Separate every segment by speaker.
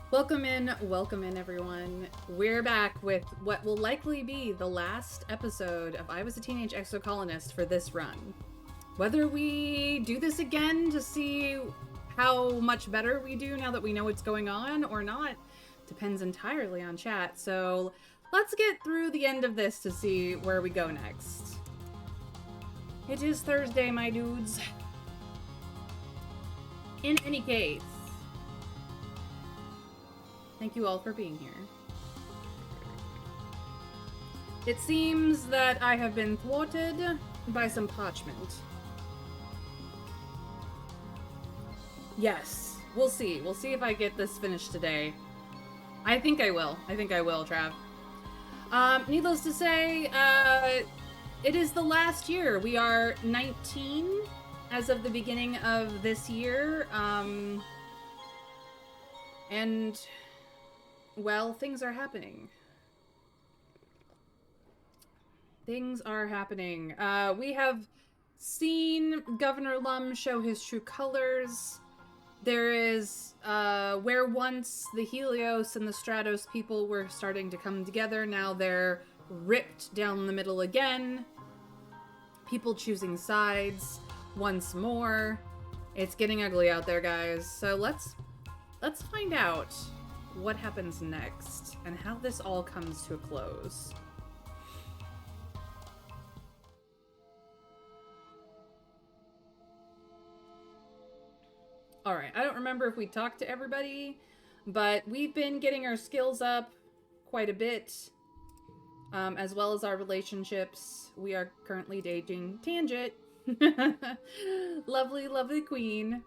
Speaker 1: Welcome in everyone. We're back with what will likely be the last episode of I Was a Teenage Exocolonist for this run. Whether we do this again to see how much better we do now that we know what's going on or not depends entirely on chat. So let's get through the end of this to see where we go next. It is Thursday, my dudes. In any case, thank you all for being here. It seems that I have been thwarted by some parchment. Yes, we'll see. We'll see if I get this finished today. I think I will. Trav. Needless to say, it is the last year. We are 19 as of the beginning of this year. And... well, things are happening. Things are happening. We have seen Governor Lum show his true colors. There is, where once the Helios and the Stratos people were starting to come together, now they're ripped down the middle again. People choosing sides once more. It's getting ugly out there, guys. So let's find out what happens next and how this all comes to a close. Alright, I don't remember if we talked to everybody, but we've been getting our skills up quite a bit, as well as our relationships. We are currently dating Tangent. Lovely, lovely queen.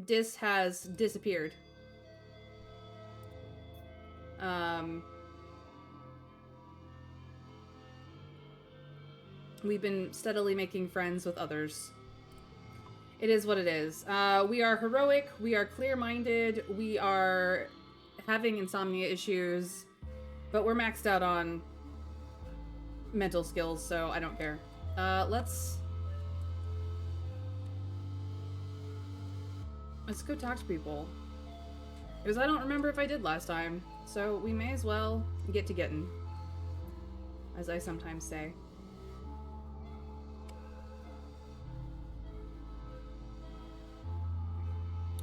Speaker 1: Dis has disappeared. We've been steadily making friends with others. It is what it is. We are heroic, we are clear-minded, we are having insomnia issues, but we're maxed out on mental skills, so I don't care. Let's go talk to people. Because I don't remember if I did last time. So we may as well get to getting. As I sometimes say.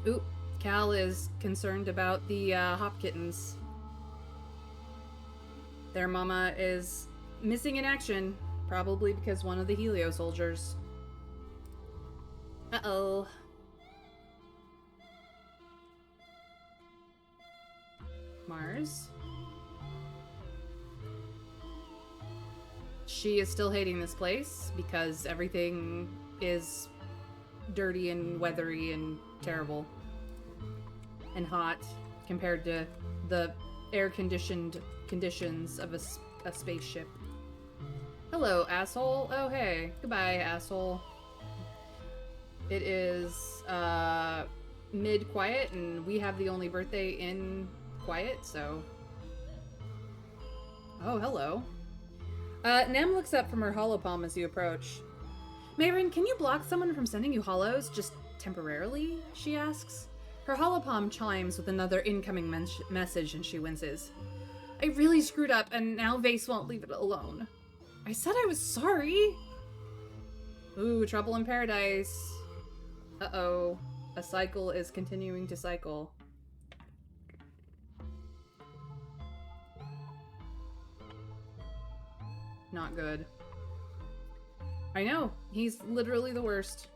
Speaker 1: Oop. Cal is concerned about the hop kittens. Their mama is missing in action. Probably because one of the Helio soldiers. Uh-oh. Mars. She is still hating this place because everything is dirty and weathery and terrible and hot compared to the air-conditioned conditions of a spaceship. Hello, asshole. Oh, hey. Goodbye, asshole. It is mid-quiet, and we have the only birthday in quiet, so... oh, hello. Nem looks up from her holopalm as you approach. Mayrin, can you block someone from sending you hollows, just temporarily? She asks. Her holopalm chimes with another incoming message and she winces. I really screwed up and now Vase won't leave it alone. I said I was sorry. Ooh, trouble in paradise. Uh-oh. A cycle is continuing to cycle. Not good. I know. He's literally the worst.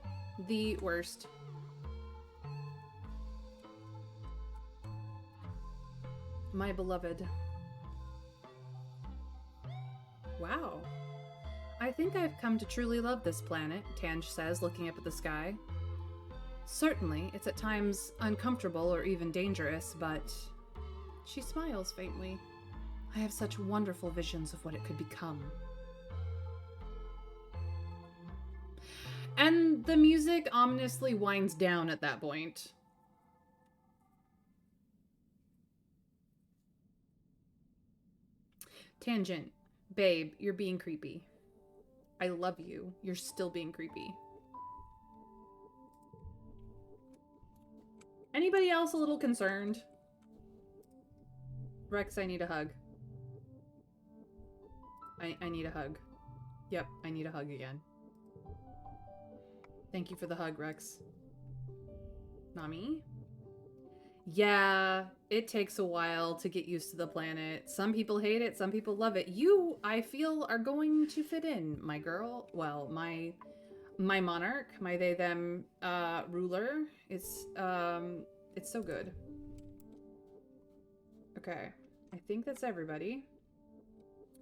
Speaker 1: The worst. My beloved. Wow. I think I've come to truly love this planet, Tange says, looking up at the sky. Certainly, it's at times uncomfortable or even dangerous, but... she smiles faintly. I have such wonderful visions of what it could become. And the music ominously winds down at that point. Tangent. Babe, you're being creepy. I love you. You're still being creepy. Anybody else a little concerned? Rex, I need a hug. I need a hug. Yep, I need a hug again. Thank you for the hug, Rex. Nami? Yeah, it takes a while to get used to the planet. Some people hate it, some people love it. You, I feel, are going to fit in, my girl. Well, my monarch, my they them ruler. It's so good. Okay, I think that's everybody.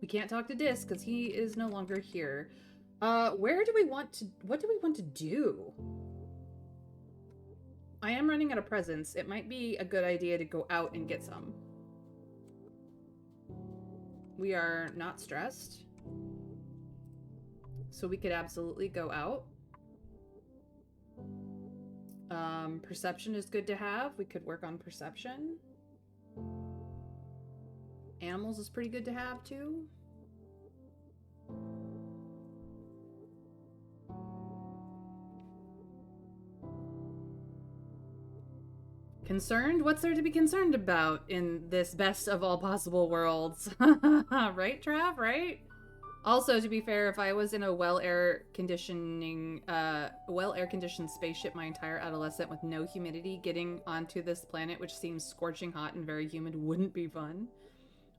Speaker 1: We can't talk to Dis because he is no longer here. Where do we want to, what do we want to do? I am running out of presents. It might be a good idea to go out and get some. We are not stressed. So we could absolutely go out. Perception is good to have. We could work on perception. Animals is pretty good to have too. Concerned? What's there to be concerned about in this best of all possible worlds? Right, Trav? Right? Also, to be fair, if I was in a well-air conditioned spaceship my entire adolescent with no humidity, getting onto this planet, which seems scorching hot and very humid, wouldn't be fun.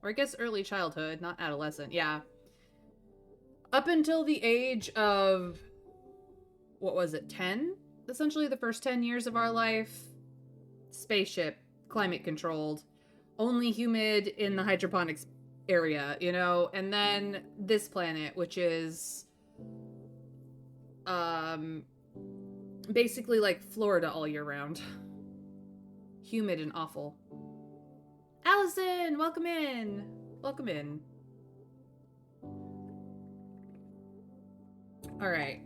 Speaker 1: Or I guess early childhood, not adolescent. Yeah. Up until the age of, what was it, 10? Essentially the first 10 years of our life, spaceship, climate controlled, only humid in the hydroponics area, you know? And then this planet, which is basically like Florida all year round. Humid and awful. Allison, welcome in. Welcome in. All right.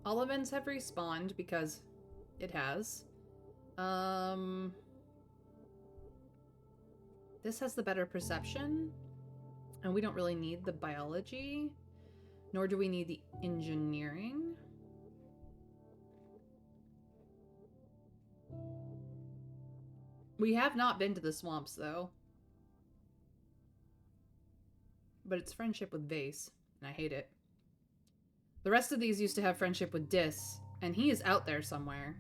Speaker 1: All events have respawned because it has. This has the better perception, and we don't really need the biology, nor do we need the engineering. We have not been to the swamps, though. But it's friendship with Vase, and I hate it. The rest of these used to have friendship with Dis, and he is out there somewhere.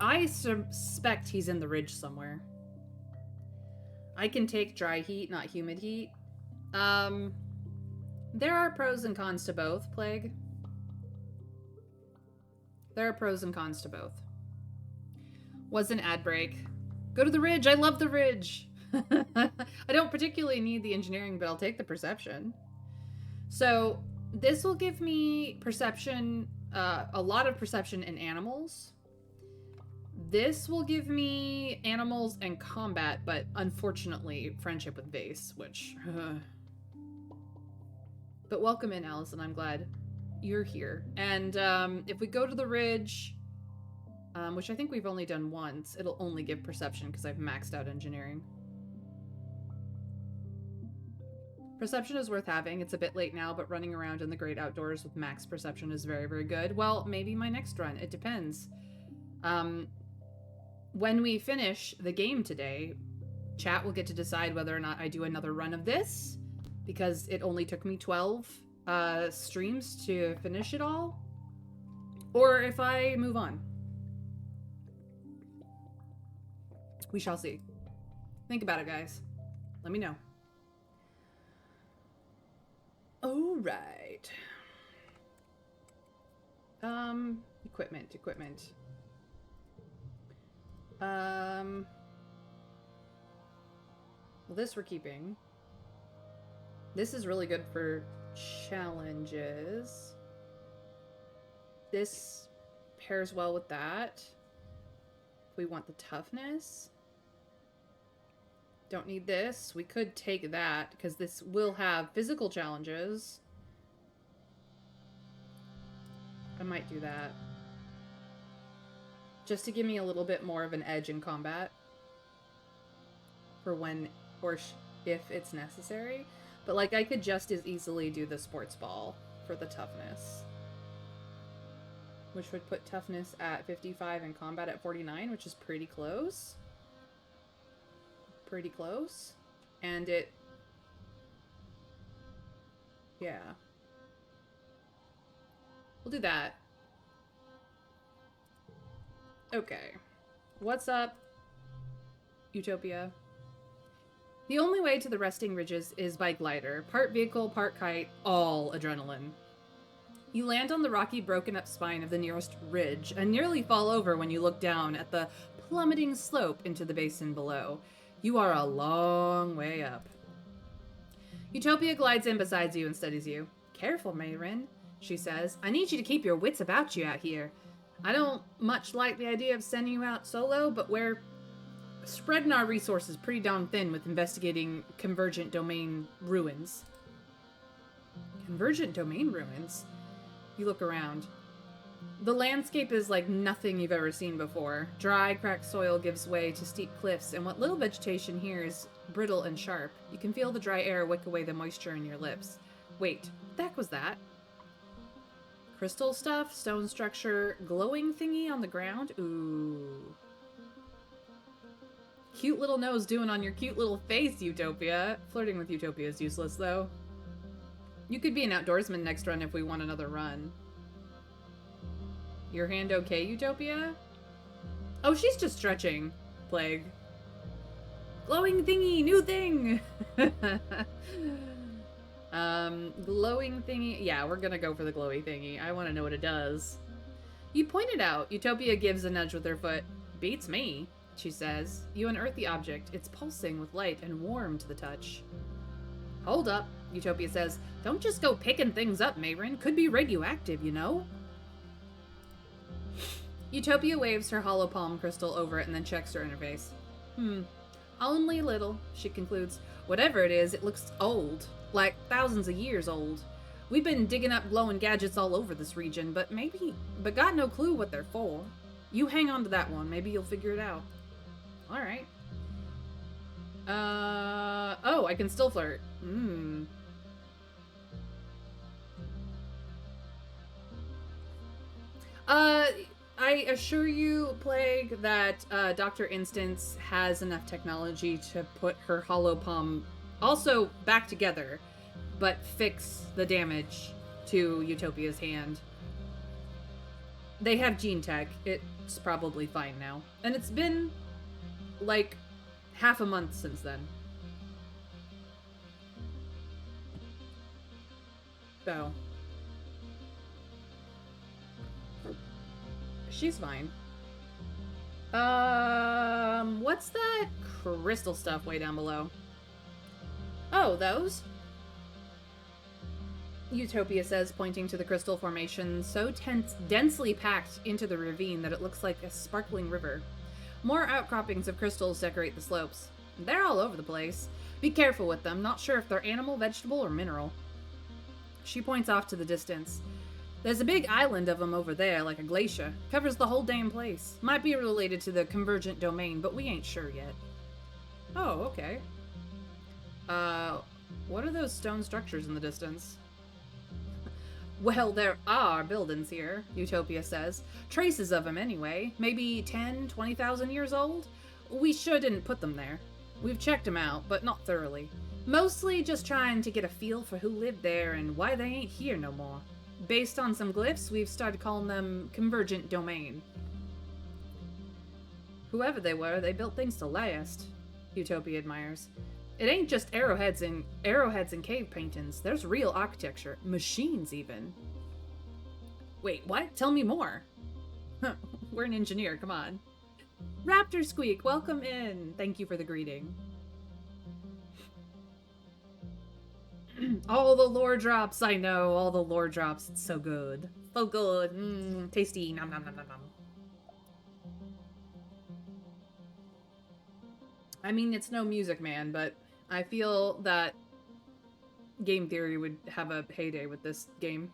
Speaker 1: I suspect he's in the ridge somewhere. I can take dry heat, not humid heat. There are pros and cons to both, Plague. There are pros and cons to both. Was an ad break. Go to the ridge. I love the ridge. I don't particularly need the engineering, but I'll take the perception. So this will give me perception, a lot of perception in animals. This will give me animals and combat, but unfortunately friendship with Vase, which... But welcome in, Allison. I'm glad you're here. And if we go to the ridge, which I think we've only done once, it'll only give perception because I've maxed out engineering. Perception is worth having. It's a bit late now, but running around in the great outdoors with max perception is very, very good. Well, maybe my next run. It depends. When we finish the game today, chat will get to decide whether or not I do another run of this, because it only took me 12 streams to finish it all, or if I move on. We shall see. Think about it, guys. Let me know. All right. Equipment. Well, this we're keeping. This is really good for challenges. This pairs well with that. We want the toughness. Don't need this. We could take that, because this will have physical challenges. I might do that. Just to give me a little bit more of an edge in combat. For when, or if it's necessary. But, like, I could just as easily do the sports ball for the toughness. which would put toughness at 55 and combat at 49, which is pretty close. Pretty close. And it... yeah. We'll do that. Okay. What's up, Utopia? The only way to the resting ridges is by glider. Part vehicle, part kite, all adrenaline. You land on the rocky, broken-up spine of the nearest ridge and nearly fall over when you look down at the plummeting slope into the basin below. You are a long way up. Utopia glides in beside you and studies you. Careful, Mayrin, she says. I need you to keep your wits about you out here. I don't much like the idea of sending you out solo, but we're spreading our resources pretty darn thin with investigating convergent domain ruins. Convergent domain ruins? You look around. The landscape is like nothing you've ever seen before. Dry, cracked soil gives way to steep cliffs, and what little vegetation here is brittle and sharp. You can feel the dry air wick away the moisture in your lips. Wait, what the heck was that? Crystal stuff, stone structure, glowing thingy on the ground? Ooh. Cute little nose doing on your cute little face, Utopia. Flirting with Utopia is useless, though. You could be an outdoorsman next run if we want another run. Your hand okay, Utopia? Oh, she's just stretching. Plague. Glowing thingy, new thing! Glowing thingy. Yeah, we're gonna go for the glowy thingy. I want to know what it does. You pointed out. Utopia gives a nudge with her foot. Beats me, she says. You unearth the object. It's pulsing with light and warm to the touch. Hold up, Utopia says. Don't just go picking things up, Mayrin. Could be radioactive, you know? Utopia waves her hollow palm crystal over it and then checks her interface. Only a little, she concludes. Whatever it is, it looks old. Like thousands of years old. We've been digging up glowing gadgets all over this region, but got no clue what they're for. You hang on to that one. Maybe you'll figure it out. Alright. Oh, I can still flirt. I assure you, Plague, that Dr. Instance has enough technology to put her hollow palm also back together, but fix the damage to Utopia's hand. They have gene tech. It's probably fine now. And it's been, like, half a month since then. So. She's fine. What's that crystal stuff way down below? Oh, those? Utopia says, pointing to the crystal formation so densely packed into the ravine that it looks like a sparkling river. More outcroppings of crystals decorate the slopes. They're all over the place. Be careful with them, not sure if they're animal, vegetable, or mineral. She points off to the distance. There's a big island of them over there, like a glacier. Covers the whole damn place. Might be related to the convergent domain, but we ain't sure yet. Oh, okay. What are those stone structures in the distance? Well, there are buildings here, Utopia says. Traces of them anyway. Maybe 10, 20,000 years old? We sure didn't put them there. We've checked them out, but not thoroughly. Mostly just trying to get a feel for who lived there and why they ain't here no more. Based on some glyphs, we've started calling them Convergent Domain. Whoever they were, they built things to last, Utopia admires. It ain't just arrowheads and cave paintings. There's real architecture. Machines, even. Wait, what? Tell me more. We're an engineer, come on. Raptor Squeak, welcome in. Thank you for the greeting. All the lore drops, I know. All the lore drops. It's so good. So good. Tasty. Nom nom nom nom nom. I mean, it's no Music Man, but I feel that game theory would have a heyday with this game.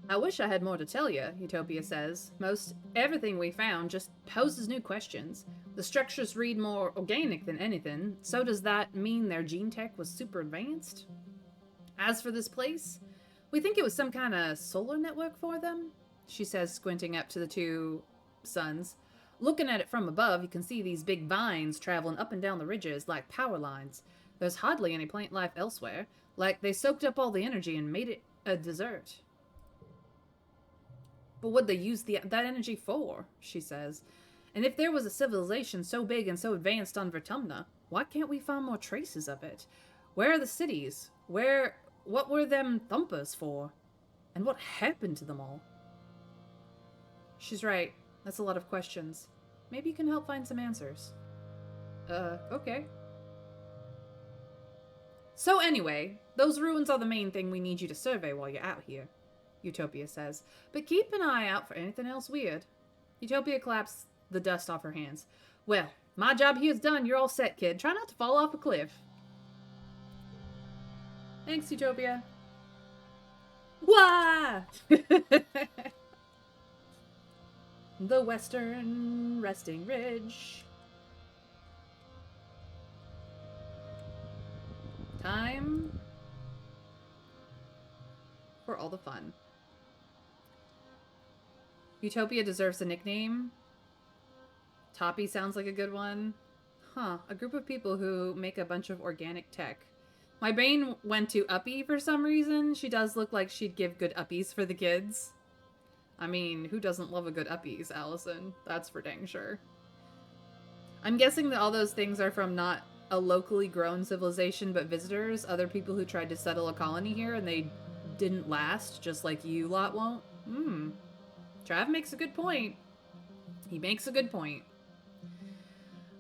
Speaker 1: I wish I had more to tell you, Utopia says. Most everything we found just poses new questions. The structures read more organic than anything, so does that mean their gene tech was super advanced? As for this place, We think it was some kind of solar network for them, she says, squinting up to the two suns. Looking at it from above, you can see these big vines traveling up and down the ridges like power lines. There's hardly any plant life elsewhere, like they soaked up all the energy and made it a dessert. But what'd they use that energy for, she says. And if there was a civilization so big and so advanced on Vertumna, why can't we find more traces of it? Where are the cities? What were them thumpers for? And what happened to them all? She's right. That's a lot of questions. Maybe you can help find some answers. Okay. So anyway, those ruins are the main thing we need you to survey while you're out here, Utopia says. But keep an eye out for anything else weird. Utopia claps the dust off her hands. Well, my job here's done. You're all set, kid. Try not to fall off a cliff. Thanks, Utopia. Why? The Western Resting Ridge. Time for all the fun. Utopia deserves a nickname. Toppy sounds like a good one. Huh, a group of people who make a bunch of organic tech. My brain went to Uppy for some reason. She does look like she'd give good uppies for the kids. I mean, who doesn't love a good uppies, Allison? That's for dang sure. I'm guessing that all those things are from not a locally grown civilization, but visitors, other people who tried to settle a colony here and they didn't last, just like you lot won't. Trav makes a good point. He makes a good point.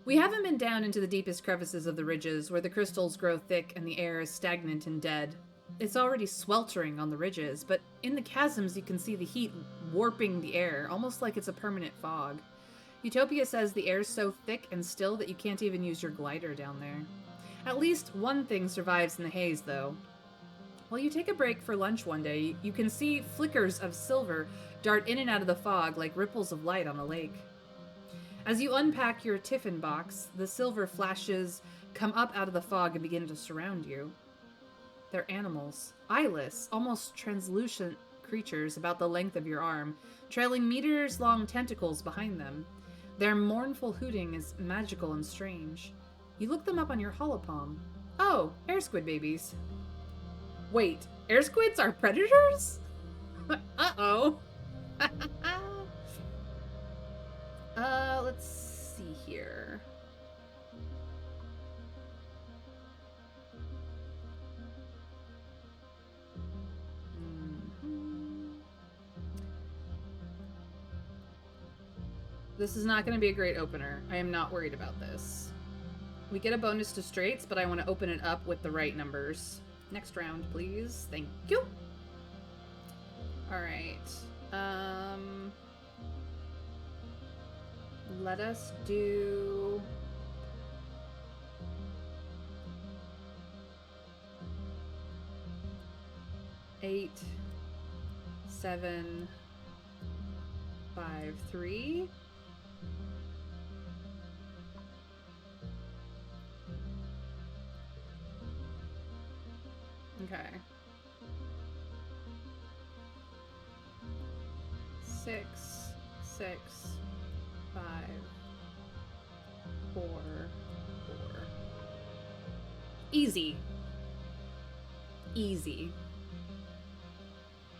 Speaker 1: We haven't been down into the deepest crevices of the ridges, where the crystals grow thick and the air is stagnant and dead. It's already sweltering on the ridges, but in the chasms you can see the heat warping the air, almost like it's a permanent fog. Utopia says the air's so thick and still that you can't even use your glider down there. At least one thing survives in the haze, though. While you take a break for lunch one day, you can see flickers of silver dart in and out of the fog like ripples of light on a lake. As you unpack your tiffin box, the silver flashes come up out of the fog and begin to surround you. They're animals. Eyeless, almost translucent creatures about the length of your arm, trailing meters-long tentacles behind them. Their mournful hooting is magical and strange. You look them up on your holopalm. Oh, air squid babies. Wait, air squids are predators? Uh-oh. Let's see here. This is not going to be a great opener. I am not worried about this. We get a bonus to straights, but I want to open it up with the right numbers. Next round, please. Thank you. Alright. Let us do... Eight, 7, 5, 3. Okay. 6, 6, 5, 4, 4. Easy. Easy.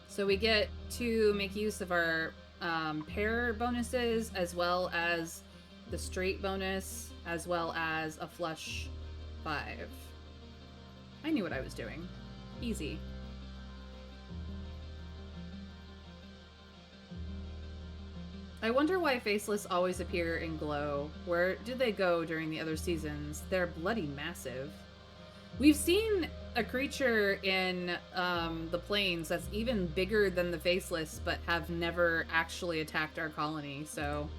Speaker 1: So we get to make use of our pair bonuses, as well as the straight bonus, as well as a flush 5. I knew what I was doing. Easy. I wonder why Faceless always appear in Glow. Where did they go during the other seasons? They're bloody massive. We've seen a creature in the plains that's even bigger than the Faceless, but have never actually attacked our colony, so...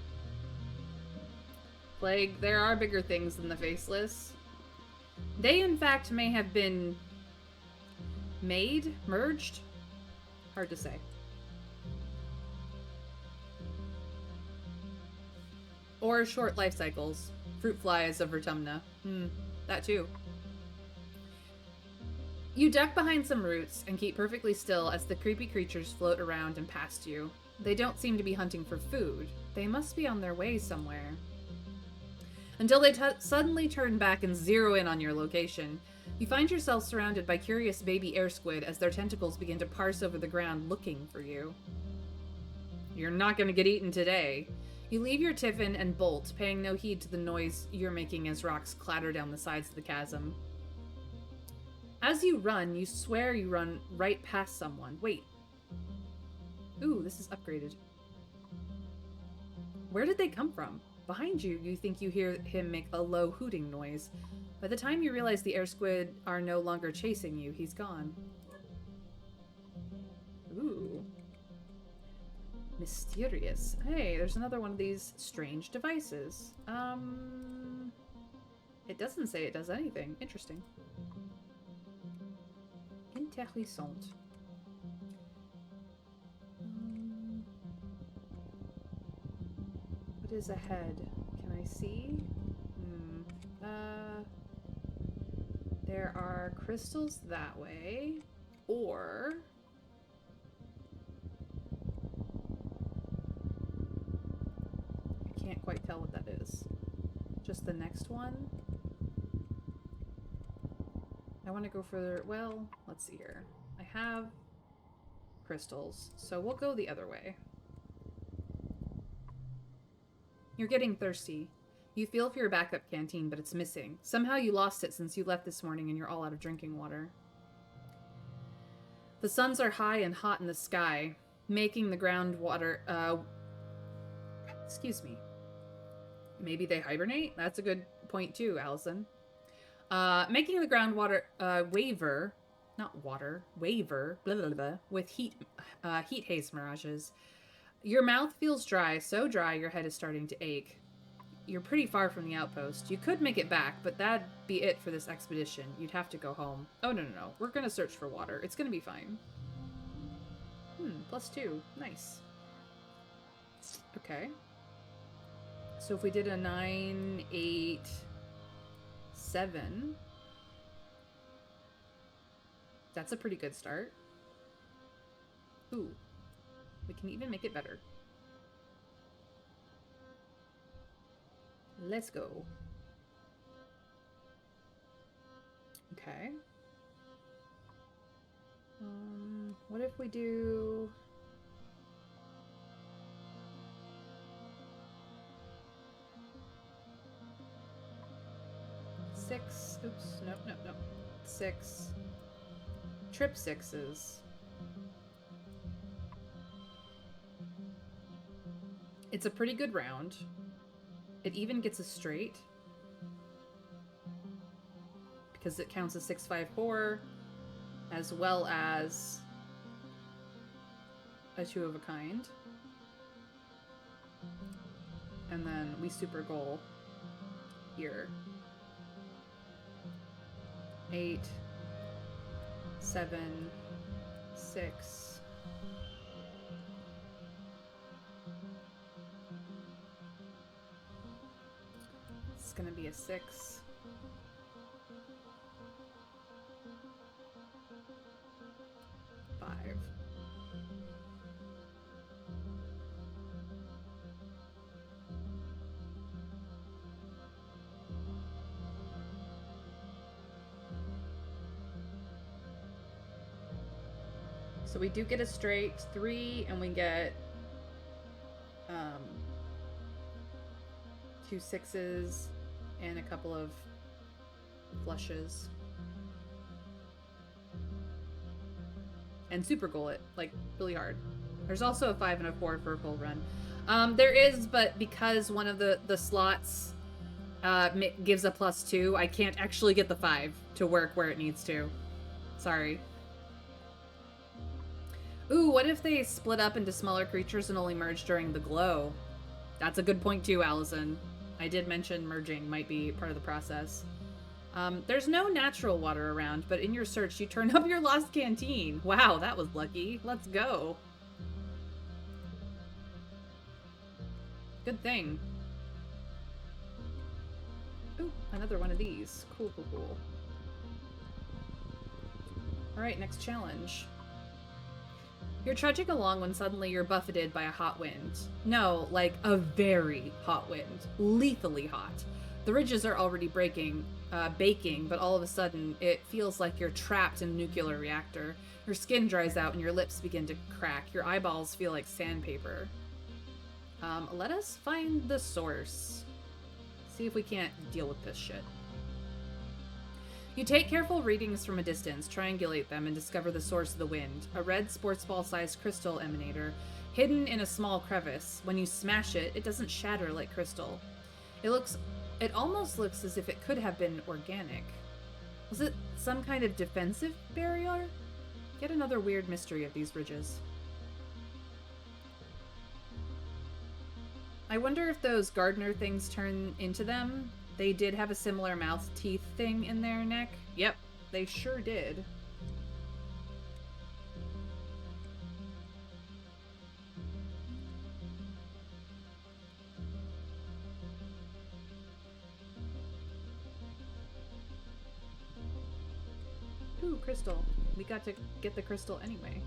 Speaker 1: Like, there are bigger things than the Faceless. They, in fact, may have been merged? Hard to say. Or short life cycles. Fruit flies of Vertumna. That too. You duck behind some roots and keep perfectly still as the creepy creatures float around and past you. They don't seem to be hunting for food. They must be on their way somewhere. Until they suddenly turn back and zero in on your location. You find yourself surrounded by curious baby air squid as their tentacles begin to parse over the ground looking for you. You're not going to get eaten today. You leave your tiffin and bolt, paying no heed to the noise you're making as rocks clatter down the sides of the chasm. As you run, you swear you run right past someone. Wait. Ooh, this is upgraded. Where did they come from? Behind you, you think you hear him make a low hooting noise. By the time you realize the air squid are no longer chasing you, he's gone. Ooh. Mysterious. Hey, there's another one of these strange devices. It doesn't say it does anything. Interesting. Intéressant. What is ahead? Can I see? There are crystals that way, or I can't quite tell what that is. Just the next one? I want to go further. Well, let's see here. I have crystals, so we'll go the other way. You're getting thirsty. You feel for your backup canteen, but it's missing. Somehow you lost it since you left this morning and you're all out of drinking water. The suns are high and hot in the sky, making the groundwater, excuse me. Maybe they hibernate? That's a good point too, Allison. Making the groundwater, waver, blah, blah, blah, with heat haze mirages. Your mouth feels dry, so dry your head is starting to ache. You're pretty far from the outpost. You could make it back, but that'd be it for this expedition. You'd have to go home. Oh, no. We're gonna search for water. It's gonna be fine. +2. Nice. Okay. So if we did a 9, 8, 7... That's a pretty good start. Ooh. We can even make it better. Let's go. Okay. What if we do... Six. Oops. Nope. 6. Trip 6s. It's a pretty good round. It even gets a straight. Because it counts as 654, as well as a 2 of a kind. And then we super goal here. 8, 7, 6. It's gonna be a 6. So we do get a straight 3, and we get 2 6s and a couple of flushes. And super goal it, like, really hard. There's also a 5 and a 4 for a full run. There is, but because one of the slots gives a +2, I can't actually get the 5 to work where it needs to. Sorry. Ooh, what if they split up into smaller creatures and only merge during the glow? That's a good point too, Allison. I did mention merging might be part of the process. There's no natural water around, but in your search, you turn up your lost canteen. Wow, that was lucky. Let's go. Good thing. Ooh, another one of these. Cool. Alright, next challenge. You're trudging along when suddenly you're buffeted by a hot wind. No, like a very hot wind. Lethally hot. The ridges are already baking, but all of a sudden it feels like you're trapped in a nuclear reactor. Your skin dries out and your lips begin to crack. Your eyeballs feel like sandpaper. Let us find the source. See if we can't deal with this shit. You take careful readings from a distance, triangulate them, and discover the source of the wind. A red sports ball-sized crystal emanator, hidden in a small crevice. When you smash it, it doesn't shatter like crystal. It almost looks as if it could have been organic. Was it some kind of defensive barrier? Yet another weird mystery of these ridges. I wonder if those gardener things turn into them. They did have a similar mouth teeth thing in their neck. Yep, they sure did. Ooh, crystal. We got to get the crystal anyway.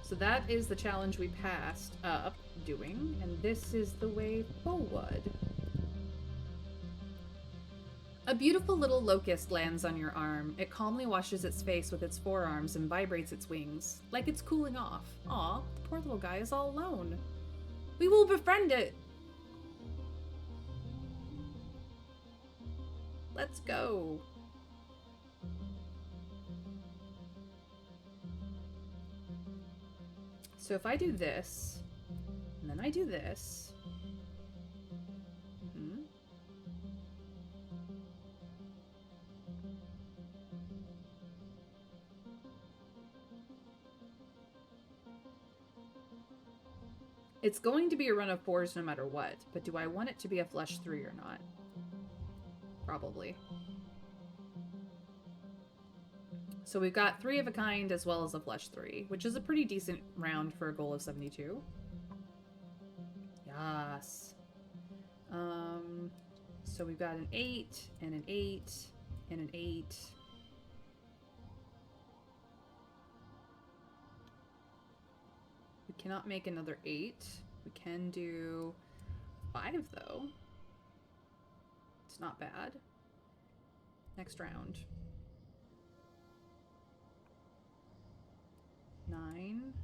Speaker 1: So that is the challenge we passed up doing, and this is the way forward. A beautiful little locust lands on your arm. It calmly washes its face with its forearms and vibrates its wings, like it's cooling off. Aw, the poor little guy is all alone. We will befriend it! Let's go. So if I do this, and then I do this... It's going to be a run of 4s no matter what, but do I want it to be a flush 3 or not? Probably. So we've got 3 of a kind as well as a flush 3, which is a pretty decent round for a goal of 72. Yes. So we've got an 8, and an 8, and an 8. We cannot make another 8. We can do 5, though. It's not bad. Next round. 9.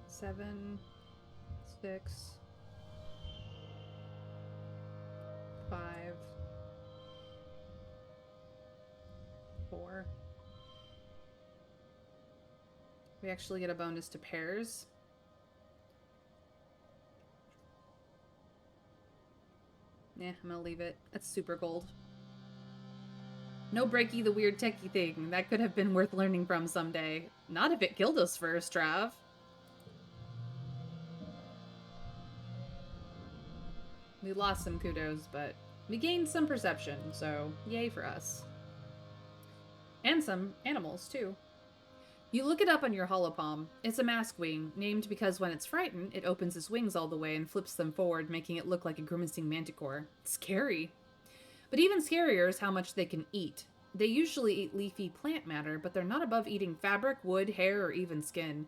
Speaker 1: 7. 6. 5. 4. We actually get a bonus to pairs. Yeah, I'm gonna leave it. That's super gold. No breaky the weird techie thing. That could have been worth learning from someday. Not if it killed us first, Trav. We lost some kudos, but we gained some perception, so yay for us. And some animals, too. You look it up on your holopalm. It's a mask wing, named because when it's frightened, it opens its wings all the way and flips them forward, making it look like a grimacing manticore. It's scary. But even scarier is how much they can eat. They usually eat leafy plant matter, but they're not above eating fabric, wood, hair, or even skin.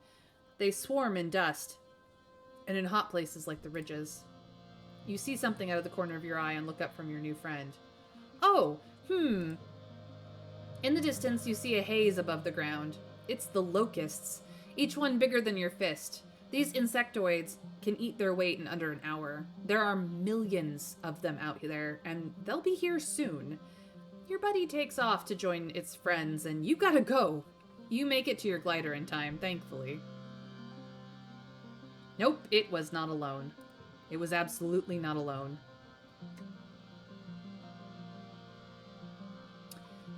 Speaker 1: They swarm in dust, and in hot places like the ridges. You see something out of the corner of your eye and look up from your new friend. Oh, In the distance, you see a haze above the ground. It's the locusts, each one bigger than your fist. These insectoids can eat their weight in under an hour. There are millions of them out there, and they'll be here soon. Your buddy takes off to join its friends, and you gotta go. You make it to your glider in time, thankfully. Nope, it was not alone. It was absolutely not alone.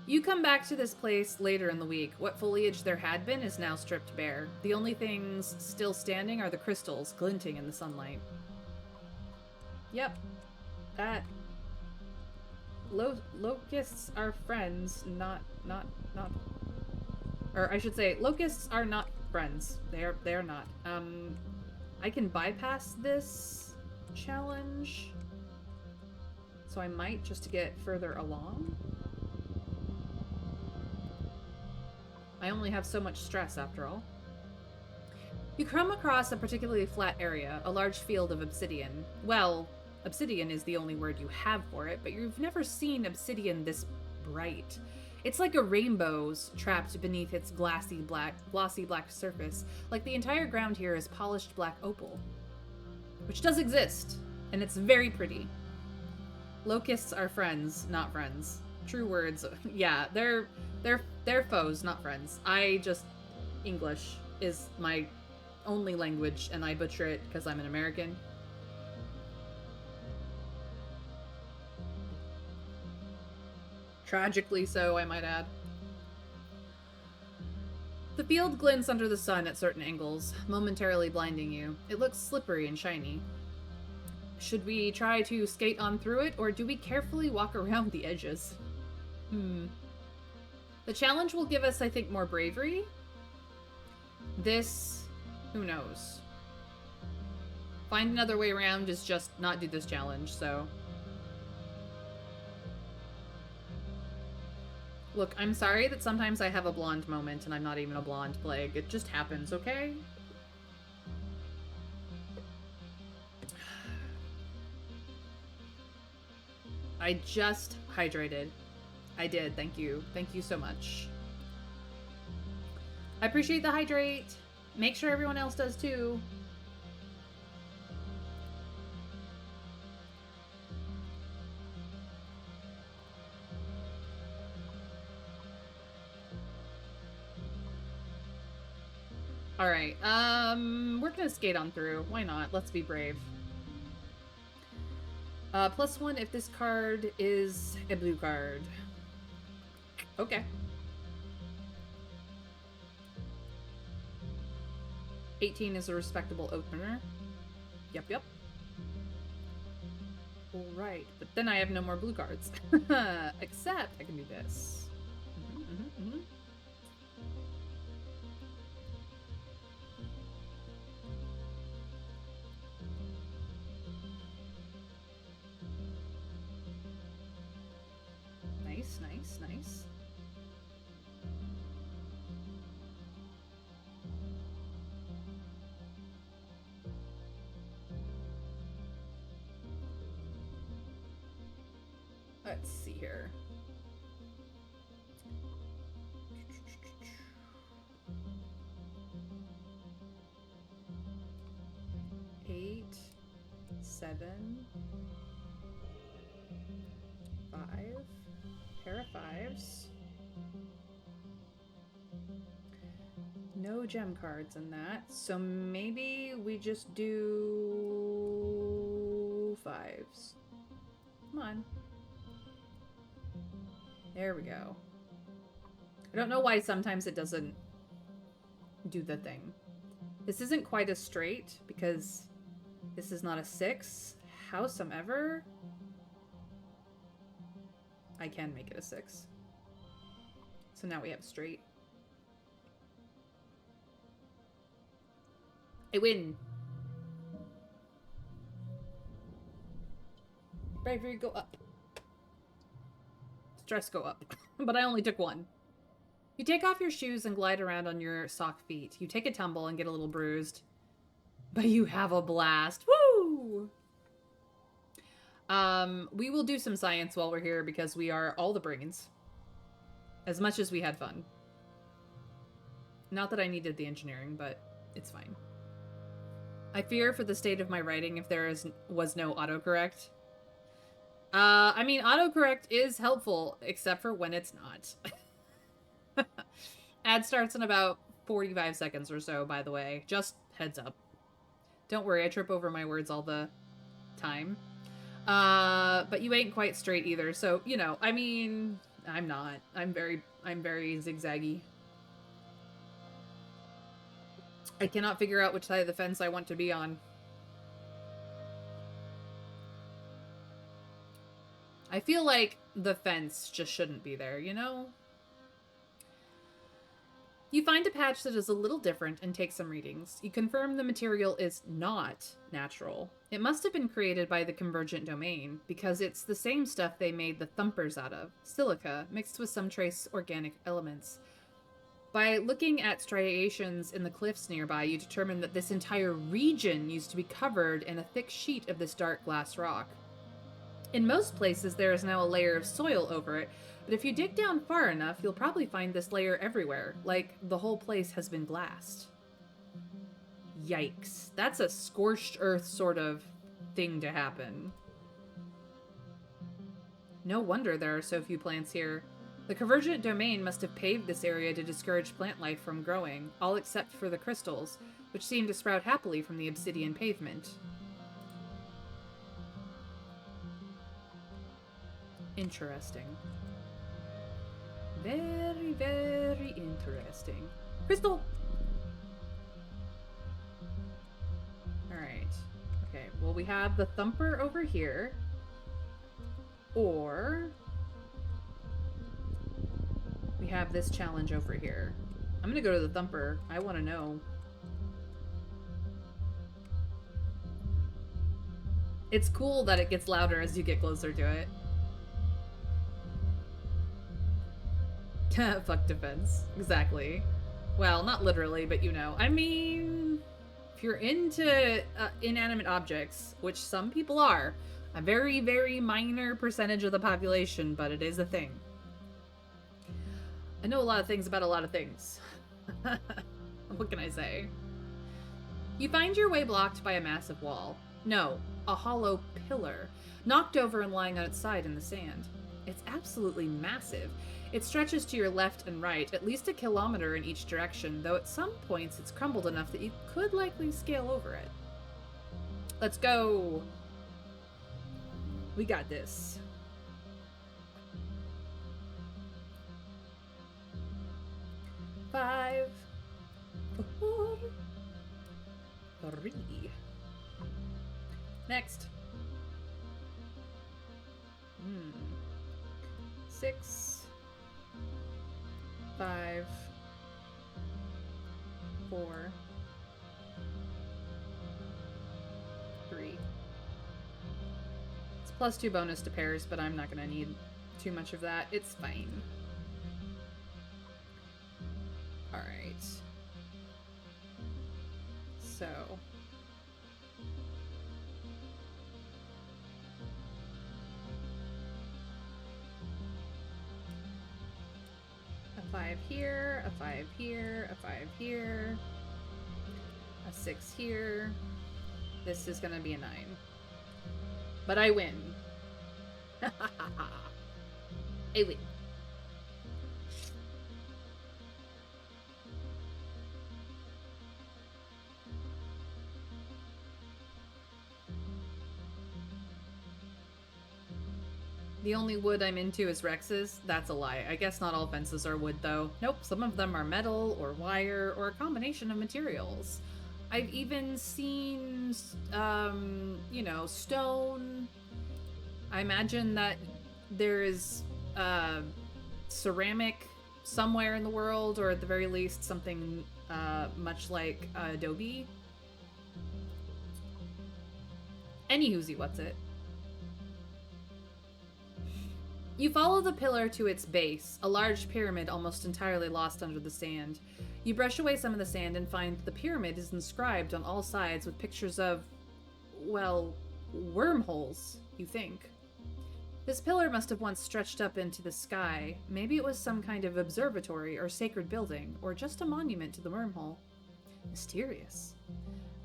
Speaker 1: You come back to this place later in the week. What foliage there had been is now stripped bare. The only things still standing are the crystals, glinting in the sunlight. Yep. That... Locusts are friends, not... Or I should say, locusts are not friends. They're not. I can bypass this challenge. So I might, just to get further along. I only have so much stress, after all. You come across a particularly flat area, a large field of obsidian. Well, obsidian is the only word you have for it, but you've never seen obsidian this bright. It's like a rainbow's trapped beneath its glossy black surface, like the entire ground here is polished black opal. Which does exist, and it's very pretty. Locusts are friends, not friends. True words. Yeah, they're foes, not friends. English is my only language, and I butcher it because I'm an American. Tragically so, I might add. The field glints under the sun at certain angles, momentarily blinding you. It looks slippery and shiny. Should we try to skate on through it, or do we carefully walk around the edges? The challenge will give us, I think, more bravery. This, who knows? Find another way around is just not do this challenge, so... Look, I'm sorry that sometimes I have a blonde moment and I'm not even a blonde plague. It just happens, okay? I just hydrated. I did, thank you. Thank you so much. I appreciate the hydrate. Make sure everyone else does too. Alright, we're gonna skate on through. Why not? Let's be brave. +1 if this card is a blue card. Okay. 18 is a respectable opener. Yep. Alright, but then I have no more blue cards. Except I can do this. Nice. Let's see here. Eight, 7, 5. Pair of 5s. No gem cards in that, so maybe we just do 5s. Come on. There we go. I don't know why sometimes it doesn't do the thing. This isn't quite as straight because this is not a 6. Howsomever, I can make it a 6. So now we have straight. I win. Bravery go up. Stress go up. But I only took 1. You take off your shoes and glide around on your sock feet. You take a tumble and get a little bruised. But you have a blast. Woo! We will do some science while we're here because we are all the brains. As much as we had fun. Not that I needed the engineering, but it's fine. I fear for the state of my writing if there was no autocorrect. I mean, autocorrect is helpful, except for when it's not. Ad starts in about 45 seconds or so, by the way. Just heads up. Don't worry, I trip over my words all the time. But you ain't quite straight either, so, you know, I mean, I'm not. I'm very zigzaggy. I cannot figure out which side of the fence I want to be on. I feel like the fence just shouldn't be there, you know? You find a patch that is a little different and take some readings. You confirm the material is not natural. It must have been created by the Convergent Domain, because it's the same stuff they made the thumpers out of, silica, mixed with some trace organic elements. By looking at striations in the cliffs nearby, you determine that this entire region used to be covered in a thick sheet of this dark glass rock. In most places, there is now a layer of soil over it, but if you dig down far enough, you'll probably find this layer everywhere, like the whole place has been glassed. Yikes. That's a scorched earth sort of thing to happen. No wonder there are so few plants here. The Convergent Domain must have paved this area to discourage plant life from growing, all except for the crystals, which seem to sprout happily from the obsidian pavement. Interesting. Very, very interesting. Crystal! Alright. Okay, well, we have the thumper over here. Or we have this challenge over here. I'm gonna go to the thumper. I want to know. It's cool that it gets louder as you get closer to it. Fuck defense. Exactly. Well, not literally, but you know. I mean, if you're into inanimate objects, which some people are, a very, very minor percentage of the population, but it is a thing. I know a lot of things about a lot of things. What can I say? You find your way blocked by a massive wall. No, a hollow pillar, knocked over and lying on its side in the sand. It's absolutely massive. It stretches to your left and right, at least a kilometer in each direction, though at some points it's crumbled enough that you could likely scale over it. Let's go! We got this. Five, four, three. Next. 6, 5, 4, 3. It's +2 bonus to pairs, but I'm not gonna need too much of that. It's fine. Alright. So. A 5 here, a 5 here, a 5 here, a 6 here. This is gonna be a 9. But I win. I win. The only wood I'm into is Rex's. That's a lie. I guess not all fences are wood, though. Nope, some of them are metal or wire or a combination of materials. I've even seen, you know, stone. I imagine that there is ceramic somewhere in the world, or at the very least something much like adobe. Anywhoosie, what's it? You follow the pillar to its base, a large pyramid almost entirely lost under the sand. You brush away some of the sand and find the pyramid is inscribed on all sides with pictures of, well, wormholes, you think. This pillar must have once stretched up into the sky. Maybe it was some kind of observatory or sacred building, or just a monument to the wormhole. Mysterious.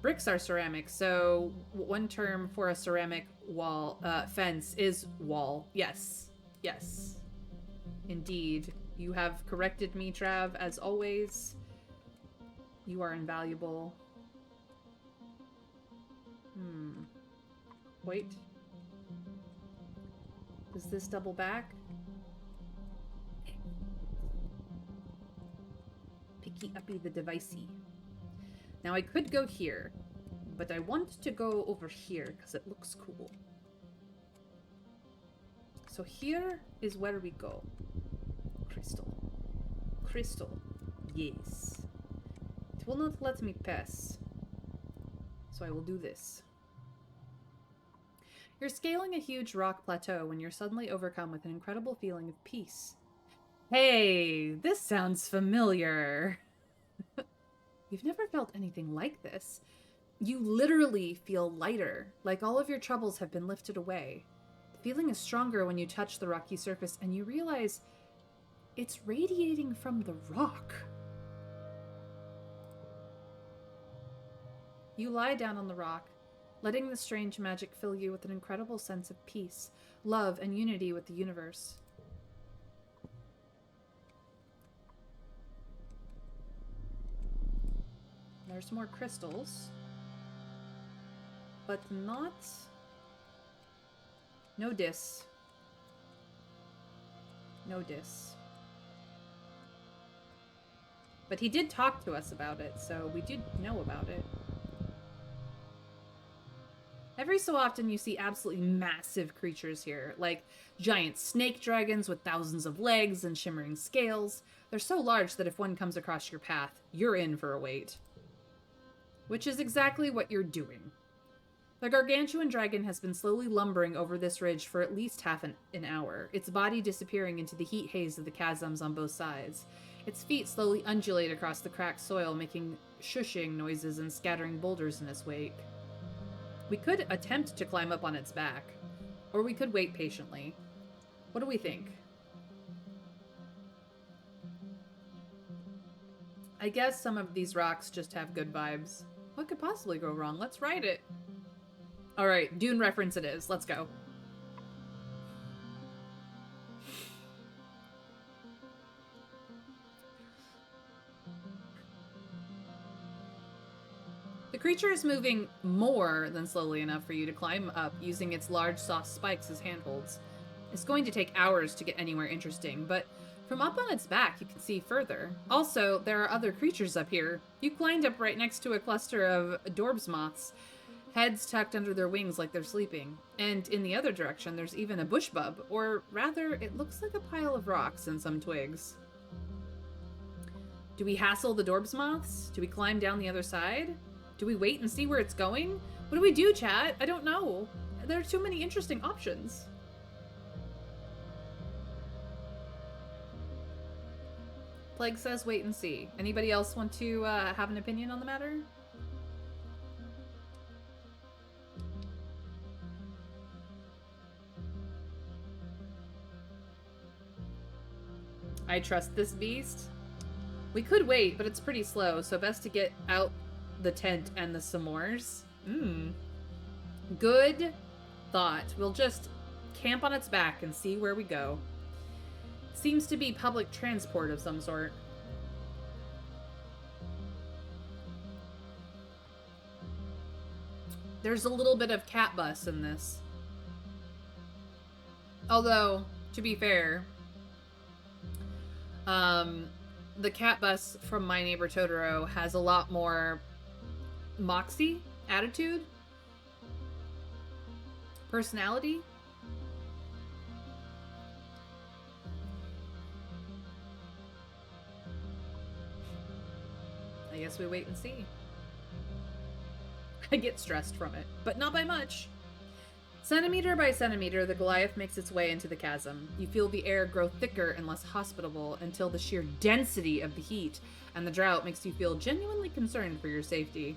Speaker 1: Bricks are ceramic, so one term for a ceramic wall, fence is wall. Yes. Yes. Indeed. You have corrected me, Trav, as always. You are invaluable. Wait. Does this double back? Picky uppy the devicey. Now I could go here, but I want to go over here because it looks cool. So here is where we go. Crystal. Crystal. Yes. It will not let me pass. So I will do this. You're scaling a huge rock plateau when you're suddenly overcome with an incredible feeling of peace. Hey, this sounds familiar. You've never felt anything like this. You literally feel lighter, like all of your troubles have been lifted away. The feeling is stronger when you touch the rocky surface and you realize it's radiating from the rock. You lie down on the rock, letting the strange magic fill you with an incredible sense of peace, love, and unity with the universe. There's more crystals. But not... No dis. No dis. But he did talk to us about it, so we did know about it. Every so often you see absolutely massive creatures here, like giant snake dragons with thousands of legs and shimmering scales. They're so large that if one comes across your path, you're in for a wait. Which is exactly what you're doing. The gargantuan dragon has been slowly lumbering over this ridge for at least half an hour, its body disappearing into the heat haze of the chasms on both sides. Its feet slowly undulate across the cracked soil, making shushing noises and scattering boulders in its wake. We could attempt to climb up on its back, or we could wait patiently. What do we think? I guess some of these rocks just have good vibes. What could possibly go wrong? Let's ride it. All right, Dune reference it is. Let's go. The creature is moving more than slowly enough for you to climb up, using its large, soft spikes as handholds. It's going to take hours to get anywhere interesting, but from up on its back, you can see further. Also, there are other creatures up here. You climbed up right next to a cluster of Dorbs moths, heads tucked under their wings like they're sleeping. And in the other direction, there's even a bush bub, or rather, it looks like a pile of rocks and some twigs. Do we hassle the Dorbs moths? Do we climb down the other side? Do we wait and see where it's going? What do we do, chat? I don't know. There are too many interesting options. Plague says wait and see. Anybody else want to have an opinion on the matter? I trust this beast. We could wait, but it's pretty slow, so best to get out the tent and the s'mores. Good thought. We'll just camp on its back and see where we go. Seems to be public transport of some sort. There's a little bit of cat bus in this. Although, to be fair, the cat bus from My Neighbor Totoro has a lot more moxie, attitude, personality. I guess we wait and see. I get stressed from it, but not by much. Centimeter by centimeter, the Goliath makes its way into the chasm. You feel the air grow thicker and less hospitable until the sheer density of the heat and the drought makes you feel genuinely concerned for your safety.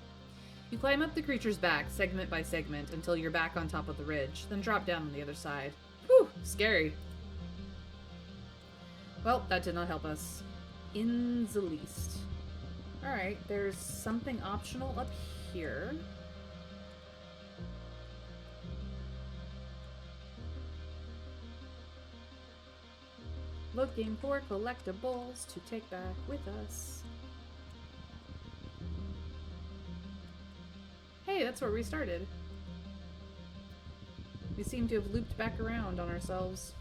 Speaker 1: You climb up the creature's back, segment by segment, until you're back on top of the ridge, then drop down on the other side. Whew, scary. Well, that did not help us. In the least. Alright, there's something optional up here. Looking for collectibles to take back with us. Hey, that's where we started. We seem to have looped back around on ourselves.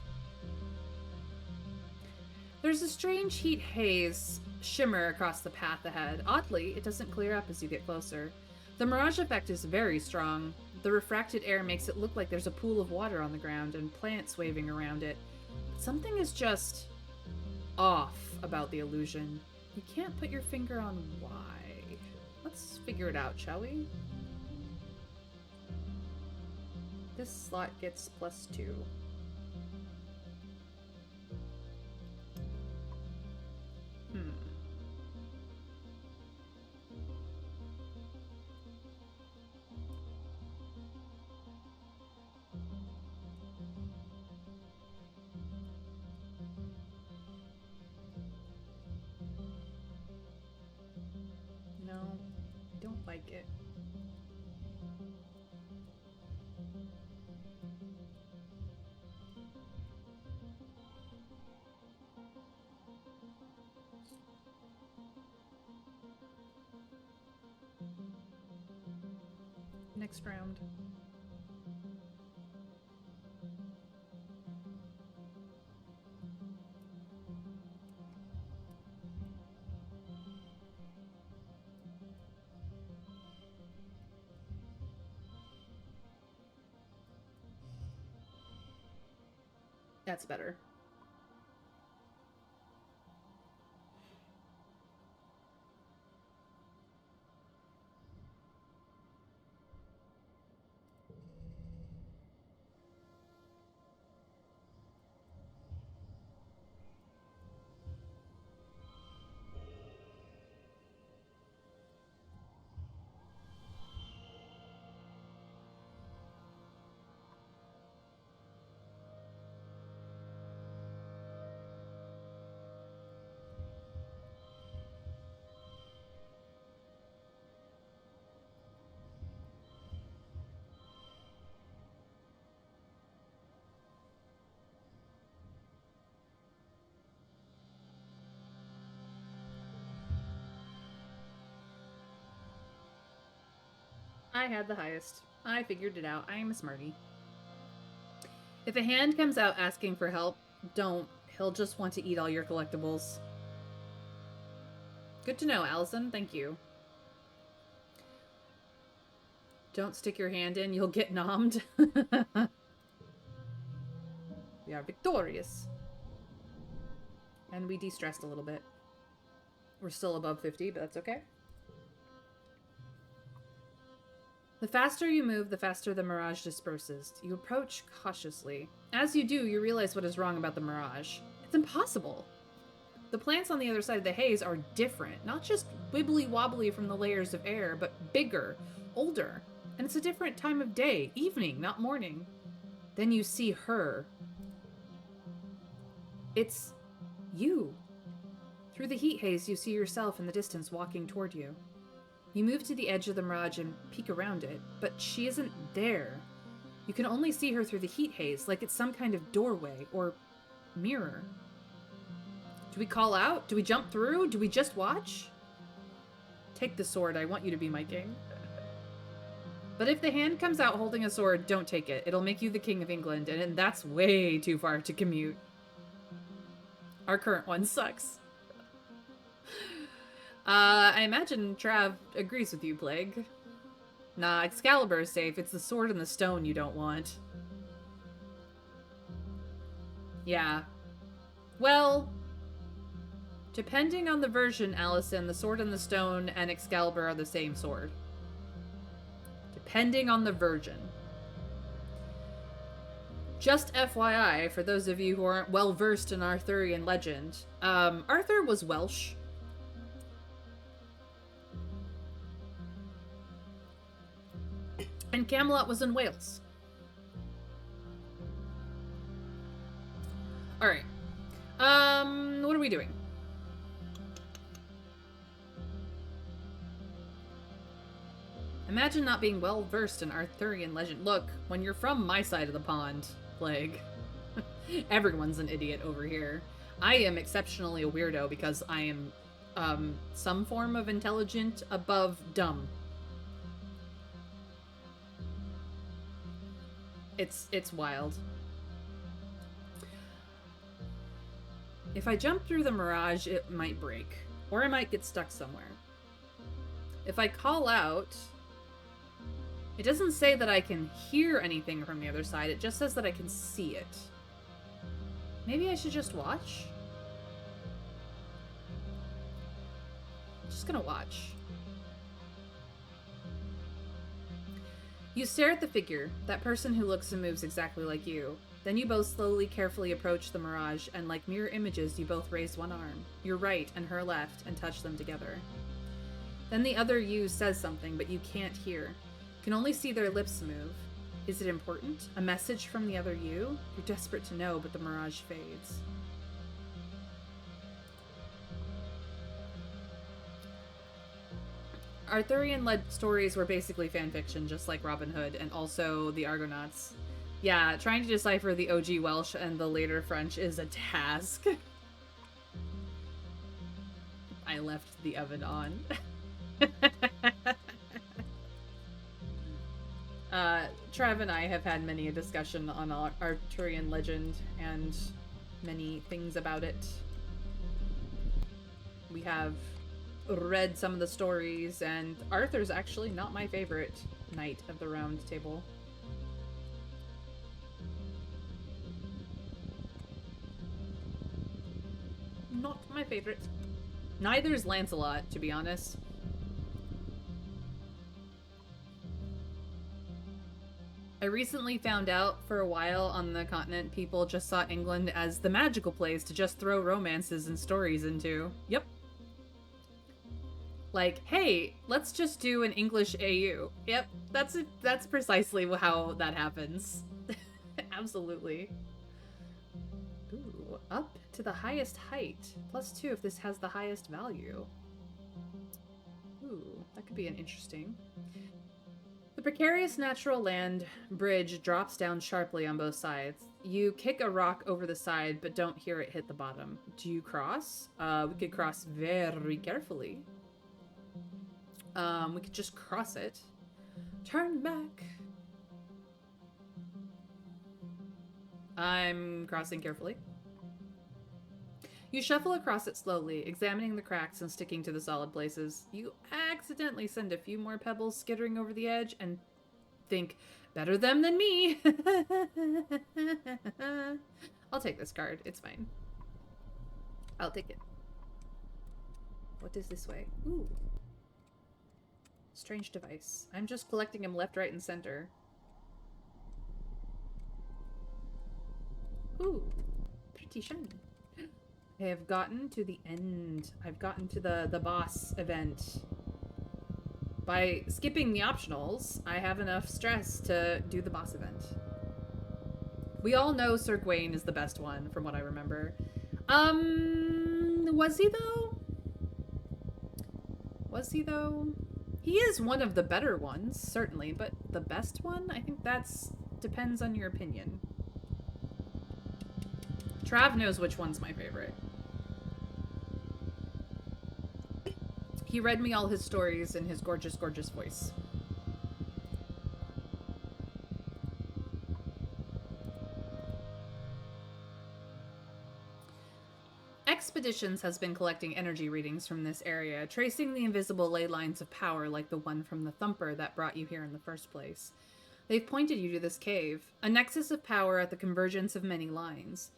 Speaker 1: There's a strange heat haze shimmer across the path ahead. Oddly, it doesn't clear up as you get closer. The mirage effect is very strong. The refracted air makes it look like there's a pool of water on the ground and plants waving around it. Something is just off about the illusion. You can't put your finger on why. Let's figure it out, shall we? This slot gets +2. No, I don't like it. Next round. That's better. I had the highest. I figured it out. I am a smarty. If a hand comes out asking for help, don't. He'll just want to eat all your collectibles. Good to know, Allison. Thank you. Don't stick your hand in. You'll get nommed. We are victorious. And we de-stressed a little bit. We're still above 50, but that's okay. The faster you move, the faster the mirage disperses. You approach cautiously. As you do, you realize what is wrong about the mirage. It's impossible. The plants on the other side of the haze are different. Not just wibbly-wobbly from the layers of air, but bigger, older. And it's a different time of day. Evening, not morning. Then you see her. It's you. Through the heat haze, you see yourself in the distance walking toward you. You move to the edge of the mirage and peek around it, but she isn't there. You can only see her through the heat haze, like it's some kind of doorway or mirror. Do we call out? Do we jump through? Do we just watch? Take the sword. I want you to be my king. But if the hand comes out holding a sword, don't take it. It'll make you the king of England, and that's way too far to commute. Our current one sucks. I imagine Trav agrees with you, Plague. Nah, Excalibur is safe. It's the sword and the stone you don't want. Yeah. Well, depending on the version, Allison, the sword and the stone and Excalibur are the same sword. Depending on the version. Just FYI, for those of you who aren't well-versed in Arthurian legend, Arthur was Welsh. And Camelot was in Wales. Alright. What are we doing? Imagine not being well versed in Arthurian legend. Look, when you're from my side of the pond, Plague, everyone's an idiot over here. I am exceptionally a weirdo because I am some form of intelligent above dumb. It's wild. If I jump through the mirage, it might break. Or I might get stuck somewhere. If I call out, it doesn't say that I can hear anything from the other side. It just says that I can see it. Maybe I should just watch? just gonna watch. You stare at the figure, that person who looks and moves exactly like you. Then you both slowly, carefully approach the mirage, and like mirror images, you both raise one arm, your right and her left, and touch them together. Then the other you says something, but you can't hear. You can only see their lips move. Is it important? A message from the other you? You're desperate to know, but the mirage fades. Arthurian-led stories were basically fanfiction, just like Robin Hood, and also the Argonauts. Yeah, trying to decipher the OG Welsh and the later French is a task. I left the oven on. Trav and I have had many a discussion on Arthurian legend and many things about it. We have read some of the stories, and Arthur's actually not my favorite knight of the Round Table. Not my favorite. Neither is Lancelot, to be honest. I recently found out for a while on the continent people just saw England as the magical place to just throw romances and stories into. Yep. Like, hey, let's just do an English AU. Yep, that's precisely how that happens. Absolutely. Ooh, up to the highest height. +2 if this has the highest value. Ooh, that could be an interesting. The precarious natural land bridge drops down sharply on both sides. You kick a rock over the side, but don't hear it hit the bottom. Do you cross? We could cross very carefully. We could just cross it. Turn back. I'm crossing carefully. You shuffle across it slowly, examining the cracks and sticking to the solid places. You accidentally send a few more pebbles skittering over the edge and think, better them than me. I'll take this card. It's fine. I'll take it. What is this way? Ooh. Strange device. I'm just collecting them left, right, and center. Ooh. Pretty shiny. I have gotten to the end. I've gotten to the boss event. By skipping the optionals, I have enough stress to do the boss event. We all know Sir Gawain is the best one, from what I remember. Was he though? Was he though? He is one of the better ones, certainly, but the best one? I think that's depends on your opinion. Trav knows which one's my favorite. He read me all his stories in his gorgeous, gorgeous voice. Expeditions has been collecting energy readings from this area, tracing the invisible ley lines of power like the one from the thumper that brought you here in the first place. They've pointed you to this cave, a nexus of power at the convergence of many lines.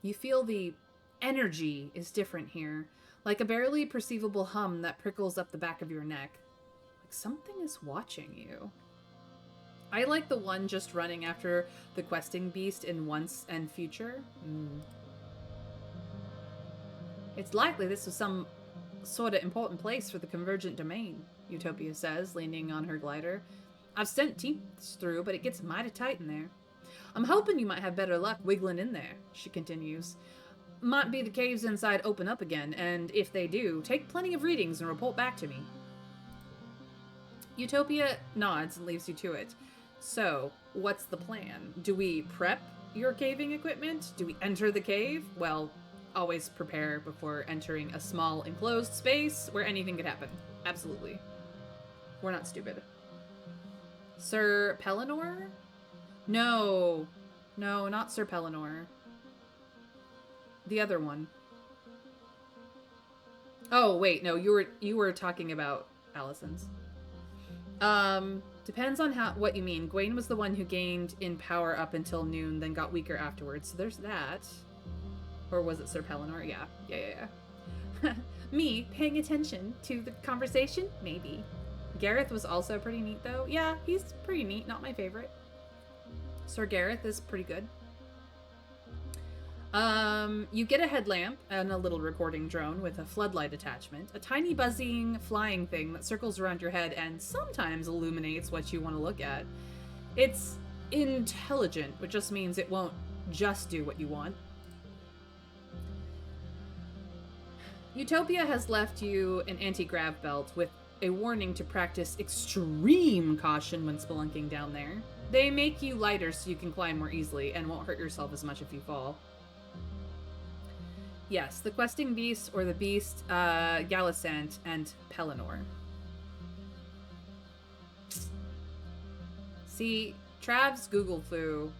Speaker 1: You feel the energy is different here, like a barely perceivable hum that prickles up the back of your neck. Like something is watching you. I like the one just running after the questing beast in Once and Future. It's likely this was some sort of important place for the convergent domain, Utopia says, leaning on her glider. I've sent teams through, but it gets mighty tight in there. I'm hoping you might have better luck wiggling in there, she continues. Might be the caves inside open up again, and if they do, take plenty of readings and report back to me. Utopia nods and leaves you to it. So, what's the plan? Do we prep your caving equipment? Do we enter the cave? Well, always prepare before entering a small enclosed space where anything could happen. Absolutely. We're not stupid. Sir Pellinor? No. No, not Sir Pellinor. The other one. Oh, wait, no, you were talking about Allison's. Depends on what you mean. Gawain was the one who gained in power up until noon, then got weaker afterwards. So there's that. Or was it Sir Pellinor? Yeah. Me paying attention to the conversation? Maybe. Gareth was also pretty neat, though. Yeah, he's pretty neat. Not my favorite. Sir Gareth is pretty good. You get a headlamp and a little recording drone with a floodlight attachment, a tiny buzzing flying thing that circles around your head and sometimes illuminates what you want to look at. It's intelligent, which just means it won't just do what you want. Utopia has left you an anti-grav belt with a warning to practice extreme caution when spelunking down there. They make you lighter so you can climb more easily and won't hurt yourself as much if you fall. Yes, the questing beast or the beast, Gallisant and Pelennor. See, Trav's Google foo.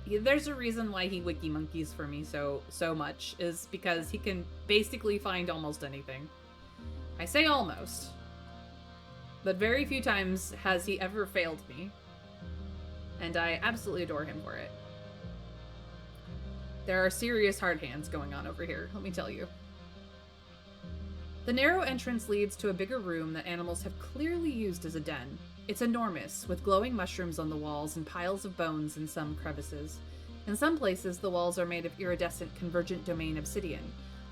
Speaker 1: There's a reason why he wiki monkeys for me so much, is because he can basically find almost anything. I say almost, but very few times has he ever failed me, and I absolutely adore him for it. There are serious hard hands going on over here, let me tell you. The narrow entrance leads to a bigger room that animals have clearly used as a den. It's enormous, with glowing mushrooms on the walls and piles of bones in some crevices. In some places, the walls are made of iridescent convergent domain obsidian,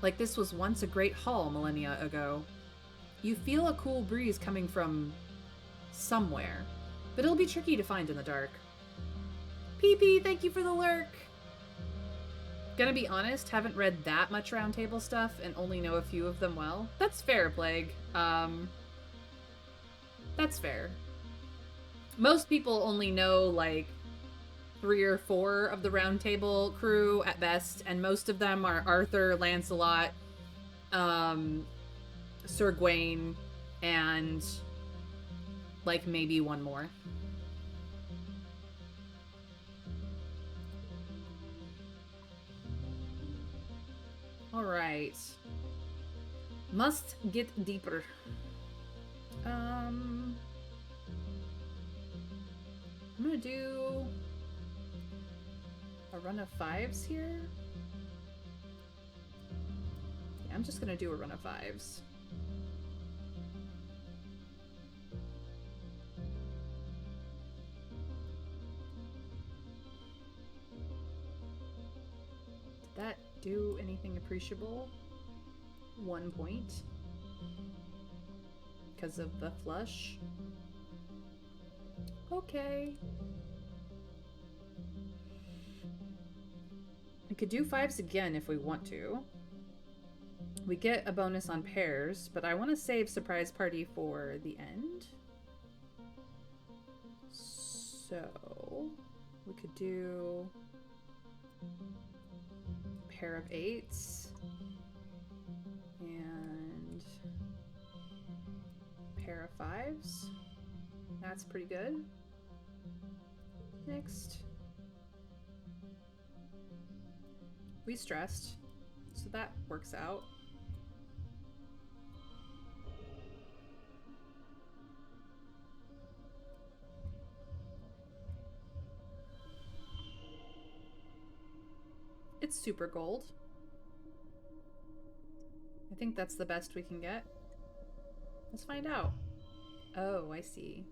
Speaker 1: like this was once a great hall millennia ago. You feel a cool breeze coming from somewhere, but it'll be tricky to find in the dark. PP, thank you for the lurk! Gonna be honest, haven't read that much roundtable stuff and only know a few of them well. That's fair, Plague. That's fair. Most people only know, like, 3 or 4 of the roundtable crew at best, and most of them are Arthur, Lancelot, Sir Gawain, and, like, maybe one more. Alright. Must get deeper. I'm gonna do a run of 5s here. Yeah, I'm just gonna do a run of 5s. Did that do anything appreciable? 1 point. Because of the flush. Okay. We could do 5s again if we want to. We get a bonus on pairs, but I want to save Surprise Party for the end. So, we could do a pair of 8s and a pair of 5s. That's pretty good. Next. We stressed, so that works out. It's super gold. I think that's the best we can get. Let's find out. Oh, I see.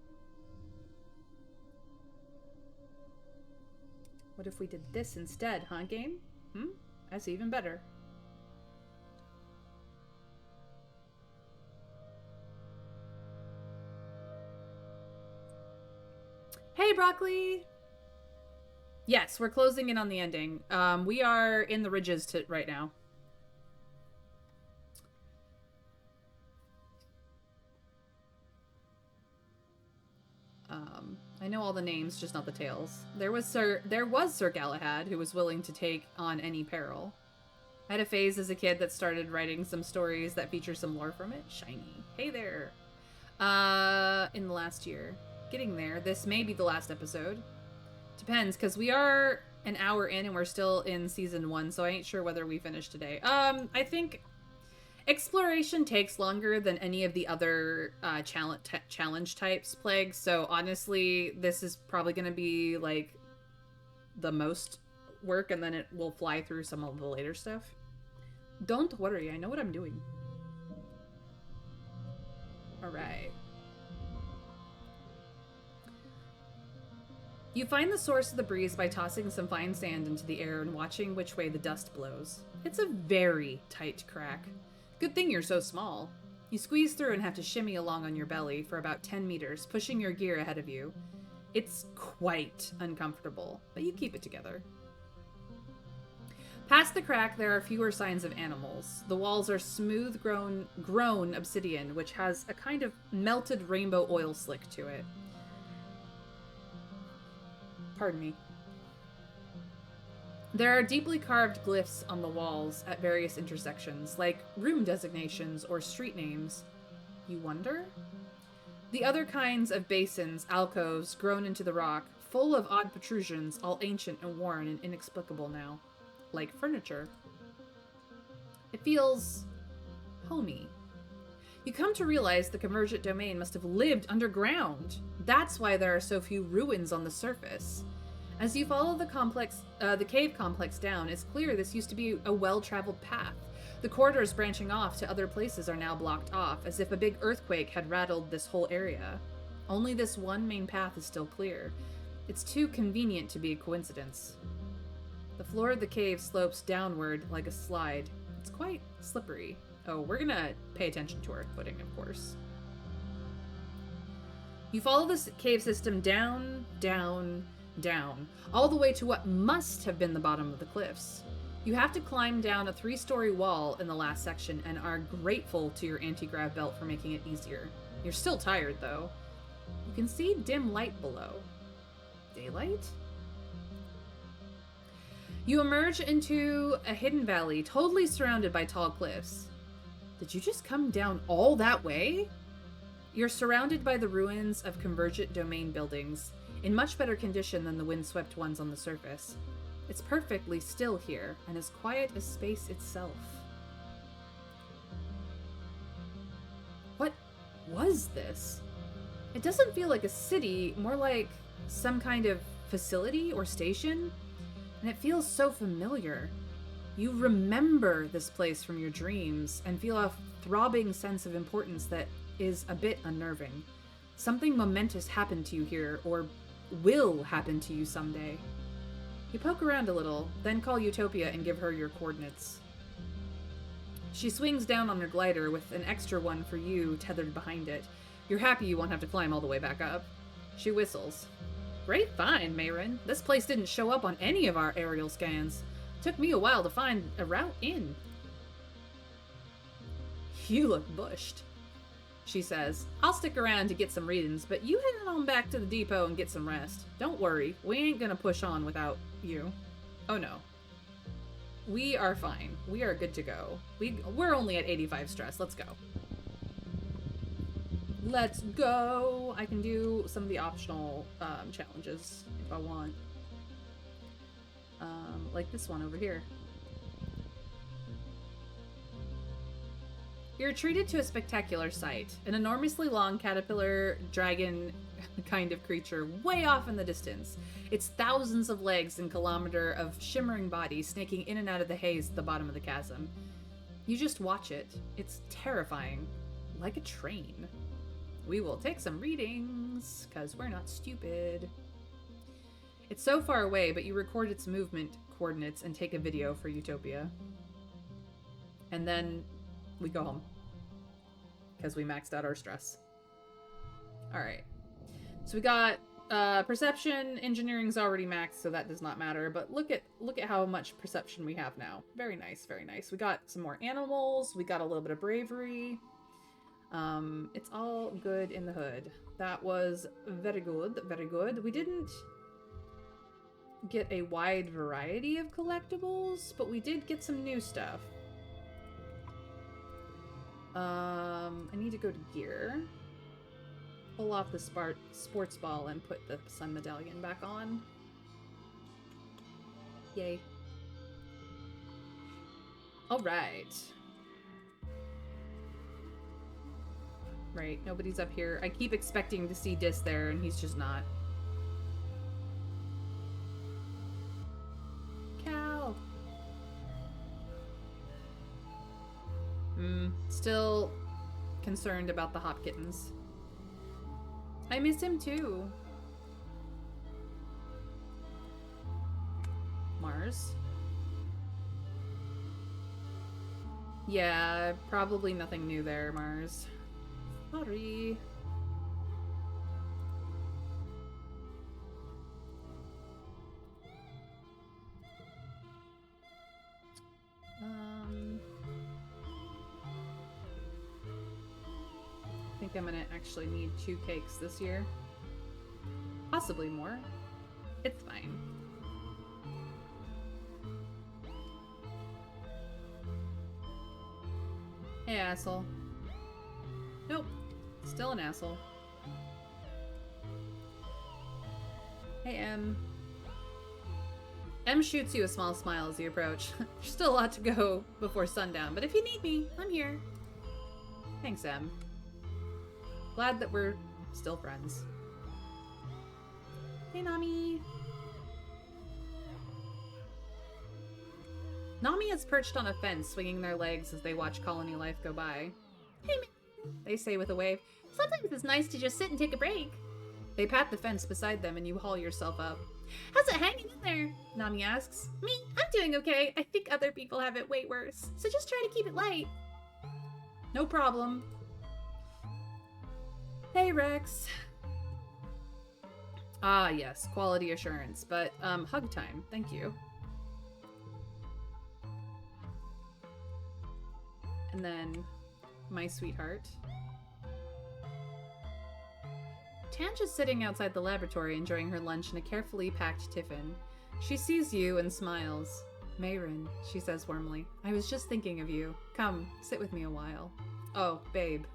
Speaker 1: What if we did this instead, huh, game? That's even better. Hey, Broccoli! Yes, we're closing in on the ending. We are in the ridges right now. I know all the names, just not the tales. There was Sir Galahad, who was willing to take on any peril. I had a phase as a kid that started writing some stories that feature some lore from it. Shiny. Hey there. In the last year. Getting there. This may be the last episode. Depends, because we are an hour in and we're still in season 1, so I ain't sure whether we finish today. I think exploration takes longer than any of the other challenge types, Plague, so honestly, this is probably going to be, like, the most work, and then it will fly through some of the later stuff. Don't worry, I know what I'm doing. Alright. You find the source of the breeze by tossing some fine sand into the air and watching which way the dust blows. It's a very tight crack. Good thing you're so small. You squeeze through and have to shimmy along on your belly for about 10 meters, pushing your gear ahead of you. It's quite uncomfortable, but you keep it together. Past the crack, there are fewer signs of animals. The walls are smooth grown obsidian, which has a kind of melted rainbow oil slick to it. Pardon me. There are deeply carved glyphs on the walls at various intersections, like room designations or street names. You wonder? The other kinds of basins, alcoves, grown into the rock, full of odd protrusions, all ancient and worn and inexplicable now. Like furniture. It feels homey. You come to realize the Convergent domain must have lived underground. That's why there are so few ruins on the surface. As you follow the cave complex down, it's clear this used to be a well-traveled path. The corridors branching off to other places are now blocked off, as if a big earthquake had rattled this whole area. Only this one main path is still clear. It's too convenient to be a coincidence. The floor of the cave slopes downward like a slide. It's quite slippery. Oh, we're gonna pay attention to our footing, of course. You follow this cave system down, down, down, all the way to what must have been the bottom of the cliffs. You have to climb down a 3-story wall in the last section and are grateful to your anti-grav belt for making it easier. You're still tired, though. You can see dim light below. Daylight? You emerge into a hidden valley, totally surrounded by tall cliffs. Did you just come down all that way? You're surrounded by the ruins of Convergent domain buildings, in much better condition than the windswept ones on the surface. It's perfectly still here, and as quiet as space itself. What was this? It doesn't feel like a city, more like some kind of facility or station, and it feels so familiar. You remember this place from your dreams and feel a throbbing sense of importance that is a bit unnerving. Something momentous happened to you here, or will happen to you someday. You poke around a little, then call Utopia and give her your coordinates. She swings down on her glider with an extra one for you tethered behind it. You're happy you won't have to climb all the way back up. She whistles. Great find, Mayrin. This place didn't show up on any of our aerial scans. Took me a while to find a route in. You look bushed, she says. I'll stick around to get some readings, but you head on back to the depot and get some rest. Don't worry, we ain't gonna push on without you. Oh no. We are fine. We are good to go. We're only at 85 stress. Let's go. Let's go. I can do some of the optional challenges if I want. Like this one over here. You're treated to a spectacular sight. An enormously long caterpillar dragon kind of creature way off in the distance. Its thousands of legs and kilometer of shimmering body snaking in and out of the haze at the bottom of the chasm. You just watch it. It's terrifying. Like a train. We will take some readings, because we're not stupid. It's so far away, but you record its movement coordinates and take a video for Utopia. And then we go home. Because we maxed out our stress. Alright. So we got perception, engineering's already maxed, so that does not matter. But look at how much perception we have now. Very nice, very nice. We got some more animals, we got a little bit of bravery. It's all good in the hood. That was very good, very good. We didn't get a wide variety of collectibles, but we did get some new stuff. I need to go to gear. Pull off the sports ball and put the sun medallion back on. Yay. Alright. Right, nobody's up here. I keep expecting to see Dis there, and he's just not. Cow! Still concerned about the hop kittens. I miss him too. Mars. Yeah, probably nothing new there, Mars. Sorry. I think I'm gonna actually need 2 cakes this year. Possibly more. It's fine. Hey, asshole. Nope. Still an asshole. Hey, M. M shoots you a small smile as you approach. There's still a lot to go before sundown, but if you need me, I'm here. Thanks, M. Glad that we're still friends. Hey, Nami. Nami is perched on a fence, swinging their legs as they watch colony life go by. Hey, man, they say with a wave. Sometimes it's nice to just sit and take a break. They pat the fence beside them and you haul yourself up. How's it hanging in there? Nami asks. Me? I'm doing okay. I think other people have it way worse. So just try to keep it light. No problem. Hey, Rex. Ah, yes. Quality assurance. But, hug time. Thank you. And then, my sweetheart. Tange is sitting outside the laboratory enjoying her lunch in a carefully packed tiffin. She sees you and smiles. Mayrin, she says warmly. I was just thinking of you. Come, sit with me a while. Oh, babe.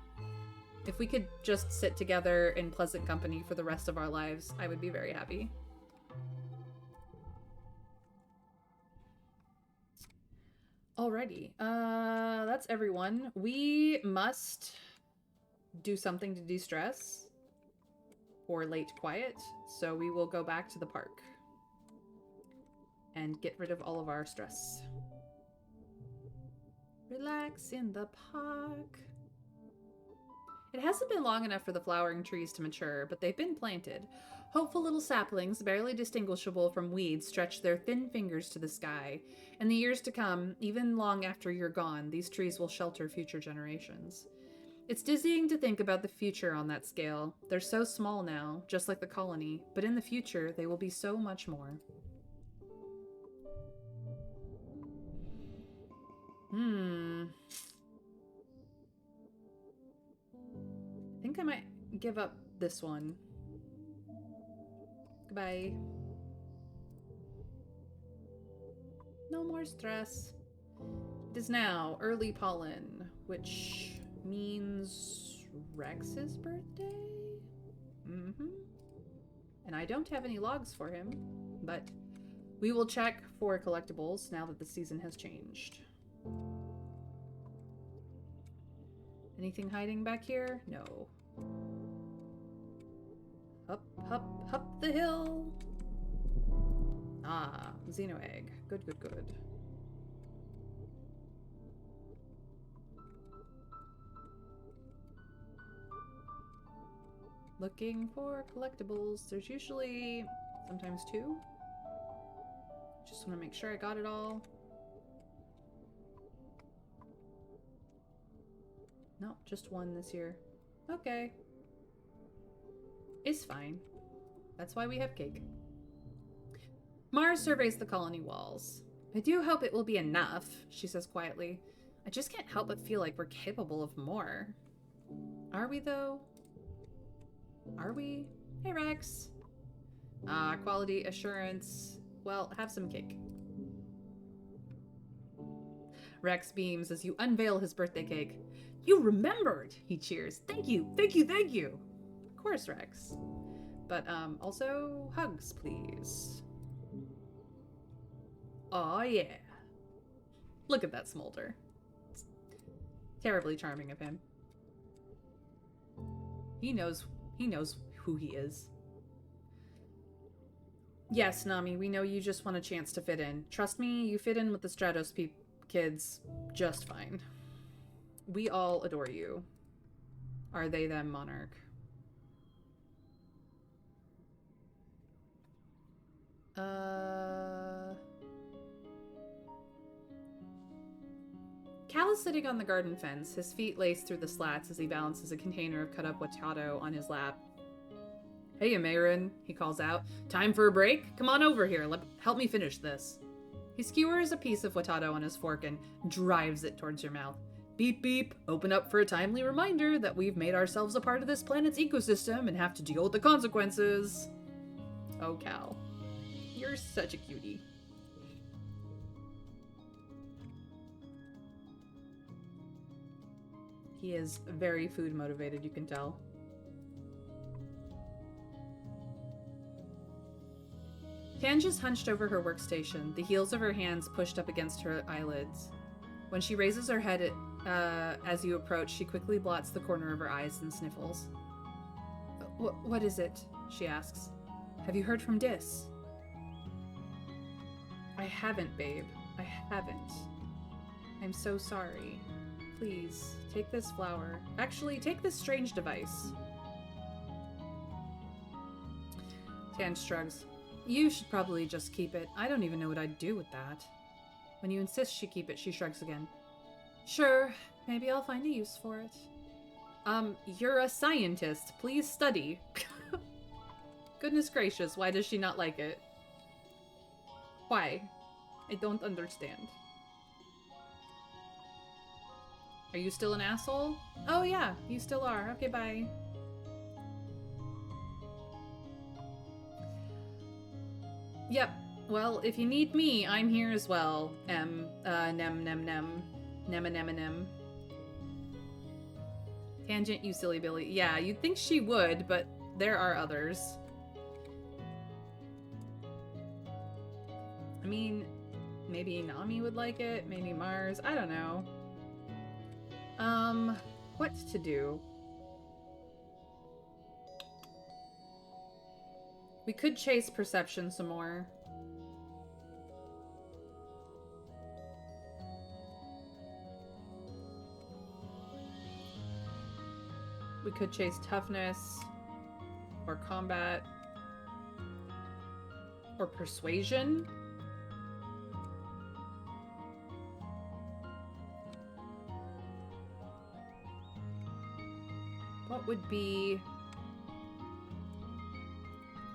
Speaker 1: If we could just sit together in pleasant company for the rest of our lives, I would be very happy. Alrighty, that's everyone. We must do something to de-stress or late quiet, so we will go back to the park and get rid of all of our stress. Relax in the park. It hasn't been long enough for the flowering trees to mature, but they've been planted. Hopeful little saplings, barely distinguishable from weeds, stretch their thin fingers to the sky. In the years to come, even long after you're gone, these trees will shelter future generations. It's dizzying to think about the future on that scale. They're so small now, just like the colony, but in the future, they will be so much more. I think I might give up this one. Goodbye. No more stress. It is now early pollen, which means Rex's birthday? And I don't have any logs for him, but we will check for collectibles now that the season has changed. Anything hiding back here? No. Up, up, up the hill. Ah, Xeno egg. Good, good, good. Looking for collectibles. There's usually sometimes 2. Just want to make sure I got it all. No, just 1 this year. Okay. It's fine. That's why we have cake. Mars surveys the colony walls. I do hope it will be enough, she says quietly. I just can't help but feel like we're capable of more. Are we, though? Are we? Hey, Rex. Quality assurance. Well, have some cake. Rex beams as you unveil his birthday cake. You remembered, he cheers. Thank you, thank you, thank you. Of course, Rex. But, also, hugs, please. Aw, yeah. Look at that smolder. It's terribly charming of him. He knows who he is. Yes, Nami, we know you just want a chance to fit in. Trust me, you fit in with the Stratos kids just fine. We all adore you. Are they them, Monarch? Cal is sitting on the garden fence, his feet laced through the slats as he balances a container of cut-up potato on his lap. Hey, Amarin, he calls out. Time for a break? Come on over here. Help me finish this. He skewers a piece of potato on his fork and drives it towards your mouth. Beep, beep. Open up for a timely reminder that we've made ourselves a part of this planet's ecosystem and have to deal with the consequences. Oh, Cal. You're such a cutie. He is very food motivated, you can tell. Tanja's hunched over her workstation, the heels of her hands pushed up against her eyelids. When she raises her head as you approach, she quickly blots the corner of her eyes and sniffles. What is it? She asks. Have you heard from Dis? I haven't, babe. I haven't. I'm so sorry. Please, take this flower. Actually, take this strange device. Tan shrugs. You should probably just keep it. I don't even know what I'd do with that. When you insist she keep it, she shrugs again. Sure, maybe I'll find a use for it. You're a scientist. Please study. Goodness gracious, why does she not like it? Why? I don't understand. Are you still an asshole? Oh yeah, you still are. Okay, bye. Yep. Well, if you need me, I'm here as well. Nem, nem. Nema, nema, nem. Tangent, you silly Billy. Yeah, you'd think she would, but there are others. I mean, maybe Nami would like it, maybe Mars, I don't know. What to do? We could chase perception some more. We could chase toughness, or combat, or persuasion. What would be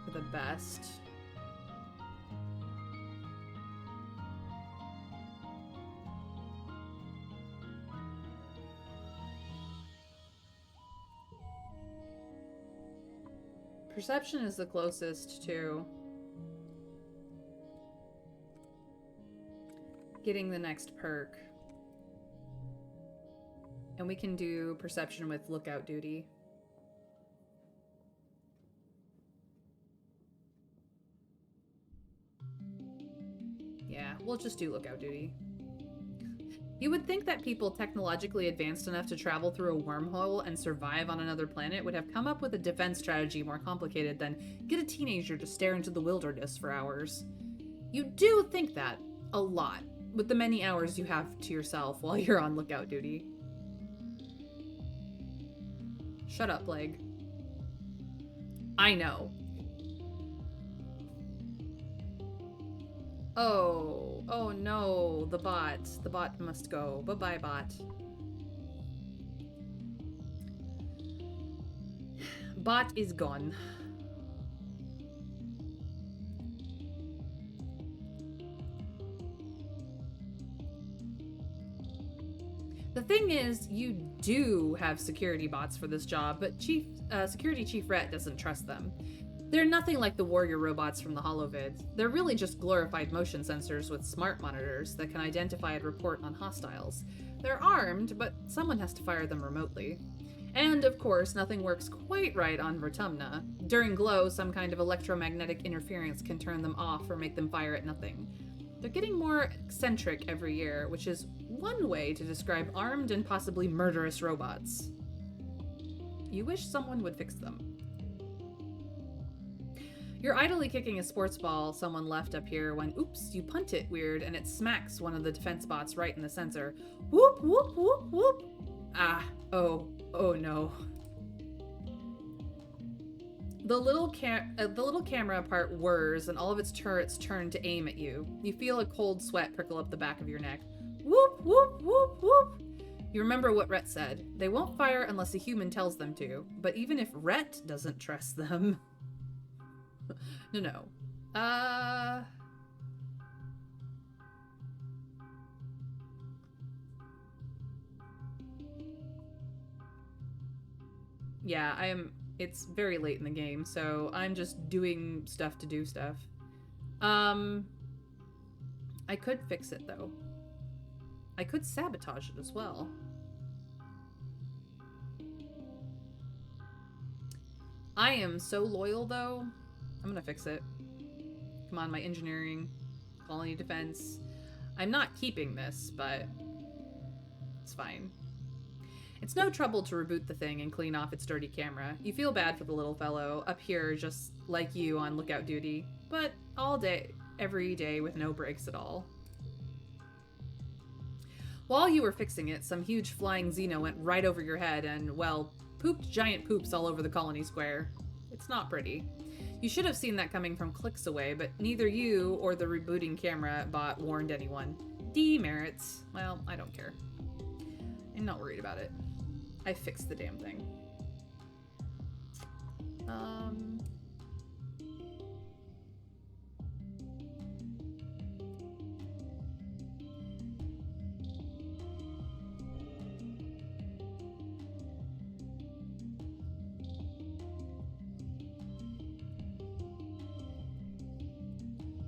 Speaker 1: for the best? Perception is the closest to getting the next perk. And we can do perception with lookout duty. Yeah, we'll just do lookout duty. You would think that people technologically advanced enough to travel through a wormhole and survive on another planet would have come up with a defense strategy more complicated than get a teenager to stare into the wilderness for hours. You do think that a lot, with the many hours you have to yourself while you're on lookout duty. Shut up, Plague. I know. Oh no, the bot. The bot must go. Bye-bye, bot. Bot is gone. The thing is, you do have security bots for this job, but Security Chief Rhett doesn't trust them. They're nothing like the warrior robots from the holovids. They're really just glorified motion sensors with smart monitors that can identify and report on hostiles. They're armed, but someone has to fire them remotely. And, of course, nothing works quite right on Vertumna. During glow, some kind of electromagnetic interference can turn them off or make them fire at nothing. They're getting more eccentric every year, which is one way to describe armed and possibly murderous robots. You wish someone would fix them. You're idly kicking a sports ball someone left up here when, oops, you punt it weird and it smacks one of the defense bots right in the sensor. Whoop, whoop, whoop, whoop. Ah, oh no. The little camera part whirs, and all of its turrets turn to aim at you. You feel a cold sweat prickle up the back of your neck. Whoop, whoop, whoop, whoop. You remember what Rhett said. They won't fire unless a human tells them to. But even if Rhett doesn't trust them... No. Yeah, it's very late in the game, so I'm just doing stuff to do stuff. I could fix it, though. I could sabotage it as well. I am so loyal, though. I'm gonna fix it. Come on, my engineering, colony defense. I'm not keeping this, but it's fine. It's no trouble to reboot the thing and clean off its dirty camera. You feel bad for the little fellow, up here just like you on lookout duty, but all day, every day with no breaks at all. While you were fixing it, some huge flying Xeno went right over your head and, well, pooped giant poops all over the colony square. It's not pretty. You should have seen that coming from clicks away, but neither you or the rebooting camera bot warned anyone. Demerits. Well, I don't care. I'm not worried about it. I fixed the damn thing.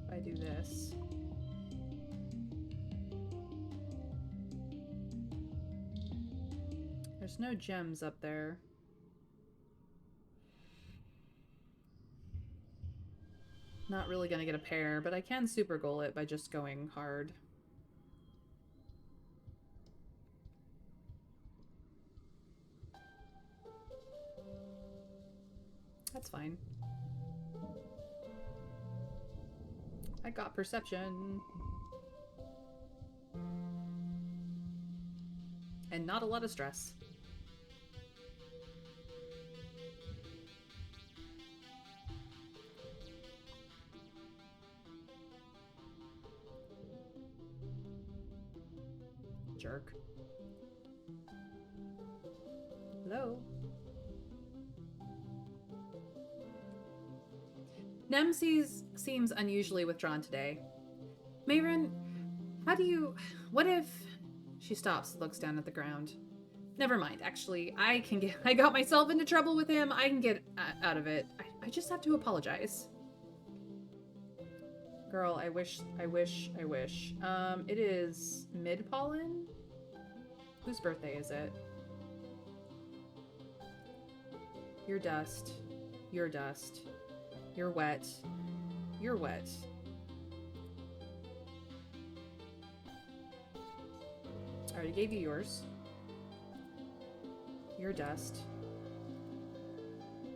Speaker 1: If I do this. There's no gems up there. Not really gonna get a pair, but I can super goal it by just going hard. That's fine. I got perception. And not a lot of stress. Jerk. Hello? Nem seems unusually withdrawn today. Mayrin, how do you... What if... She stops and looks down at the ground. Never mind, actually. I got myself into trouble with him. I can get out of it. I just have to apologize. Girl, I wish. It is mid-pollen? Whose birthday is it? You're dust. You're dust. You're wet. You're wet. I already gave you yours. You're dust.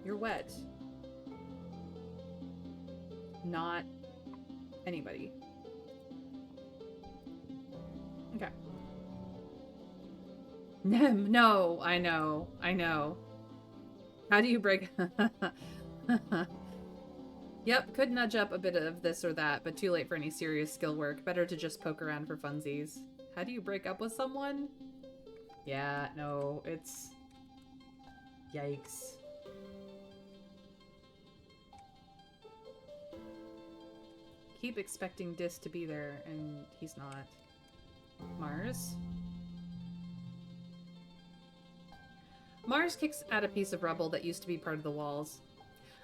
Speaker 1: You're wet. Not anybody. Okay. No, I know. How do you break... Yep, could nudge up a bit of this or that, but too late for any serious skill work. Better to just poke around for funsies. How do you break up with someone? Yeah, no, it's... Yikes. Keep expecting Dis to be there, and he's not. Mars? Mars kicks at a piece of rubble that used to be part of the walls.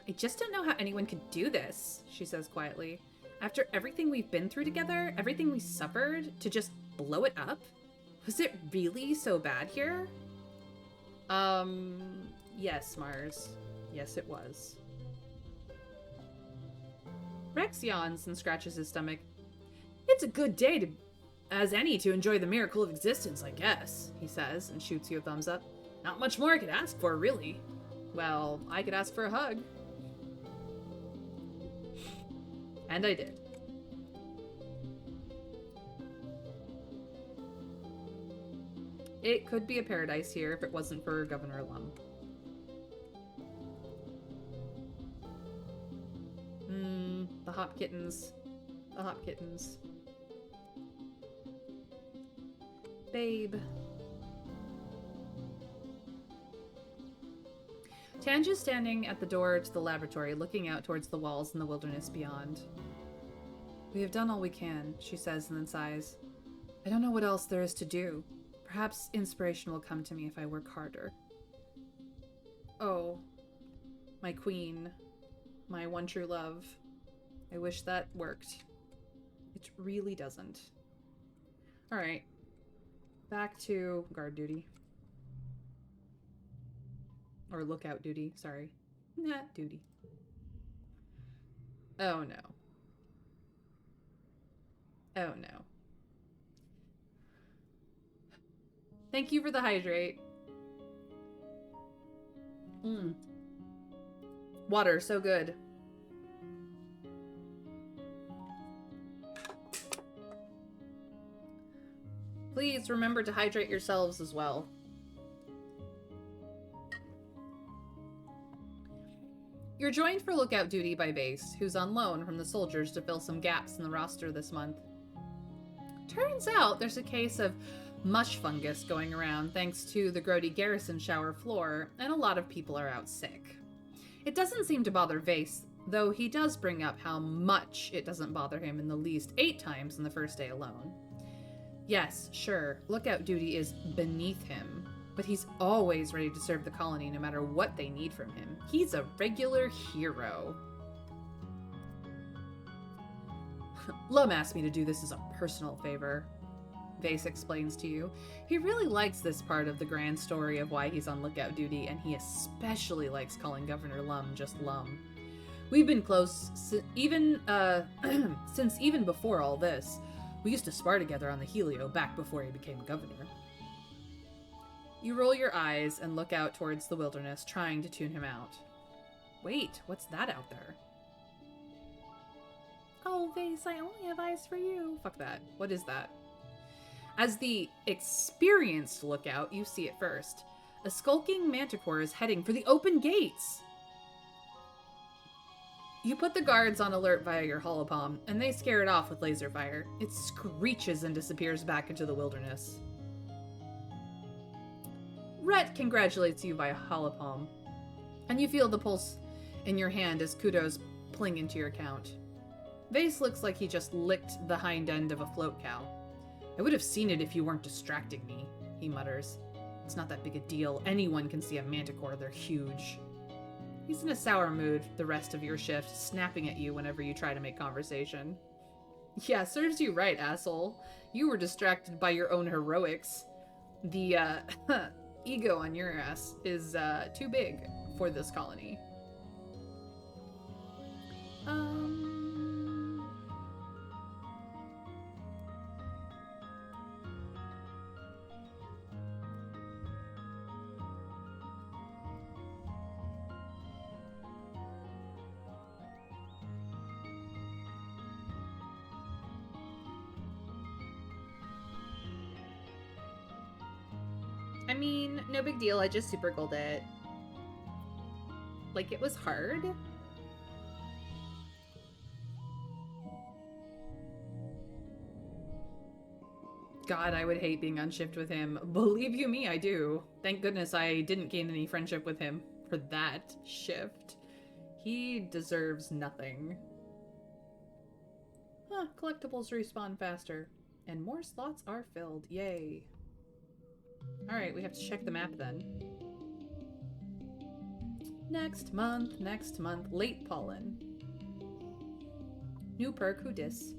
Speaker 1: I just don't know how anyone could do this, she says quietly. After everything we've been through together, everything we suffered, to just blow it up? Was it really so bad here? Yes, Mars. Yes, it was. Rex yawns and scratches his stomach. It's a good day as any to enjoy the miracle of existence, I guess, he says, and shoots you a thumbs up. Not much more I could ask for, really. Well, I could ask for a hug. And I did. It could be a paradise here if it wasn't for Governor Lum. hop kittens. The hop kittens. Babe. Tanja's standing at the door to the laboratory, looking out towards the walls and the wilderness beyond. We have done all we can, she says and then sighs. I don't know what else there is to do. Perhaps inspiration will come to me if I work harder. Oh, my queen, my one true love. I wish that worked. It really doesn't. All right, back to guard duty. Or lookout duty, sorry. Nah, duty. Oh no. Oh no. Thank you for the hydrate. Water, so good. Please remember to hydrate yourselves as well. You're joined for lookout duty by Vase, who's on loan from the soldiers to fill some gaps in the roster this month. Turns out there's a case of mush fungus going around thanks to the grody garrison shower floor, and a lot of people are out sick. It doesn't seem to bother Vase, though he does bring up how much it doesn't bother him in the least 8 times in the first day alone. Yes, sure, lookout duty is beneath him, but he's always ready to serve the colony no matter what they need from him. He's a regular hero. Lum asked me to do this as a personal favor, Vase explains to you. He really likes this part of the grand story of why he's on lookout duty, and he especially likes calling Governor Lum just Lum. We've been close since even before all this. We used to spar together on the Helio back before he became governor. You roll your eyes and look out towards the wilderness, trying to tune him out. Wait, what's that out there? Oh, Vase, I only have eyes for you. Fuck that. What is that? As the experienced lookout, you see it first. A skulking manticore is heading for the open gates. You put the guards on alert via your holopalm, and they scare it off with laser fire. It screeches and disappears back into the wilderness. Rhett congratulates you via holopalm, and you feel the pulse in your hand as kudos pling into your account. Vase looks like he just licked the hind end of a float cow. I would have seen it if you weren't distracting me, he mutters. It's not that big a deal. Anyone can see a manticore. They're huge. He's in a sour mood the rest of your shift, snapping at you whenever you try to make conversation. Yeah, serves you right, asshole. You were distracted by your own heroics. The, ego on your ass is, too big for this colony. I mean, no big deal. I just super gold it. Like, it was hard. God, I would hate being on shift with him. Believe you me, I do. Thank goodness I didn't gain any friendship with him for that shift. He deserves nothing. Huh, collectibles respawn faster. And more slots are filled. Yay. Alright, we have to check the map then. Next month, late pollen. New perk, who dis?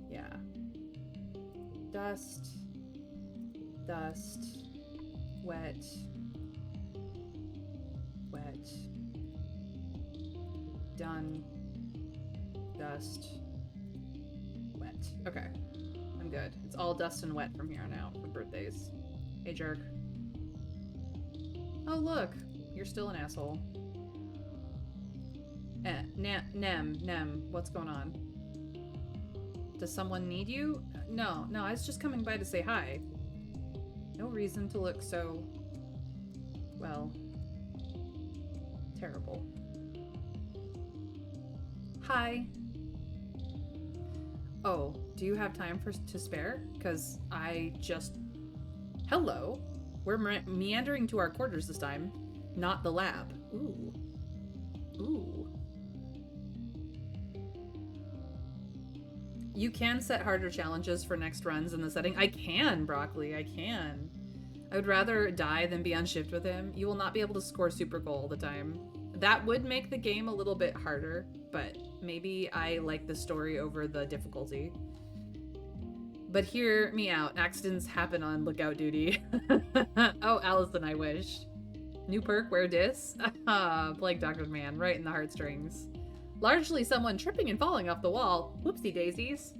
Speaker 1: Yeah. Dust. Dust. Wet. Wet. Done. Dust. Wet. Okay. I'm good. It's all dust and wet from here on out for birthdays. Hey, jerk. Oh, look. You're still an asshole. Nem, what's going on? Does someone need you? No, I was just coming by to say hi. No reason to look so Well, terrible. Hi. Oh, do you have time to spare? Because I just... Hello. We're meandering to our quarters this time, not the lab. Ooh. Ooh. You can set harder challenges for next runs in the setting. I can, Broccoli. I can. I would rather die than be on shift with him. You will not be able to score super goal all the time. That would make the game a little bit harder, but maybe I like the story over the difficulty. But hear me out. Accidents happen on lookout duty. Oh, Allison, I wish. New perk, wear dis. Plague Doctor's Man, right in the heartstrings. Largely someone tripping and falling off the wall. Whoopsie daisies.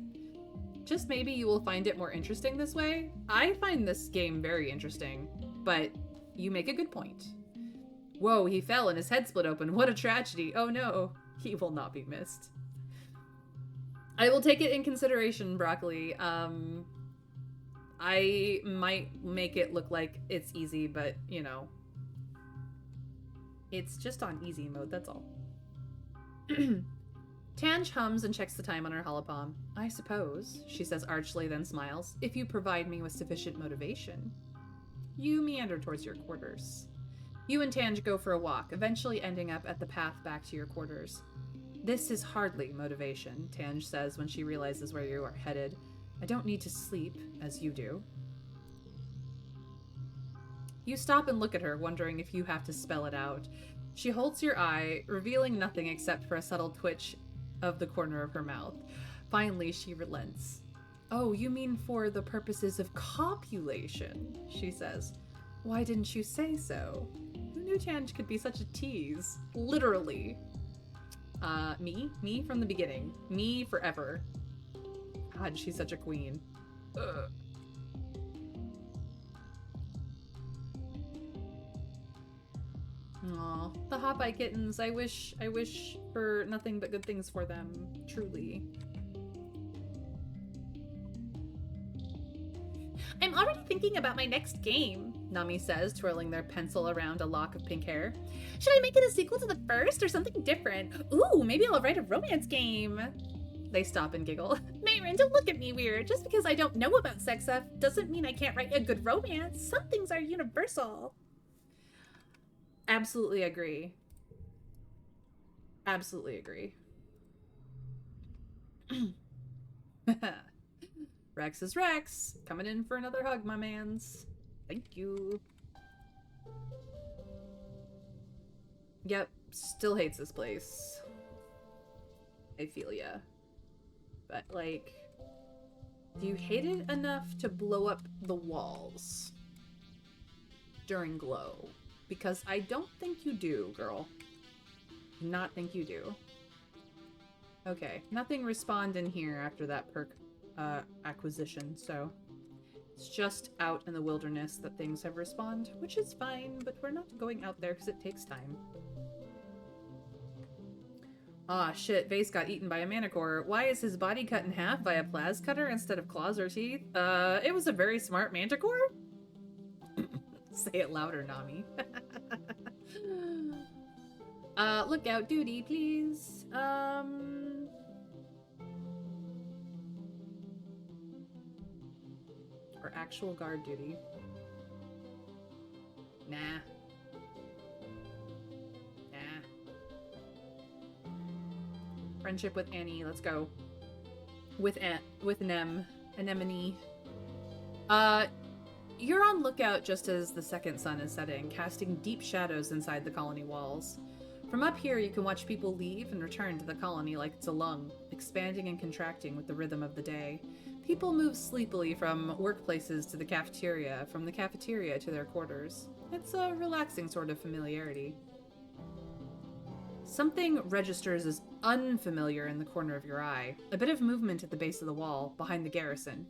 Speaker 1: Just maybe you will find it more interesting this way. I find this game very interesting, but you make a good point. Whoa, he fell and his head split open. What a tragedy. Oh no, he will not be missed. I will take it in consideration, Broccoli. I might make it look like it's easy, but, you know, it's just on easy mode, that's all. Tanj hums and checks the time on her holopalm. I suppose, she says archly, then smiles, if you provide me with sufficient motivation. You meander towards your quarters. You and Tanj go for a walk, eventually ending up at the path back to your quarters. This is hardly motivation, Tanj says when she realizes where you are headed. I don't need to sleep, as you do. You stop and look at her, wondering if you have to spell it out. She holds your eye, revealing nothing except for a subtle twitch of the corner of her mouth. Finally, she relents. Oh, you mean for the purposes of copulation, she says. Why didn't you say so? Who knew Tanj could be such a tease? Literally. Me from the beginning. Me forever. God, she's such a queen. Ugh. Aw, the Hopeye kittens. I wish for nothing but good things for them. Truly. I'm already thinking about my next game, Nami says, twirling their pencil around a lock of pink hair. Should I make it a sequel to the first or something different? Ooh, maybe I'll write a romance game. They stop and giggle. Mayrin, don't look at me weird. Just because I don't know about sex stuff doesn't mean I can't write a good romance. Some things are universal. Absolutely agree. Absolutely agree. Rex is Rex. Coming in for another hug, my mans. Thank you. Yep, still hates this place. I feel ya. But, like, do you hate it enough to blow up the walls during glow? Because I don't think you do, girl. Do not think you do. Okay, nothing respawned in here after that perk acquisition, so it's just out in the wilderness that things have respawned, which is fine, but we're not going out there because it takes time. Ah, shit, Vase got eaten by a manicore. Why is his body cut in half by a plas cutter instead of claws or teeth? It was a very smart manticore? Say it louder, Nami. Lookout duty, please. Or actual guard duty. Nah. Friendship with Annie, let's go. With Nem. Anemone. You're on lookout just as the second sun is setting, casting deep shadows inside the colony walls. From up here, you can watch people leave and return to the colony like it's a lung, expanding and contracting with the rhythm of the day. People move sleepily from workplaces to the cafeteria, from the cafeteria to their quarters. It's a relaxing sort of familiarity. Something registers as unfamiliar in the corner of your eye. A bit of movement at the base of the wall, behind the garrison.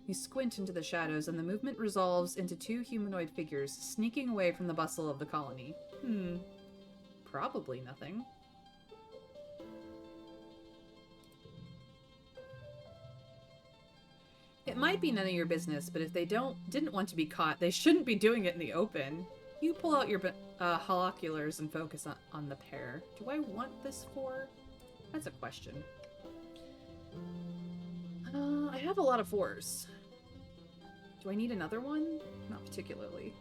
Speaker 1: You squint into the shadows, and the movement resolves into two humanoid figures, sneaking away from the bustle of the colony. Probably nothing. It might be none of your business, but if they didn't want to be caught, they shouldn't be doing it in the open. You pull out your holoculars and focus on the pair. Do I want this for? That's a question. I have a lot of 4s. Do I need another one? Not particularly.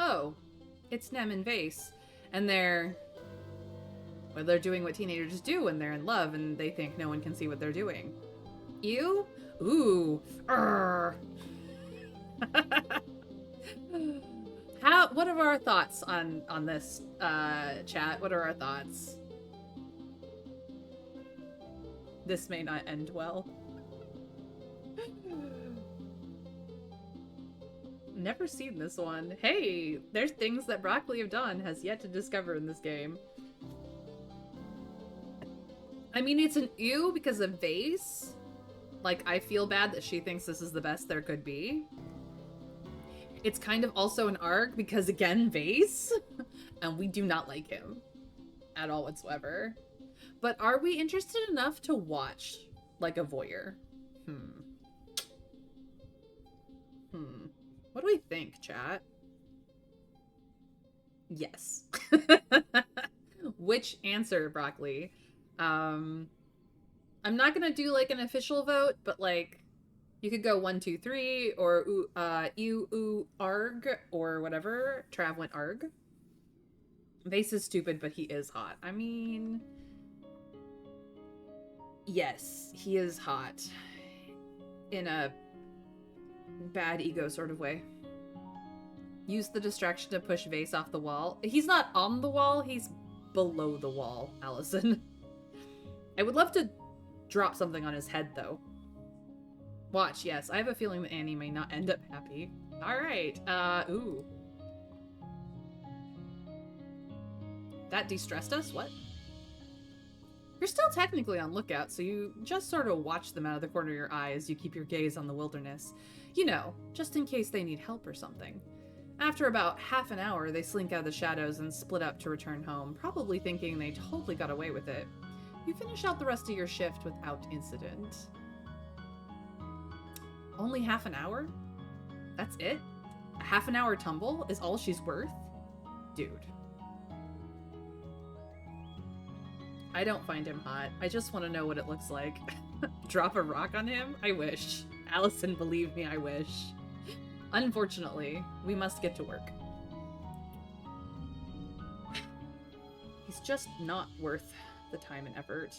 Speaker 1: Oh, it's Nem and Vase. And they're doing what teenagers do when they're in love and they think no one can see what they're doing. You? Ooh. What are our thoughts on this, chat? What are our thoughts? This may not end well. Never seen this one. Hey, there's things that Broccoli of Dawn has yet to discover in this game. I mean, it's an ew because of Vase. Like, I feel bad that she thinks this is the best there could be. It's kind of also an arg because, again, Vase. And we do not like him. At all whatsoever. But are we interested enough to watch, like, a voyeur? What do we think, chat? Yes. Which answer, Broccoli? I'm not gonna do, like, an official vote, but, like, you could go 1, 2, 3, or arg, or whatever. Trav went arg. Vase is stupid, but he is hot. I mean... Yes, he is hot. In a bad ego sort of way. Use the distraction to push Vase off the wall. He's not on the wall, he's below the wall, Allison. I would love to drop something on his head, though. Watch, yes. I have a feeling that Annie may not end up happy. Alright, ooh. That de-stressed us? What? You're still technically on lookout, so you just sort of watch them out of the corner of your eye as you keep your gaze on the wilderness. You know, just in case they need help or something. After about half an hour, they slink out of the shadows and split up to return home, probably thinking they totally got away with it. You finish out the rest of your shift without incident. Only half an hour? That's it? A half an hour tumble is all she's worth? Dude. I don't find him hot. I just want to know what it looks like. Drop a rock on him? I wish. Allison, believe me, I wish. Unfortunately, we must get to work. He's just not worth the time and effort.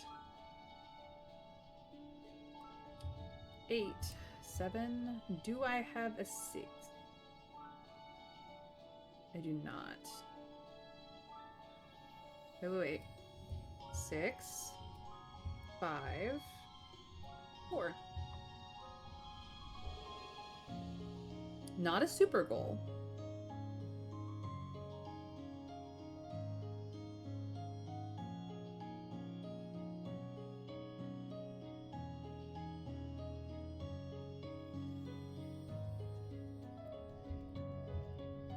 Speaker 1: 8, 7. Do I have a 6? I do not. Wait. 6, 5, 4. Not a super goal.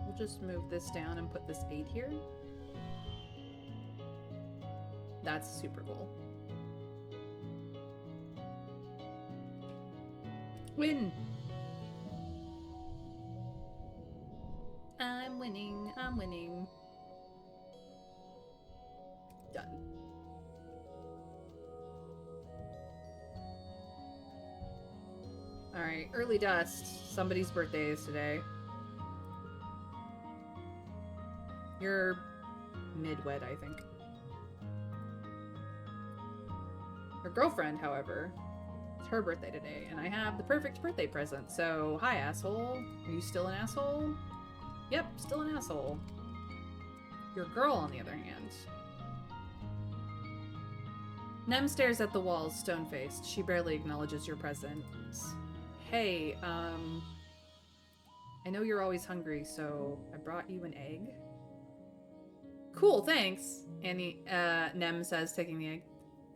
Speaker 1: We'll just move this down and put this 8 here. That's super cool. Win! I'm winning. I'm winning. Done. Alright, early dust. Somebody's birthday is today. You're mid-wed, I think. Her girlfriend, however, it's her birthday today, and I have the perfect birthday present. So, hi, asshole. Are you still an asshole? Yep, still an asshole. Your girl, on the other hand. Nem stares at the walls, stone-faced. She barely acknowledges your presence. Hey, I know you're always hungry, so I brought you an egg. Cool, thanks, Annie, Nem says, taking the egg.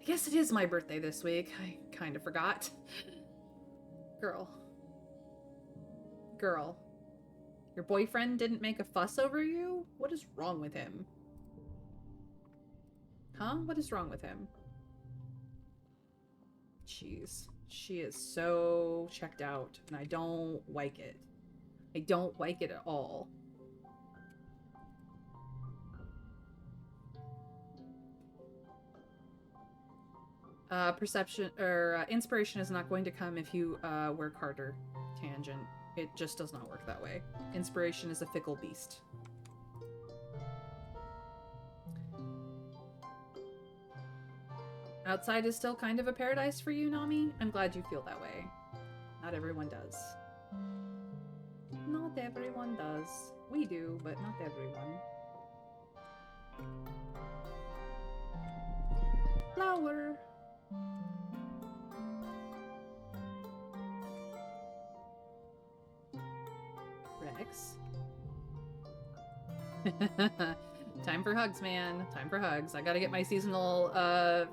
Speaker 1: I guess it is my birthday this week. I kind of forgot. Girl. Your boyfriend didn't make a fuss over you? What is wrong with him? Huh? What is wrong with him? Jeez. She is so checked out, and I don't like it. I don't like it at all. Perception or inspiration is not going to come if you work harder. Tangent. It just does not work that way. Inspiration is a fickle beast. Outside is still kind of a paradise for you, Nami. I'm glad you feel that way. Not everyone does. Not everyone does. We do, but not everyone. Flower. Rex. Time for hugs, man. Time for hugs. I gotta get my seasonal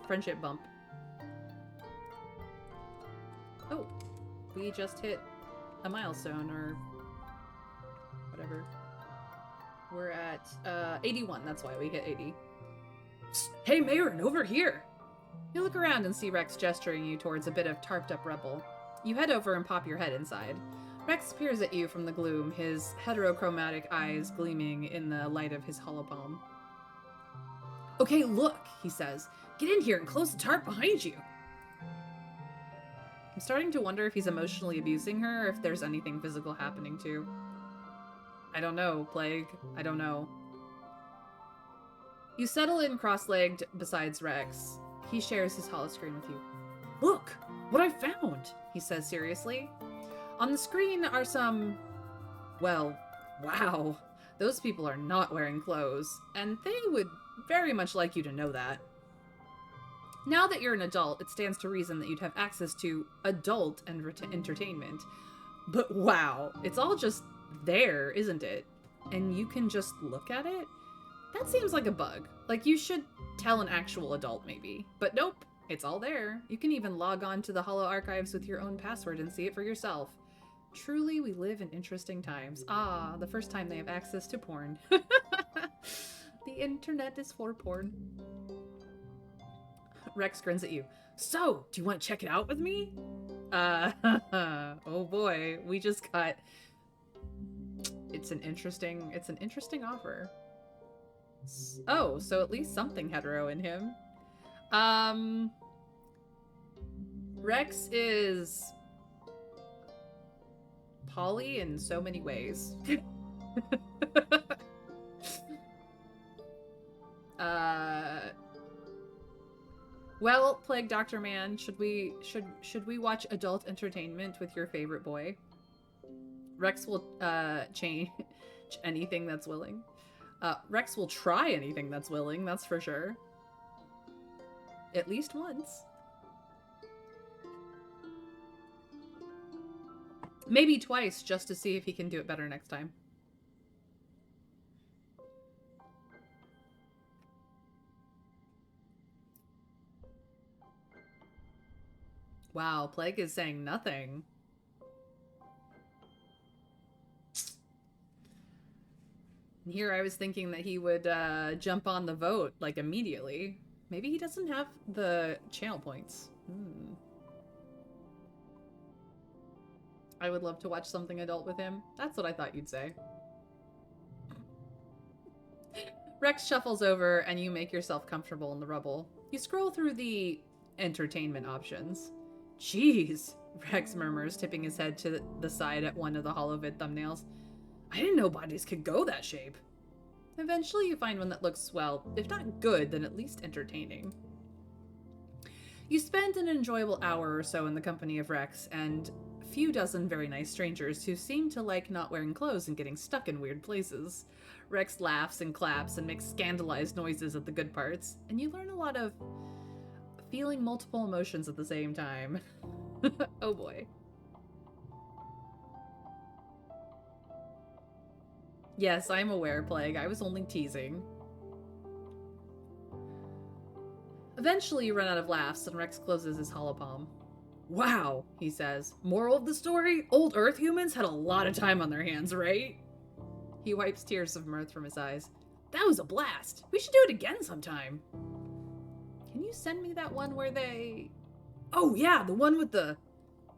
Speaker 1: friendship bump. Oh, we just hit a milestone or whatever. We're at 81. That's why we hit 80. Hey, Mayron, over here! You look around and see Rex gesturing you towards a bit of tarped up rubble. You head over and pop your head inside. Rex peers at you from the gloom, his heterochromatic eyes gleaming in the light of his hollow palm. Okay, look, he says. Get in here and close the tarp behind you. I'm starting to wonder if he's emotionally abusing her or if there's anything physical happening too. I don't know, Plague. I don't know. You settle in cross-legged besides Rex. He shares his holoscreen with you. Look, what I found, he says seriously. On the screen are some... well, wow. Those people are not wearing clothes, and they would very much like you to know that. Now that you're an adult, it stands to reason that you'd have access to adult entertainment. But wow, it's all just there, isn't it? And you can just look at it? That seems like a bug. Like, you should tell an actual adult, maybe. But nope, it's all there. You can even log on to the Holo Archives with your own password and see it for yourself. Truly, we live in interesting times. Ah, the first time they have access to porn. The internet is for porn. Rex grins at you. So, do you want to check it out with me? Oh boy, we just got... It's an interesting offer. Oh, so at least something hetero in him. Rex is poly in so many ways. Well, Plague Doctor Man, should we watch adult entertainment with your favorite boy? Rex will change anything that's willing. Rex will try anything that's willing, that's for sure. At least once. Maybe twice, just to see if he can do it better next time. Wow, Plague is saying nothing. Here I was thinking that he would jump on the vote, like, immediately. Maybe he doesn't have the channel points. I would love to watch something adult with him. That's what I thought you'd say. Rex shuffles over and you make yourself comfortable in the rubble. You scroll through the entertainment options. Jeez, Rex murmurs, tipping his head to the side at one of the holovid thumbnails. I didn't know bodies could go that shape. Eventually you find one that looks, well, if not good, then at least entertaining. You spend an enjoyable hour or so in the company of Rex and a few dozen very nice strangers who seem to like not wearing clothes and getting stuck in weird places. Rex laughs and claps and makes scandalized noises at the good parts, and you learn a lot of feeling multiple emotions at the same time. Oh boy. Yes, I'm aware, Plague. I was only teasing. Eventually, you run out of laughs, and Rex closes his hollow palm. Wow, he says. Moral of the story? Old Earth humans had a lot of time on their hands, right? He wipes tears of mirth from his eyes. That was a blast. We should do it again sometime. Can you send me that one where they Oh, yeah, the one with the...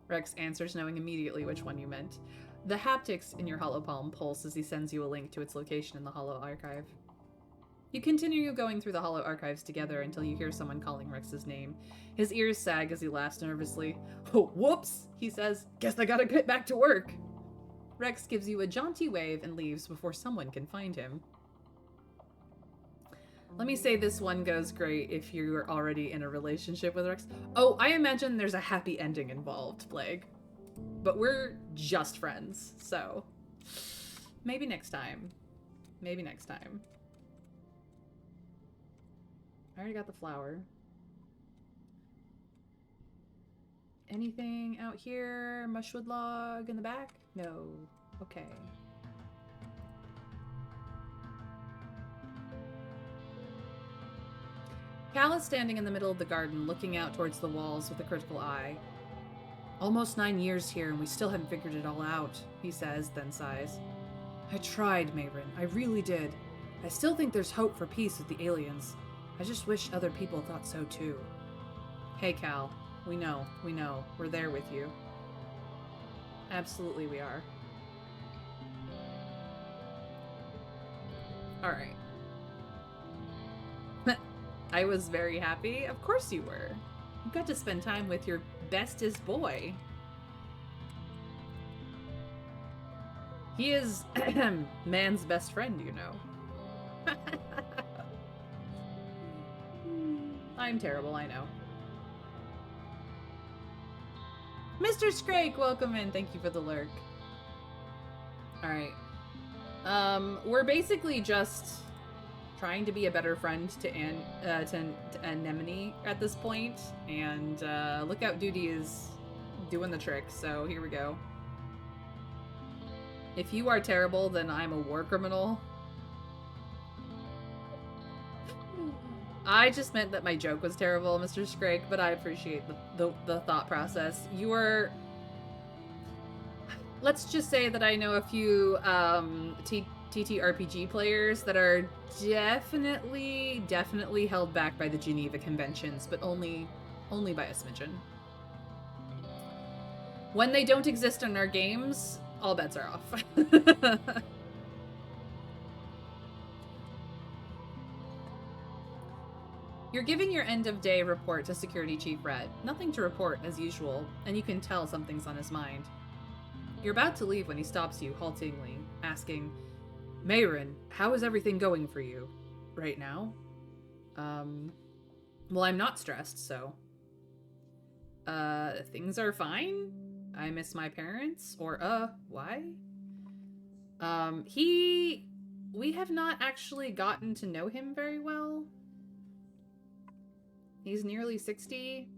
Speaker 1: Rex answers, knowing immediately which one you meant. The haptics in your holopalm pulse as he sends you a link to its location in the holo archive. You continue going through the holo archives together until you hear someone calling Rex's name. His ears sag as he laughs nervously. Oh, whoops, he says. Guess I gotta get back to work. Rex gives you a jaunty wave and leaves before someone can find him. Let me say this one goes great if you're already in a relationship with Rex. Oh, I imagine there's a happy ending involved, Plague. But we're just friends, so... Maybe next time. Maybe next time. I already got the flower. Anything out here? Mushwood log in the back? No. Okay. Cal is standing in the middle of the garden, looking out towards the walls with a critical eye. Almost 9 years here, and we still haven't figured it all out, he says, then sighs. I tried, Mayrin. I really did. I still think there's hope for peace with the aliens. I just wish other people thought so too. Hey, Cal. We know. We're there with you. Absolutely we are. Alright. I was very happy. Of course you were. You got to spend time with your bestest boy. He is man's best friend, you know. I'm terrible, I know. Mr. Scrake, welcome in. Thank you for the lurk. Alright. We're basically just trying to be a better friend to Anemone at this point, and lookout duty is doing the trick, so here we go. If you are terrible, then I'm a war criminal. I just meant that my joke was terrible, Mr. Scrake, but I appreciate the thought process. You are... Let's just say that I know a few TTRPG players that are definitely held back by the Geneva Conventions, but only by a smidgen. When they don't exist in our games, all bets are off. You're giving your end-of-day report to Security Chief Red. Nothing to report, as usual, and you can tell something's on his mind. You're about to leave when he stops you, haltingly, asking, Mayrin, how is everything going for you? Right now? Well, I'm not stressed, so... things are fine? I miss my parents? Or, why? We have not actually gotten to know him very well. He's nearly 60.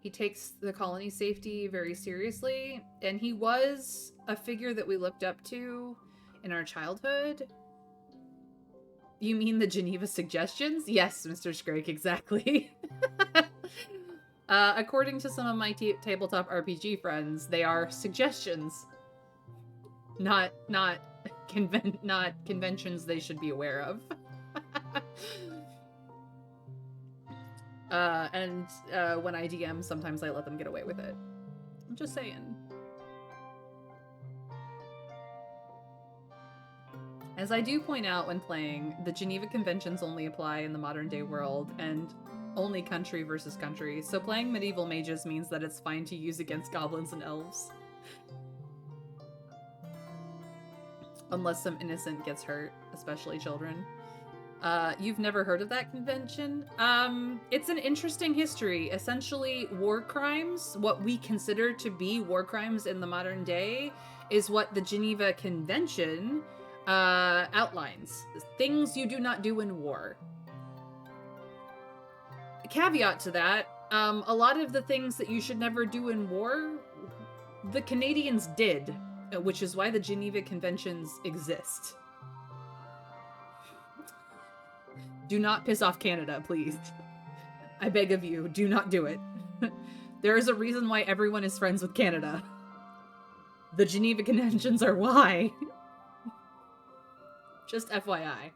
Speaker 1: He takes the colony's safety very seriously, and he was a figure that we looked up to in our childhood. You mean the Geneva suggestions? Yes, Mr. Scrake, exactly. According to some of my tabletop RPG friends, they are suggestions. Not conventions they should be aware of. When I DM, sometimes I let them get away with it. I'm just saying. As I do point out when playing, the Geneva Conventions only apply in the modern day world, and only country versus country, so playing medieval mages means that it's fine to use against goblins and elves. Unless some innocent gets hurt, especially children. You've never heard of that convention? It's an interesting history. Essentially, war crimes, what we consider to be war crimes in the modern day, is what the Geneva Convention outlines. Things you do not do in war. Caveat to that, a lot of the things that you should never do in war, the Canadians did, which is why the Geneva Conventions exist. Do not piss off Canada, please. I beg of you, do not do it. There is a reason why everyone is friends with Canada. The Geneva Conventions are why. Just FYI.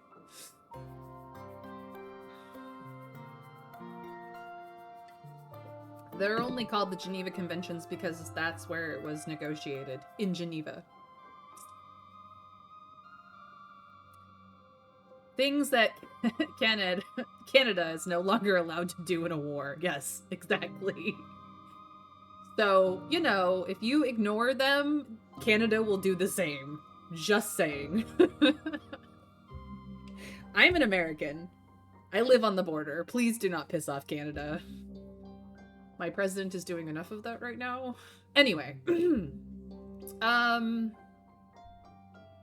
Speaker 1: They're only called the Geneva Conventions because that's where it was negotiated, in Geneva. Things that Canada is no longer allowed to do in a war. Yes, exactly. So, you know, if you ignore them, Canada will do the same. Just saying. I'm an American. I live on the border. Please do not piss off Canada. My president is doing enough of that right now. Anyway.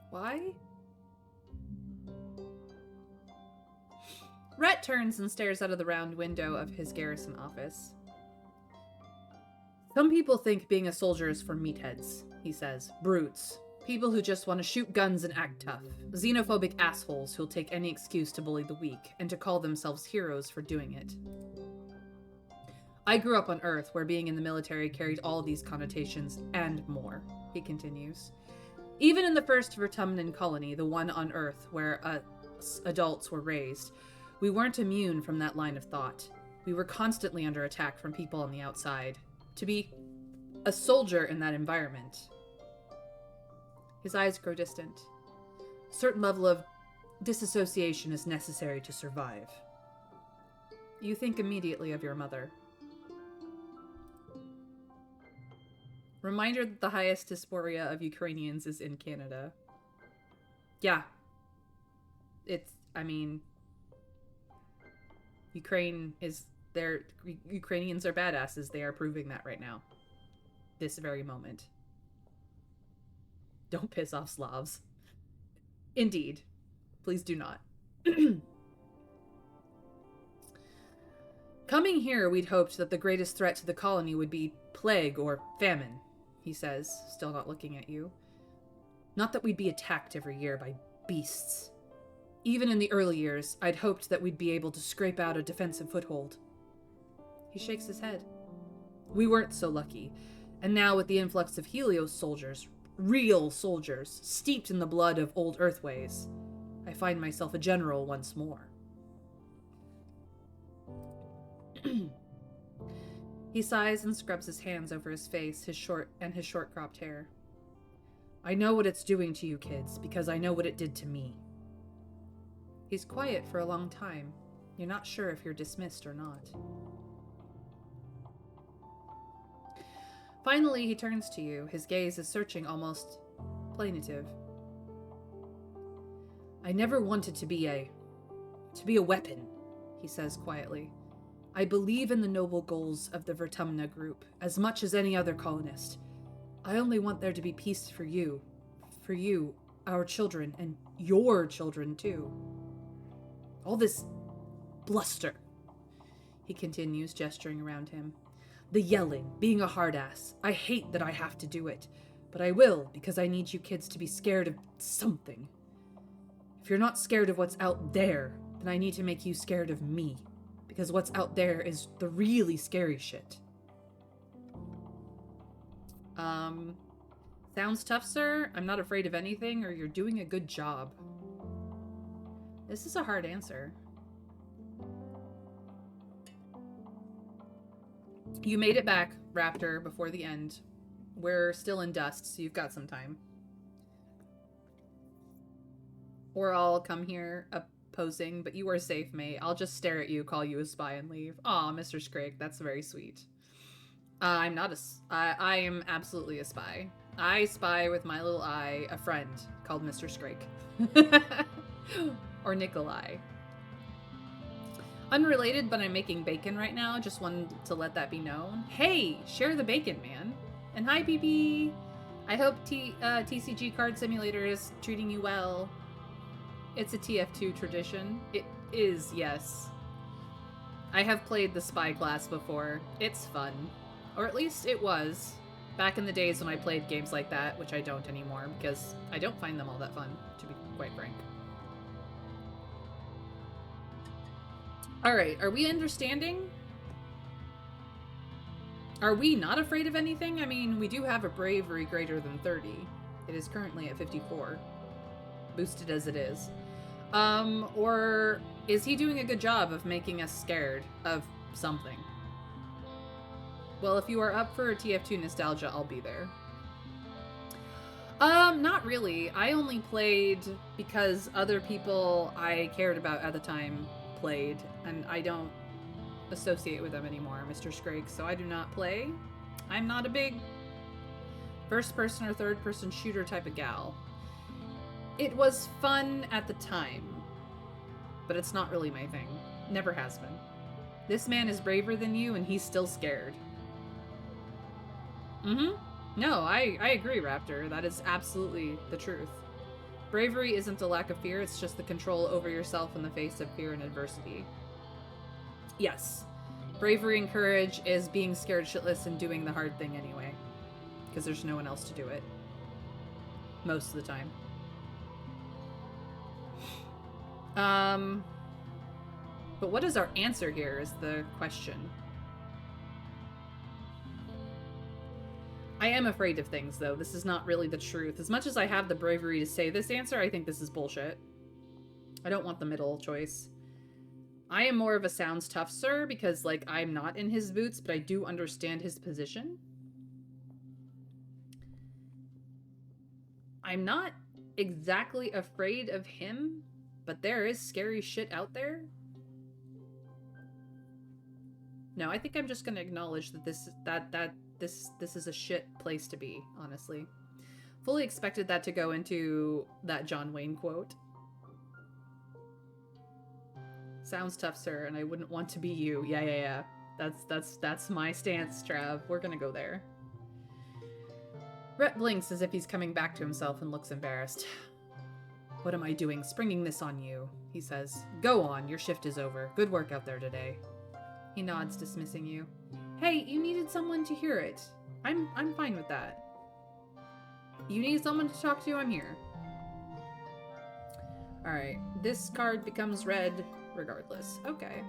Speaker 1: Why? Rhett turns and stares out of the round window of his garrison office. Some people think being a soldier is for meatheads, he says. Brutes. People who just want to shoot guns and act tough. Xenophobic assholes who'll take any excuse to bully the weak, and to call themselves heroes for doing it. I grew up on Earth, where being in the military carried all these connotations, and more, he continues. Even in the first Vertumnan colony, the one on Earth where us adults were raised, we weren't immune from that line of thought. We were constantly under attack from people on the outside. To be a soldier in that environment. His eyes grow distant. A certain level of disassociation is necessary to survive. You think immediately of your mother. Reminder that the highest dysphoria of Ukrainians is in Canada. Yeah. Ukrainians are badasses. They are proving that right now. This very moment. Don't piss off Slavs. Indeed. Please do not. Coming here, we'd hoped that the greatest threat to the colony would be plague or famine, he says, still not looking at you. Not that we'd be attacked every year by beasts. Even in the early years, I'd hoped that we'd be able to scrape out a defensive foothold. He shakes his head. We weren't so lucky, and now with the influx of Helios soldiers, real soldiers, steeped in the blood of old Earthways, I find myself a general once more. He sighs and scrubs his hands over his face, his short cropped hair. I know what it's doing to you kids, because I know what it did to me. He's quiet for a long time. You're not sure if you're dismissed or not. Finally, he turns to you. His gaze is searching, almost plaintive. I never wanted to be a weapon, he says quietly. I believe in the noble goals of the Vertumna group as much as any other colonist. I only want there to be peace for you, our children, and your children too. All this bluster, he continues, gesturing around him. The yelling, being a hard ass. I hate that I have to do it, but I will because I need you kids to be scared of something. If you're not scared of what's out there, then I need to make you scared of me, because what's out there is the really scary shit. Sounds tough, sir. I'm not afraid of anything, or you're doing a good job. This is a hard answer. You made it back, Raptor, before the end. We're still in dust, so you've got some time. Or I'll come here opposing, but you are safe, mate. I'll just stare at you, call you a spy, and leave. Aw, Mr. Scrake, that's very sweet. I am absolutely a spy. I spy with my little eye a friend called Mr. Scrake. Or Nikolai. Unrelated, but I'm making bacon right now. Just wanted to let that be known. Hey, share the bacon, man. And hi, BB. I hope TCG Card Simulator is treating you well. It's a TF2 tradition. It is, yes. I have played the spy class before. It's fun. Or at least it was. Back in the days when I played games like that, which I don't anymore, because I don't find them all that fun, to be quite frank. Alright, are we understanding? Are we not afraid of anything? I mean, we do have a bravery greater than 30. It is currently at 54. Boosted as it is. Or is he doing a good job of making us scared of something? Well, if you are up for a TF2 nostalgia, I'll be there. Not really. I only played because other people I cared about at the time played, and I don't associate with them anymore, Mr. Scrake, so I do not play. I'm not a big first-person or third-person shooter type of gal. It was fun at the time, but it's not really my thing. Never has been. This man is braver than you, and he's still scared. No, I agree, Raptor. That is absolutely the truth. Bravery isn't a lack of fear, it's just the control over yourself in the face of fear and adversity. Yes. Bravery and courage is being scared shitless and doing the hard thing anyway. Because there's no one else to do it. Most of the time. But what is our answer here is the question. I am afraid of things, though. This is not really the truth. As much as I have the bravery to say this answer, I think this is bullshit. I don't want the middle choice. I am more of a sounds tough sir, because, like, I'm not in his boots, but I do understand his position. I'm not exactly afraid of him, but there is scary shit out there. No, I think I'm just gonna acknowledge that this is a shit place to be, honestly. Fully expected that to go into that John Wayne quote. Sounds tough, sir, and I wouldn't want to be you. Yeah. That's my stance, Trav. We're gonna go there. Rhett blinks as if he's coming back to himself and looks embarrassed. What am I doing, springing this on you? He says. Go on, your shift is over. Good work out there today. He nods, dismissing you. Hey, you needed someone to hear it. I'm fine with that. You need someone to talk to? I'm here. Alright, this card becomes red regardless. Okay.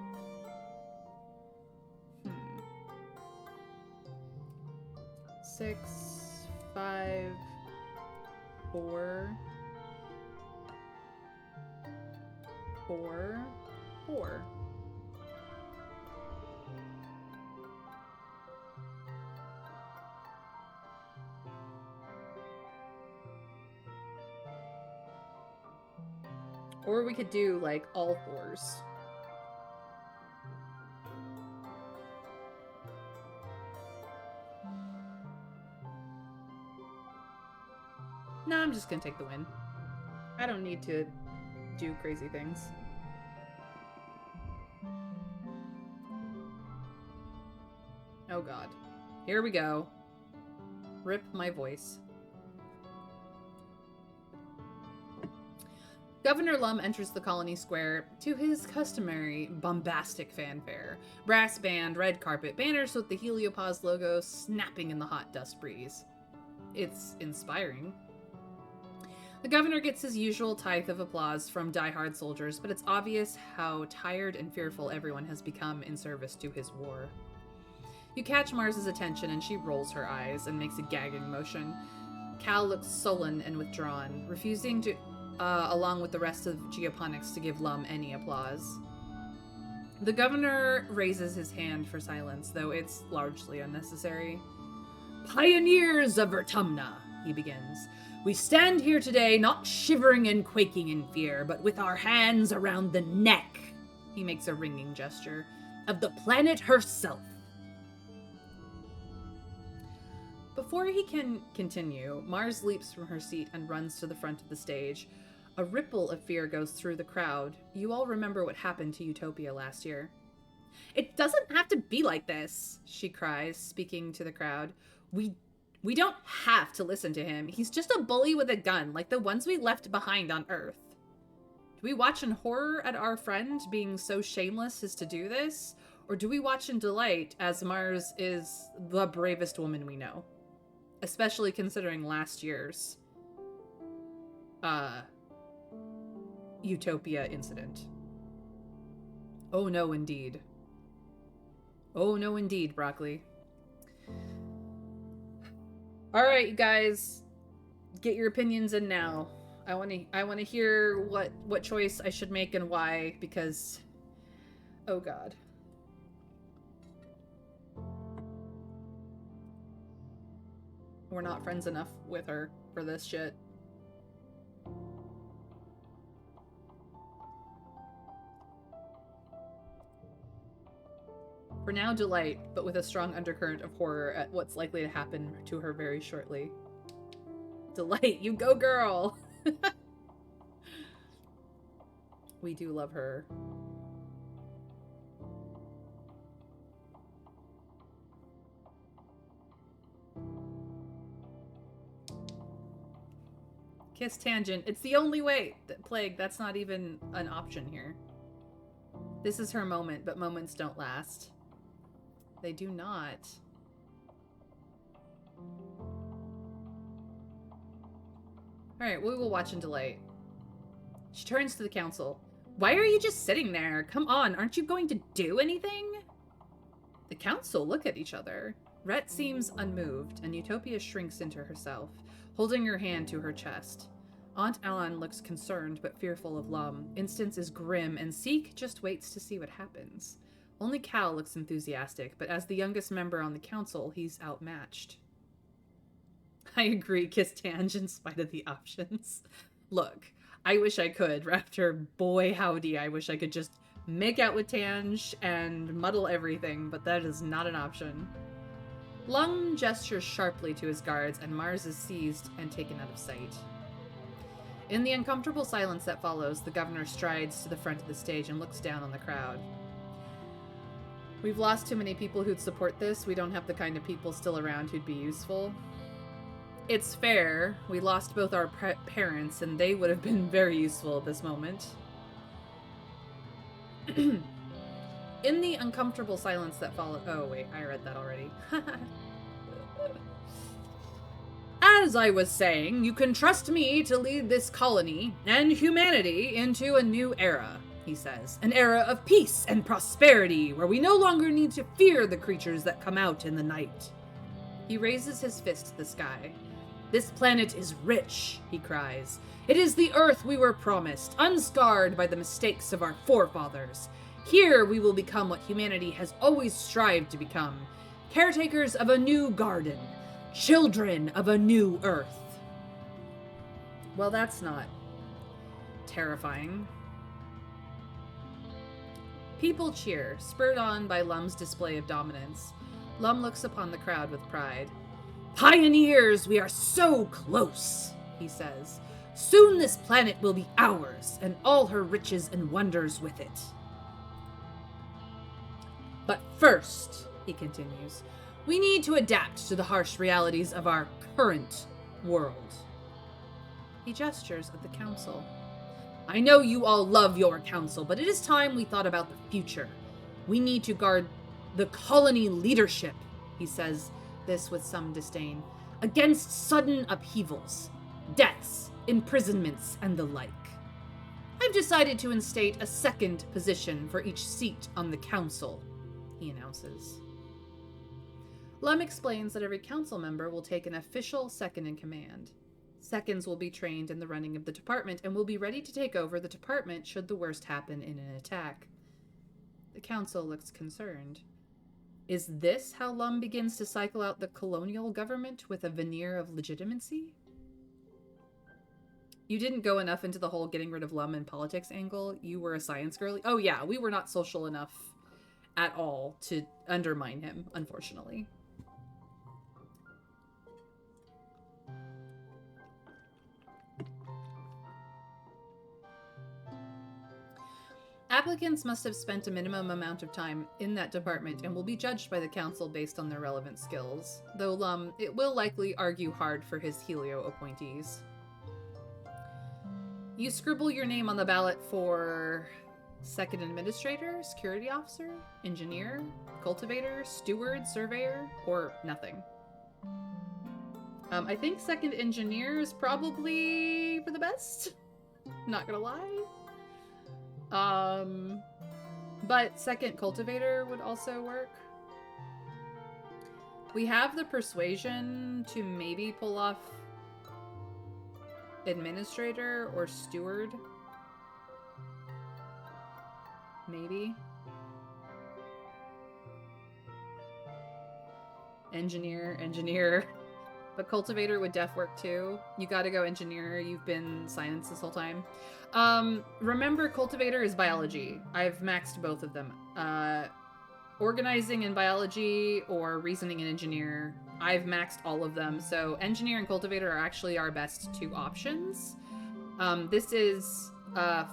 Speaker 1: 6, 5, 4, 4, 4. Or we could do, like, all 4s. No, I'm just gonna take the win. I don't need to do crazy things. Oh god. Here we go. Rip my voice. Governor Lum enters the colony square to his customary bombastic fanfare. Brass band, red carpet, banners with the Heliopause logo snapping in the hot dust breeze. It's inspiring. The governor gets his usual tithe of applause from diehard soldiers, but it's obvious how tired and fearful everyone has become in service to his war. You catch Mars's attention and she rolls her eyes and makes a gagging motion. Cal looks sullen and withdrawn, refusing to along with the rest of Geoponics to give Lum any applause. The governor raises his hand for silence, though it's largely unnecessary. Pioneers of Vertumna, he begins. We stand here today not shivering and quaking in fear, but with our hands around the neck, he makes a ringing gesture, of the planet herself. Before he can continue, Mars leaps from her seat and runs to the front of the stage. A ripple of fear goes through the crowd. You all remember what happened to Utopia last year. It doesn't have to be like this, she cries, speaking to the crowd. We don't have to listen to him. He's just a bully with a gun, like the ones we left behind on Earth. Do we watch in horror at our friend being so shameless as to do this? Or do we watch in delight as Mars is the bravest woman we know? Especially considering last year's Utopia incident. Oh no, indeed. Oh no, indeed, Broccoli. All right, you guys, get your opinions in now. I want to hear what choice I should make and why, because oh god. We're not friends enough with her for this shit. For now, delight, but with a strong undercurrent of horror at what's likely to happen to her very shortly. Delight, you go girl! We do love her. Kiss tangent. It's the only way. Plague, that's not even an option here. This is her moment, but moments don't last. They do not. Alright, we will watch in delight. She turns to the council. Why are you just sitting there? Come on, aren't you going to do anything? The council look at each other. Rhett seems unmoved, and Utopia shrinks into herself, holding her hand to her chest. Aunt Ellen looks concerned but fearful of Lum. Instance is grim, and Seek just waits to see what happens. Only Cal looks enthusiastic, but as the youngest member on the council, he's outmatched. I agree, kiss Tange in spite of the options. Look, I wish I could, Raptor. Boy howdy, I wish I could just make out with Tange and muddle everything, but that is not an option. Lum gestures sharply to his guards, and Mars is seized and taken out of sight. In the uncomfortable silence that follows, the governor strides to the front of the stage and looks down on the crowd. We've lost too many people who'd support this. We don't have the kind of people still around who'd be useful. It's fair. We lost both our parents, and they would have been very useful at this moment. In the uncomfortable silence that followed... Oh, wait, I read that already. As I was saying, you can trust me to lead this colony and humanity into a new era, he says. An era of peace and prosperity, where we no longer need to fear the creatures that come out in the night. He raises his fist to the sky. This planet is rich, he cries. It is the Earth we were promised, unscarred by the mistakes of our forefathers. Here we will become what humanity has always strived to become, caretakers of a new garden, children of a new Earth. Well, that's not terrifying. People cheer, spurred on by Lum's display of dominance. Lum looks upon the crowd with pride. Pioneers, we are so close, he says. Soon this planet will be ours, and all her riches and wonders with it. But first, he continues, we need to adapt to the harsh realities of our current world. He gestures at the council. I know you all love your council, but it is time we thought about the future. We need to guard the colony leadership, he says this with some disdain, against sudden upheavals, deaths, imprisonments, and the like. I've decided to instate a second position for each seat on the council, he announces. Lum explains that every council member will take an official second in command. Seconds will be trained in the running of the department and will be ready to take over the department should the worst happen in an attack. The council looks concerned. Is this how Lum begins to cycle out the colonial government with a veneer of legitimacy? You didn't go enough into the whole getting rid of Lum and politics angle. You were a science girly. Oh yeah, we were not social enough at all to undermine him, unfortunately. Applicants must have spent a minimum amount of time in that department and will be judged by the council based on their relevant skills, though Lum, it will likely argue hard for his Helio appointees. You scribble your name on the ballot for second administrator, security officer, engineer, cultivator, steward, surveyor, or nothing. I think second engineer is probably for the best. Not gonna lie. But second cultivator would also work. We have the persuasion to maybe pull off administrator or steward. Maybe. Engineer. But cultivator would def work too. You gotta go engineer. You've been science this whole time. Remember, cultivator is biology. I've maxed both of them. Organizing in biology or reasoning and engineer. I've maxed all of them. So engineer and cultivator are actually our best two options. This is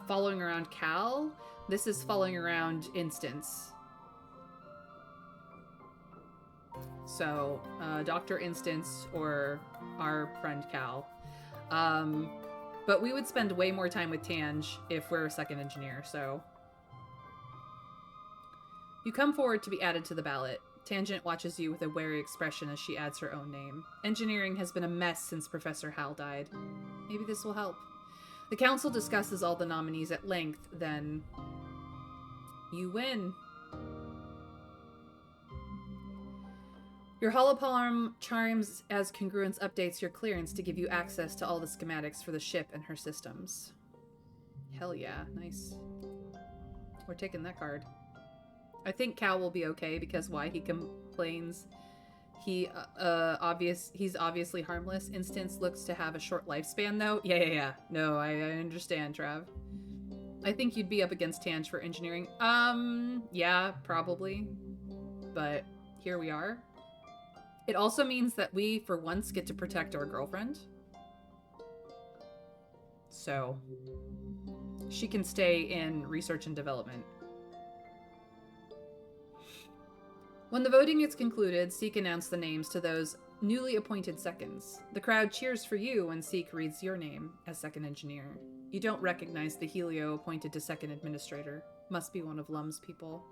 Speaker 1: following around Cal. This is following around Instance. So, Dr. Instance or our friend Cal. But we would spend way more time with Tange if we're a second engineer, so... You come forward to be added to the ballot. Tangent watches you with a wary expression as she adds her own name. Engineering has been a mess since Professor Hal died. Maybe this will help. The council discusses all the nominees at length, then... You win. Your holopalm charms as congruence updates your clearance to give you access to all the schematics for the ship and her systems. Hell yeah, nice. We're taking that card. I think Cal will be okay because why he complains. He's obviously harmless. Instance looks to have a short lifespan though. Yeah. No, I understand, Trav. I think you'd be up against Tange for engineering. Yeah, probably. But here we are. It also means that we, for once, get to protect our girlfriend. So, she can stay in research and development. When the voting is concluded, Seek announced the names to those newly appointed seconds. The crowd cheers for you when Seek reads your name as second engineer. You don't recognize the Helio appointed to second administrator. Must be one of Lum's people.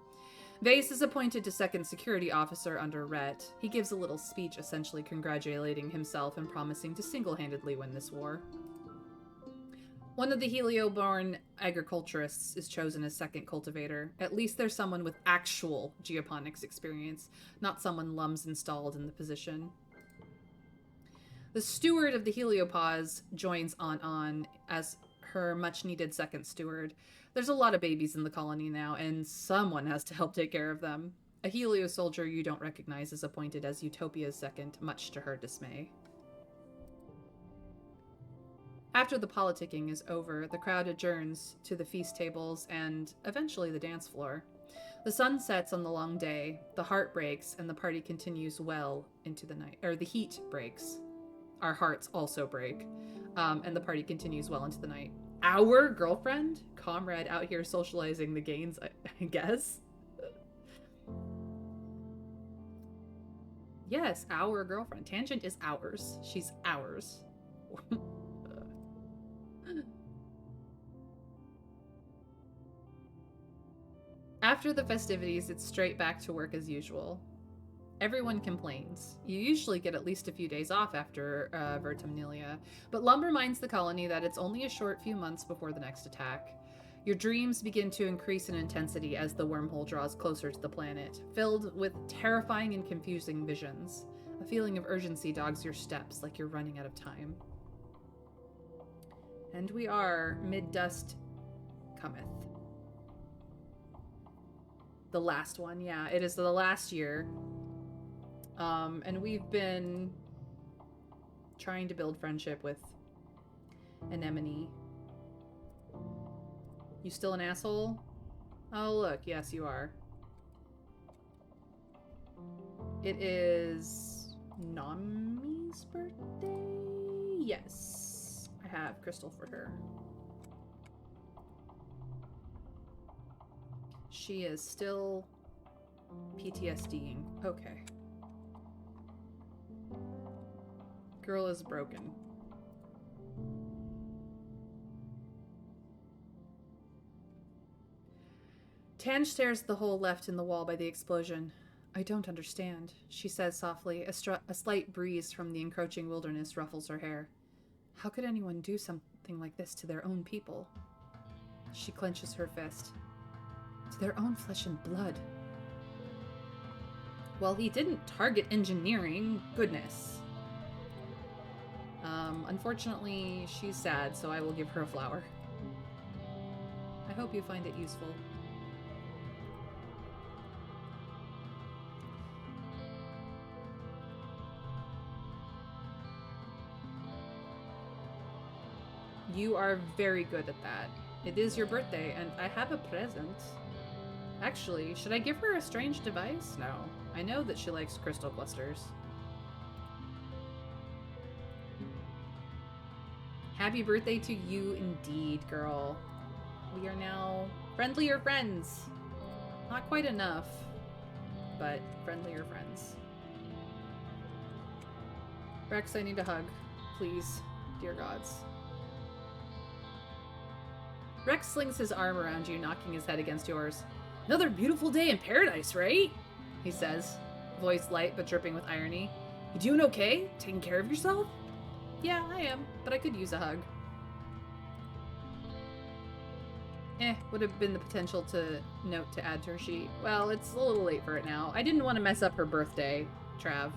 Speaker 1: Vase is appointed to second security officer under Rhett. He gives a little speech essentially congratulating himself and promising to single-handedly win this war. One of the Helio-born agriculturists is chosen as second cultivator. At least there's someone with actual geoponics experience, not someone Lum's installed in the position. The steward of the Heliopause joins On as her much-needed second steward. There's a lot of babies in the colony now, and someone has to help take care of them. A Helio soldier you don't recognize is appointed as Utopia's second, much to her dismay. After the politicking is over, the crowd adjourns to the feast tables and eventually the dance floor. The sun sets on the long day, the heart breaks, and the party continues well into the night. Or the heat breaks. Our hearts also break. And the party continues well into the night. Our girlfriend? Comrade out here socializing the gains, I guess. Yes, our girlfriend. Tangent is ours. She's ours. After the festivities, it's straight back to work as usual. Everyone complains. You usually get at least a few days off after Vertumnilia, but Lum reminds the colony that it's only a short few months before the next attack. Your dreams begin to increase in intensity as the wormhole draws closer to the planet, filled with terrifying and confusing visions. A feeling of urgency dogs your steps, like you're running out of time. And we are mid-dust cometh. The last one, yeah. It is the last year. And we've been trying to build friendship with Anemone. You still an asshole? Oh, look. Yes, you are. It is Nami's birthday? Yes. I have crystal for her. She is still PTSDing. Okay. Girl is broken. Tange stares at the hole left in the wall by the explosion. I don't understand, she says softly. A slight breeze from the encroaching wilderness ruffles her hair. How could anyone do something like this to their own people? She clenches her fist. To their own flesh and blood. Well, he didn't target engineering. Goodness. Unfortunately, she's sad, so I will give her a flower. I hope you find it useful. You are very good at that. It is your birthday, and I have a present. Actually, should I give her a strange device? No. I know that she likes crystal clusters. Happy birthday to you indeed, girl. We are now friendlier friends. Not quite enough, but friendlier friends. Rex, I need a hug. Please, dear gods. Rex slings his arm around you, knocking his head against yours. Another beautiful day in paradise, right? He says, voice light but dripping with irony. You doing okay? Taking care of yourself? Yeah, I am, but I could use a hug. Would have been the potential note to add to her sheet. Well, it's a little late for it now. I didn't want to mess up her birthday, Trav.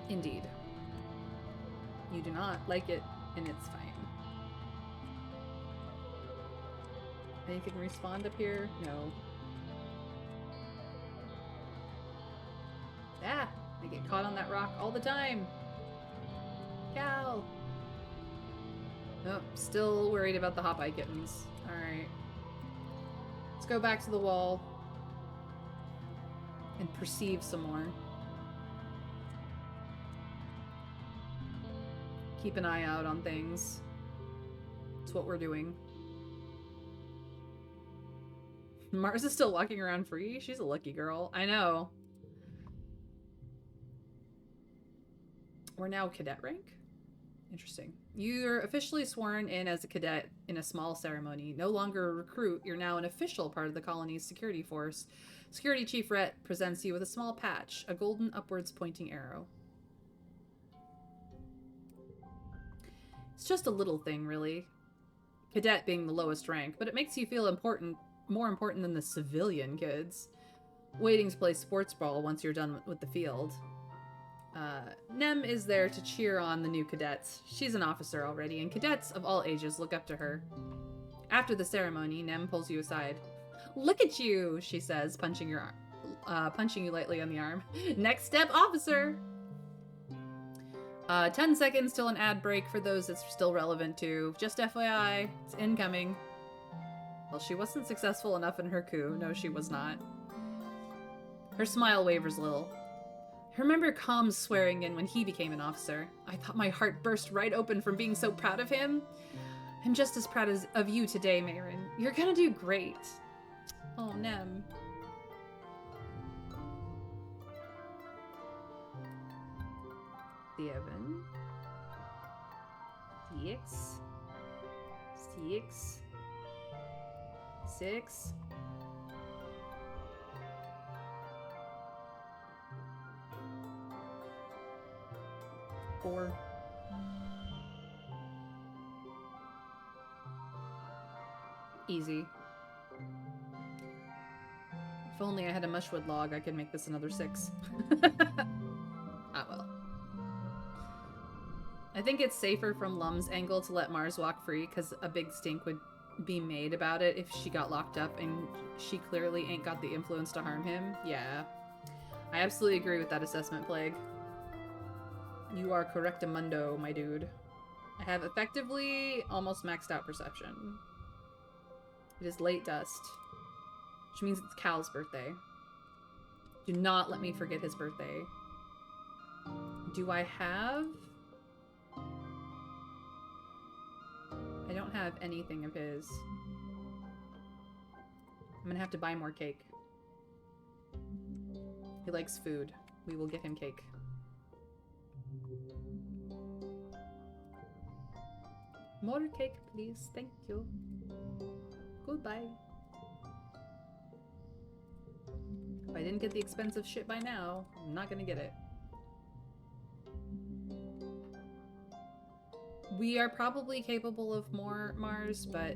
Speaker 1: Indeed. You do not like it, and it's fine. Anything respawned up here? No. Ah! I get caught on that rock all the time! Cal! Nope, still worried about the Hopeye kittens. Alright. Let's go back to the wall. And perceive some more. Keep an eye out on things. It's what we're doing. Mars is still walking around free? She's a lucky girl. I know. We're now cadet rank? Interesting. You're officially sworn in as a cadet in a small ceremony. No longer a recruit, you're now an official part of the colony's security force. Security Chief Rhett presents you with a small patch, a golden upwards pointing arrow. It's just a little thing, really. Cadet being the lowest rank, but it makes you feel important, more important than the civilian kids. Waiting to play sports ball once you're done with the field. Nem is there to cheer on the new cadets. She's an officer already, and cadets of all ages look up to her. After the ceremony, Nem pulls you aside. Look at you, she says, punching you lightly on the arm. Next step, officer! 10 seconds till an ad break for those it's still relevant to. Just FYI, it's incoming. Well, she wasn't successful enough in her coup. No, she was not. Her smile wavers a little. I remember Combs swearing in when he became an officer. I thought my heart burst right open from being so proud of him. I'm just as proud of you today, Mayrin. You're gonna do great. Oh, Nem. Seven. 6. 6. 6. 4. Easy. If only I had a mushwood log, I could make this another 6. Ah, well. I think it's safer from Lum's angle to let Mars walk free, because a big stink would be made about it if she got locked up, and she clearly ain't got the influence to harm him. Yeah. I absolutely agree with that assessment, Plague. You are correctamundo, my dude. I have effectively almost maxed out perception. It is late dusk, which means it's Cal's birthday. Do not let me forget his birthday. Do I have... I don't have anything of his. I'm gonna have to buy more cake. He likes food. We will get him cake. More cake, please. Thank you. Goodbye. If I didn't get the expensive shit by now, I'm not gonna get it. We are probably capable of more, Mars, but,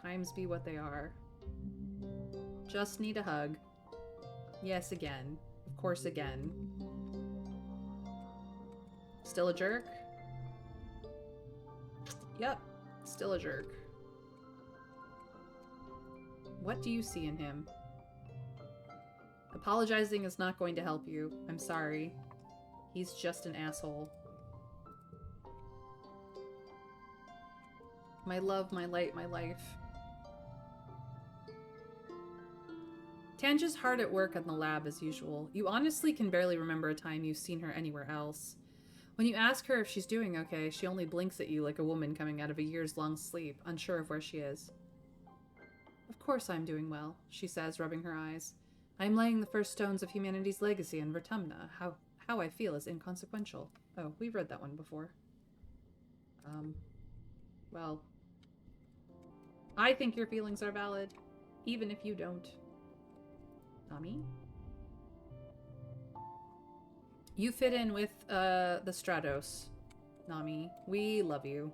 Speaker 1: times be what they are. Just need a hug. Yes, again. Of course, again. Still a jerk? Yep, still a jerk. What do you see in him? Apologizing is not going to help you. I'm sorry. He's just an asshole. My love, my light, my life. Tanja's hard at work in the lab as usual. You honestly can barely remember a time you've seen her anywhere else. When you ask her if she's doing okay, she only blinks at you like a woman coming out of a year's-long sleep, unsure of where she is. Of course I'm doing well, she says, rubbing her eyes. I'm laying the first stones of humanity's legacy in Vertumna. How I feel is inconsequential. Oh, we've read that one before. Well, I think your feelings are valid, even if you don't. Nami? You fit in with, the Stratos, Nami. We love you.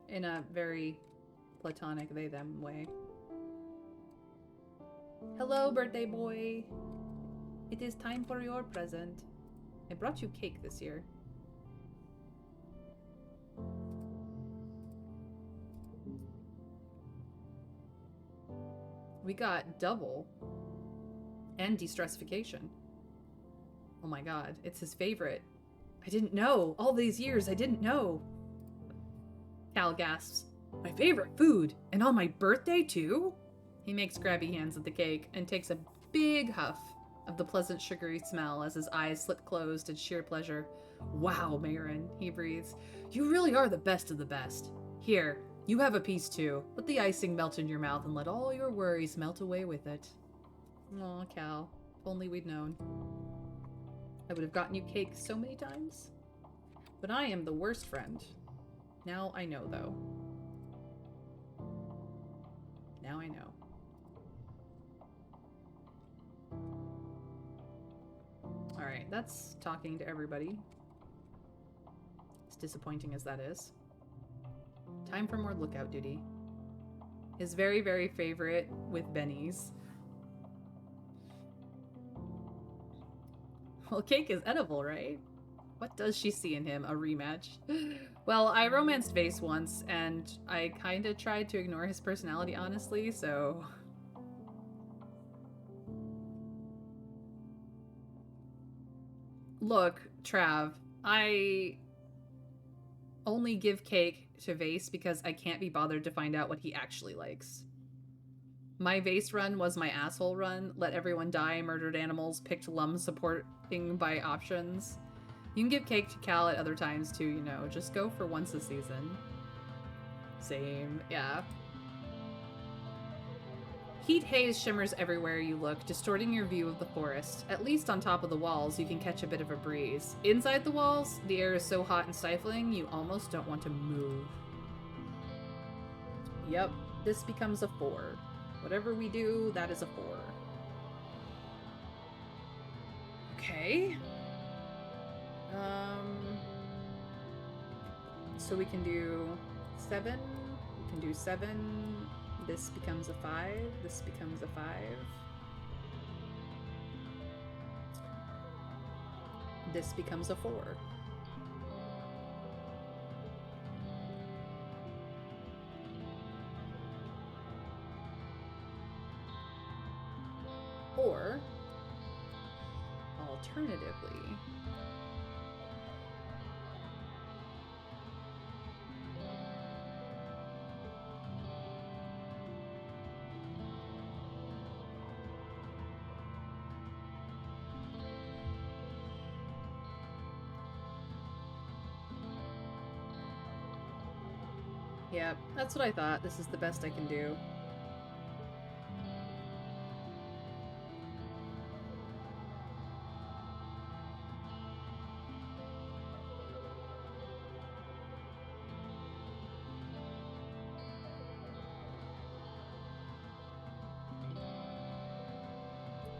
Speaker 1: In a very platonic they-them way. Hello, birthday boy. It is time for your present. I brought you cake this year. We got double and de-stressification. Oh my god, it's his favorite. I didn't know. All these years, I didn't know. Cal gasps. My favorite food, and on my birthday too? He makes grabby hands at the cake and takes a big huff of the pleasant sugary smell as his eyes slip closed in sheer pleasure. Wow, Marin, he breathes. You really are the best of the best. Here, you have a piece too. Let the icing melt in your mouth and let all your worries melt away with it. Aw, Cal. If only we'd known. I would have gotten you cake so many times. But I am the worst friend. Now I know, though. Now I know. Alright, that's talking to everybody. As disappointing as that is. Time for more lookout duty. His very, very favorite with bennies. Well, cake is edible, right? What does she see in him? A rematch? Well, I romanced Vase once, and I kinda tried to ignore his personality, honestly, so... Look, Trav, I only give cake to Vase because I can't be bothered to find out what he actually likes. My Vase run was my asshole run. Let everyone die, murdered animals, picked Lum supporting by options. You can give cake to Cal at other times too, you know. Just go for once a season. Same, yeah. Heat haze shimmers everywhere you look, distorting your view of the forest. At least on top of the walls, you can catch a bit of a breeze. Inside the walls, the air is so hot and stifling, you almost don't want to move. Yep, this becomes a 4. Whatever we do, that is a 4. Okay. So we can do 7. We can do 7. This becomes a 5. This becomes a 5. This becomes a 4. Or, alternatively, yeah, that's what I thought. This is the best I can do.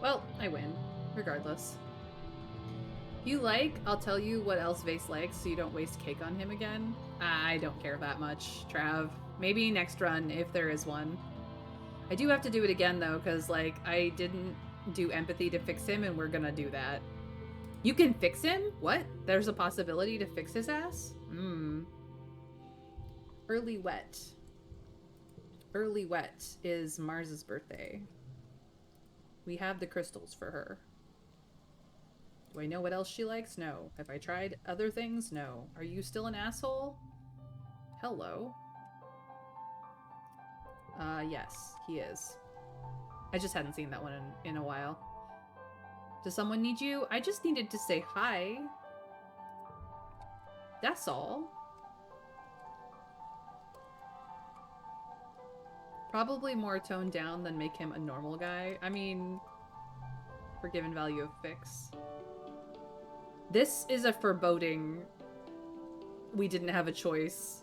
Speaker 1: Well, I win, regardless. You like, I'll tell you what else Vase likes so you don't waste cake on him again. I don't care that much, Trav. Maybe next run, if there is one. I do have to do it again, though, because, like, I didn't do empathy to fix him, and we're gonna do that. You can fix him? What? There's a possibility to fix his ass? Early Wet. Early Wet is Mars's birthday. We have the crystals for her. Do I know what else she likes? No. Have I tried other things? No. Are you still an asshole? Hello. Yes, he is. I just hadn't seen that one in a while. Does someone need you? I just needed to say hi. That's all. Probably more toned down than make him a normal guy. I mean, forgiven value of fix. This is a foreboding we didn't have a choice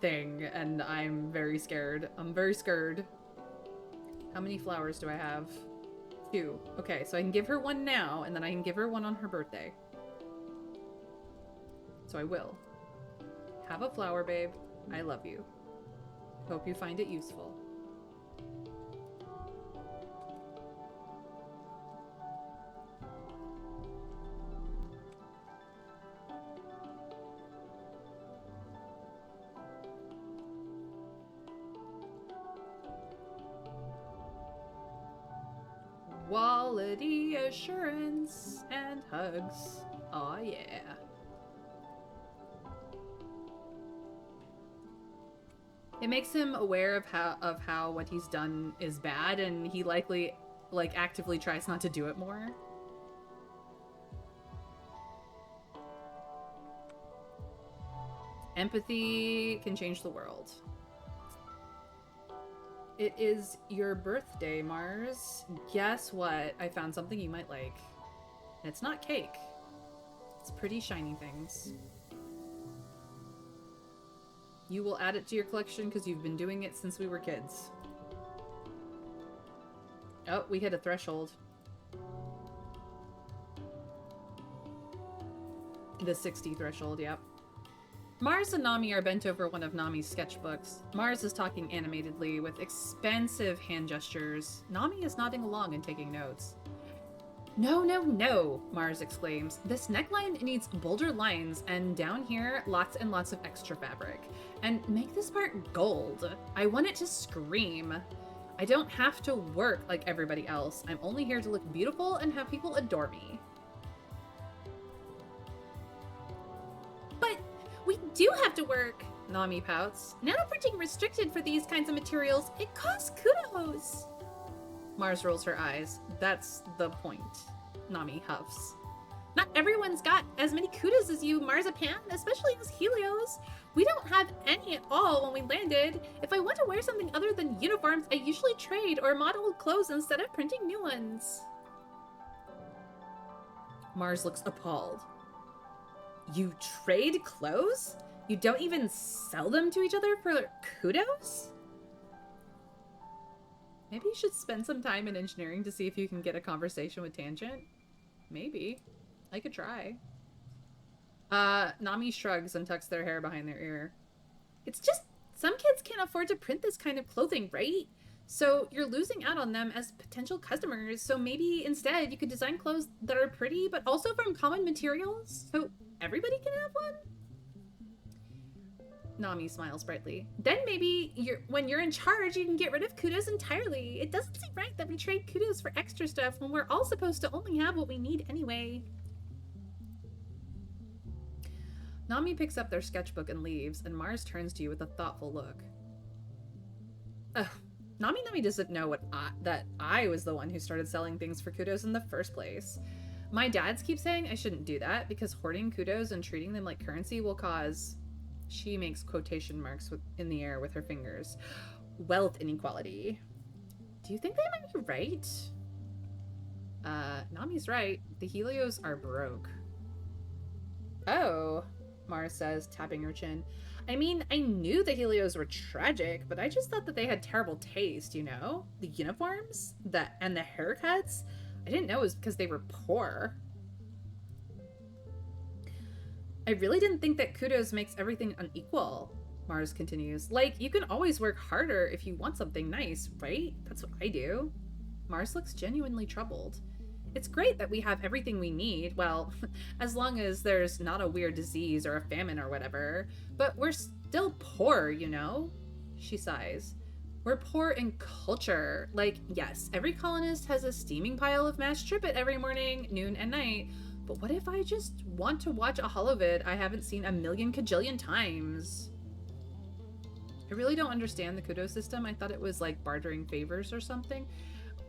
Speaker 1: thing, and I'm very scared. I'm very scared. How many flowers do I have? 2. Okay, so I can give her one now, and then I can give her one on her birthday. So I will. Have a flower, babe. I love you. Hope you find it useful. Quality assurance and hugs. Aw, yeah. It makes him aware of how what he's done is bad, and he likely, like, actively tries not to do it more. Empathy can change the world. It is your birthday, Mars. Guess what? I found something you might like. And it's not cake. It's pretty shiny things. You will add it to your collection because you've been doing it since we were kids. Oh, we hit a threshold. The 60 threshold, yep. Mars and Nami are bent over one of Nami's sketchbooks. Mars is talking animatedly with expansive hand gestures. Nami is nodding along and taking notes. No, no, no, Mars exclaims. This neckline needs bolder lines, and down here, lots and lots of extra fabric. And make this part gold. I want it to scream. I don't have to work like everybody else. I'm only here to look beautiful and have people adore me. But we do have to work, Nami pouts. Nanoprinting restricted for these kinds of materials. It costs kudos. Mars rolls her eyes. That's the point. Nami huffs. Not everyone's got as many kudos as you, Marzipan, especially us Helios. We don't have any at all when we landed. If I want to wear something other than uniforms, I usually trade or model clothes instead of printing new ones. Mars looks appalled. You trade clothes? You don't even sell them to each other for kudos? Maybe you should spend some time in engineering to see if you can get a conversation with Tangent. Maybe. I could try. Nami shrugs and tucks their hair behind their ear. It's just, some kids can't afford to print this kind of clothing, right? So you're losing out on them as potential customers. So maybe instead you could design clothes that are pretty, but also from common materials, so everybody can have one? Nami smiles brightly. Then maybe when you're in charge, you can get rid of kudos entirely. It doesn't seem right that we trade kudos for extra stuff when we're all supposed to only have what we need anyway. Nami picks up their sketchbook and leaves, and Mars turns to you with a thoughtful look. Ugh. Nami doesn't know that I was the one who started selling things for kudos in the first place. My dads keep saying I shouldn't do that because hoarding kudos and treating them like currency will cause... She makes quotation marks in the air with her fingers. Wealth inequality. Do you think they might be right? Nami's right. The Helios are broke. Oh, Mars says, tapping her chin. I mean, I knew the Helios were tragic, but I just thought that they had terrible taste, you know? The uniforms? And the haircuts? I didn't know it was because they were poor. I really didn't think that kudos makes everything unequal, Mars continues. Like, you can always work harder if you want something nice, right? That's what I do. Mars looks genuinely troubled. It's great that we have everything we need, well, as long as there's not a weird disease or a famine or whatever, but we're still poor, you know? She sighs. We're poor in culture. Like, yes, every colonist has a steaming pile of mashed trippet every morning, noon, and night, But what if I just want to watch a holovid I haven't seen a million kajillion times? I really don't understand the kudo system. I thought it was like bartering favors or something.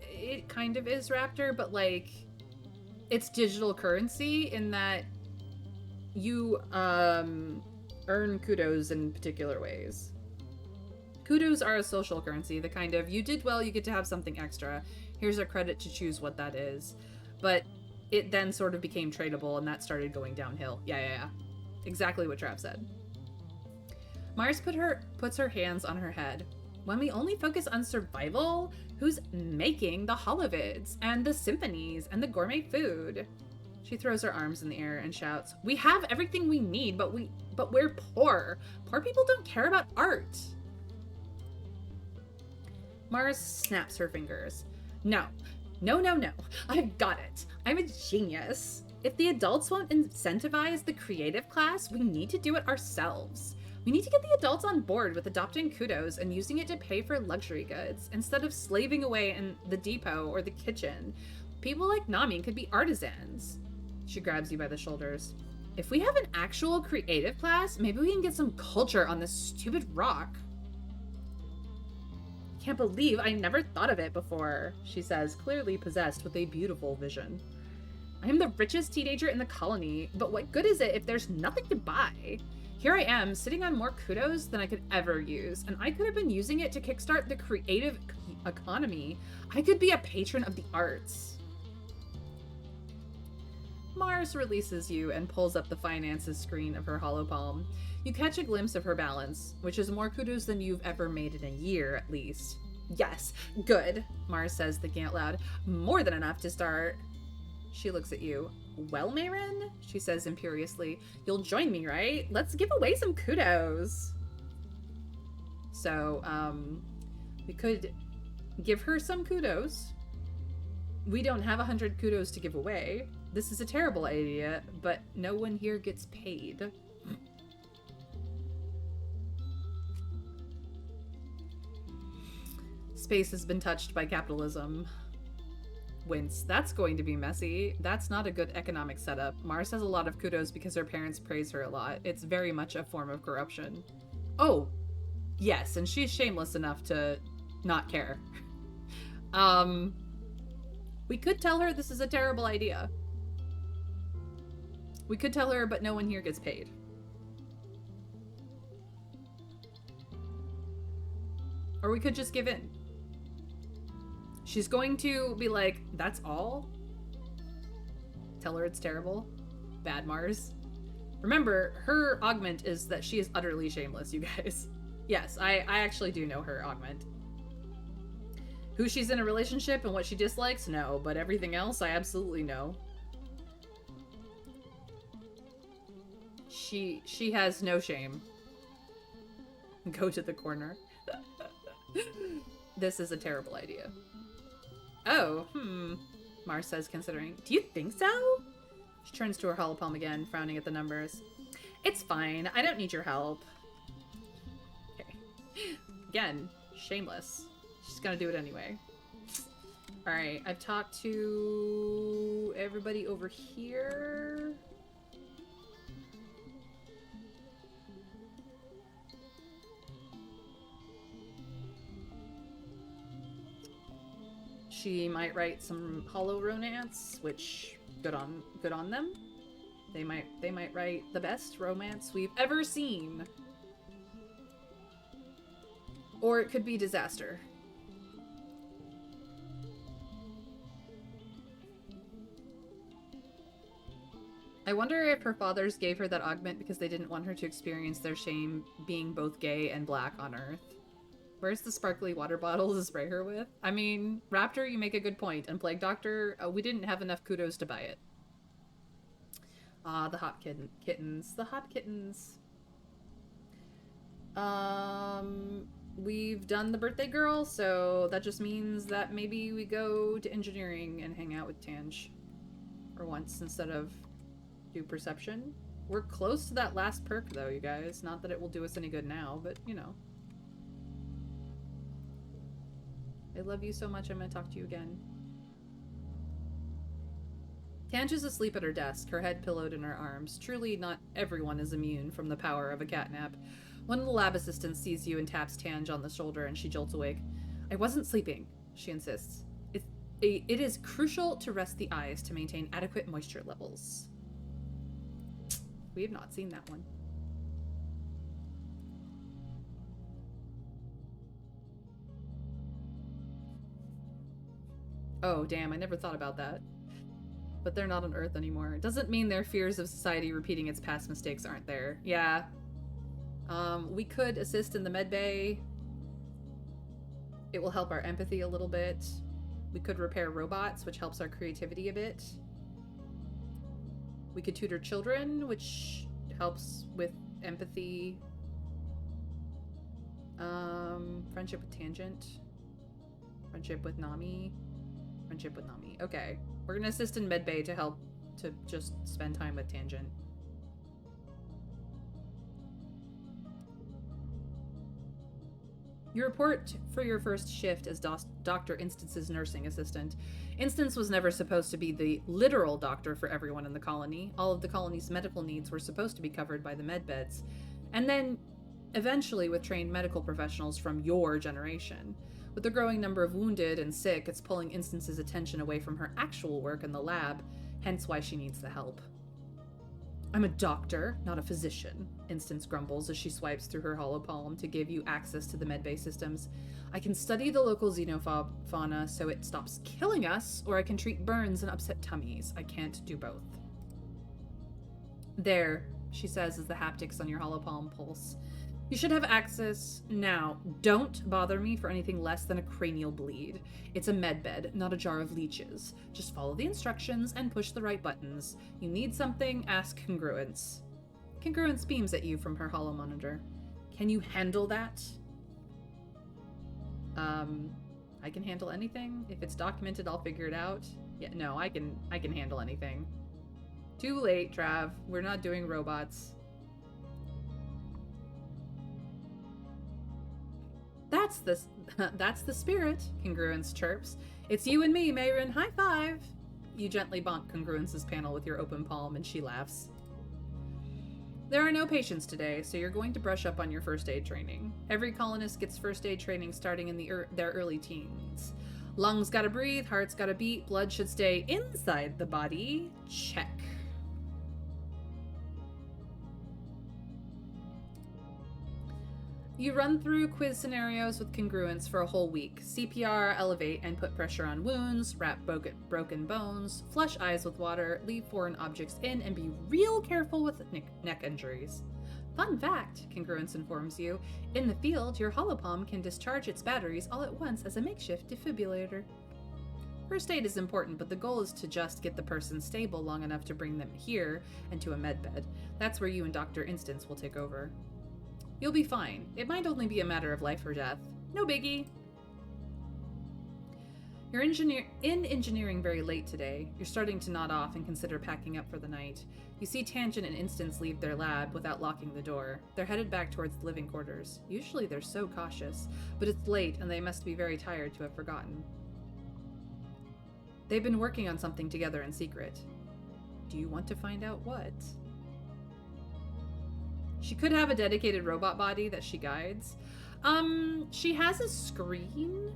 Speaker 1: It kind of is, Raptor, but like it's digital currency in that you earn kudos in particular ways. Kudos are a social currency, the kind of you did well, you get to have something extra. Here's a credit to choose what that is. But it then sort of became tradable and that started going downhill. Yeah. Exactly what Trav said. Mars puts her hands on her head. When we only focus on survival, who's making the holovids and the symphonies and the gourmet food? She throws her arms in the air and shouts, "We have everything we need, but we're poor. Poor people don't care about art." Mars snaps her fingers. No. I've got it. I'm a genius. If the adults won't incentivize the creative class, we need to do it ourselves. We need to get the adults on board with adopting kudos and using it to pay for luxury goods instead of slaving away in the depot or the kitchen. People like Nami could be artisans. She grabs you by the shoulders. If we have an actual creative class, maybe we can get some culture on this stupid rock. Can't believe I never thought of it before, she says, clearly possessed with a beautiful vision. I am the richest teenager in the colony, but what good is it if there's nothing to buy? Here I am, sitting on more kudos than I could ever use, and I could have been using it to kickstart the creative economy. I could be a patron of the arts. Mars releases you and pulls up the finances screen of her hollow palm. You catch a glimpse of her balance, which is more kudos than you've ever made in a year, at least. Yes, good, Mars says, thinking out loud. More than enough to start. She looks at you. Well, Mayrin, she says imperiously, you'll join me, right? Let's give away some kudos. So, we could give her some kudos. We don't have 100 kudos to give away. This is a terrible idea, but no one here gets paid. Space has been touched by capitalism. Wince. That's going to be messy. That's not a good economic setup. Mars has a lot of kudos because her parents praise her a lot. It's very much a form of corruption. Oh, yes, and she's shameless enough to not care. We could tell her this is a terrible idea. We could tell her, but no one here gets paid. Or we could just give in. She's going to be like, that's all? Tell her it's terrible. Bad Mars. Remember, her augment is that she is utterly shameless, you guys. Yes, I actually do know her augment. Who she's in a relationship and what she dislikes? No, but everything else I absolutely know. She has no shame. Go to the corner. This is a terrible idea. Oh, Mars says, considering. Do you think so? She turns to her hollow palm again, frowning at the numbers. It's fine. I don't need your help. Okay. Again, shameless. She's gonna do it anyway. Alright, I've talked to everybody over here. She might write some hollow romance, which good on them. They might write the best romance we've ever seen. Or it could be disaster. I wonder if her fathers gave her that augment because they didn't want her to experience their shame being both gay and black on Earth. Where's the sparkly water bottle to spray her with? I mean, Raptor, you make a good point. And Plague Doctor, we didn't have enough kudos to buy it. Ah, the hot kittens. The hot kittens. We've done the birthday girl, so that just means that maybe we go to engineering and hang out with Tange. For once, instead of do perception. We're close to that last perk, though, you guys. Not that it will do us any good now, but, you know. I love you so much, I'm gonna talk to you again. Tange is asleep at her desk, her head pillowed in her arms. Truly, not everyone is immune from the power of a catnap. One of the lab assistants sees you and taps Tange on the shoulder, and she jolts awake. I wasn't sleeping, she insists. It is crucial to rest the eyes to maintain adequate moisture levels. We have not seen that one. Oh, damn, I never thought about that. But they're not on Earth anymore. It doesn't mean their fears of society repeating its past mistakes aren't there. Yeah. We could assist in the medbay. It will help our empathy a little bit. We could repair robots, which helps our creativity a bit. We could tutor children, which helps with empathy. Friendship with Tangent. Friendship with Nami. Friendship with Nami. Okay. We're gonna assist in medbay to help to just spend time with Tangent. You report for your first shift as Dr. Instance's nursing assistant. Instance was never supposed to be the literal doctor for everyone in the colony. All of the colony's medical needs were supposed to be covered by the medbeds. And then, eventually, with trained medical professionals from your generation. With the growing number of wounded and sick, it's pulling Instance's attention away from her actual work in the lab, hence why she needs the help. I'm a doctor, not a physician, Instance grumbles as she swipes through her hollow palm to give you access to the medbay systems. I can study the local xenofauna so it stops killing us, or I can treat burns and upset tummies. I can't do both. There, she says as the haptics on your hollow palm pulse. You should have access now. Don't bother me for anything less than a cranial bleed. It's a medbed, not a jar of leeches. Just follow the instructions and push the right buttons. You need something, ask Congruence. Congruence beams at you from her hollow monitor. Can you handle that? I can handle anything. If it's documented, I'll figure it out. Yeah, no, I can handle anything. Too late, Trav. We're not doing robots. That's the spirit, Congruence chirps. It's you and me, Mayrin. High five! You gently bonk Congruence's panel with your open palm, and she laughs. There are no patients today, so you're going to brush up on your first aid training. Every colonist gets first aid training starting in their early teens. Lungs gotta breathe, heart's gotta beat, blood should stay inside the body. Check. You run through quiz scenarios with Congruence for a whole week. CPR, elevate, and put pressure on wounds, wrap broken bones, flush eyes with water, leave foreign objects in, and be real careful with neck injuries. Fun fact, Congruence informs you, in the field, your holopalm can discharge its batteries all at once as a makeshift defibrillator. First aid is important, but the goal is to just get the person stable long enough to bring them here and to a medbed. That's where you and Dr. Instance will take over. You'll be fine. It might only be a matter of life or death. No biggie. You're in engineering very late today. You're starting to nod off and consider packing up for the night. You see Tangent and Instance leave their lab without locking the door. They're headed back towards the living quarters. Usually they're so cautious, but it's late and they must be very tired to have forgotten. They've been working on something together in secret. Do you want to find out what? She could have a dedicated robot body that she guides. She has a screen.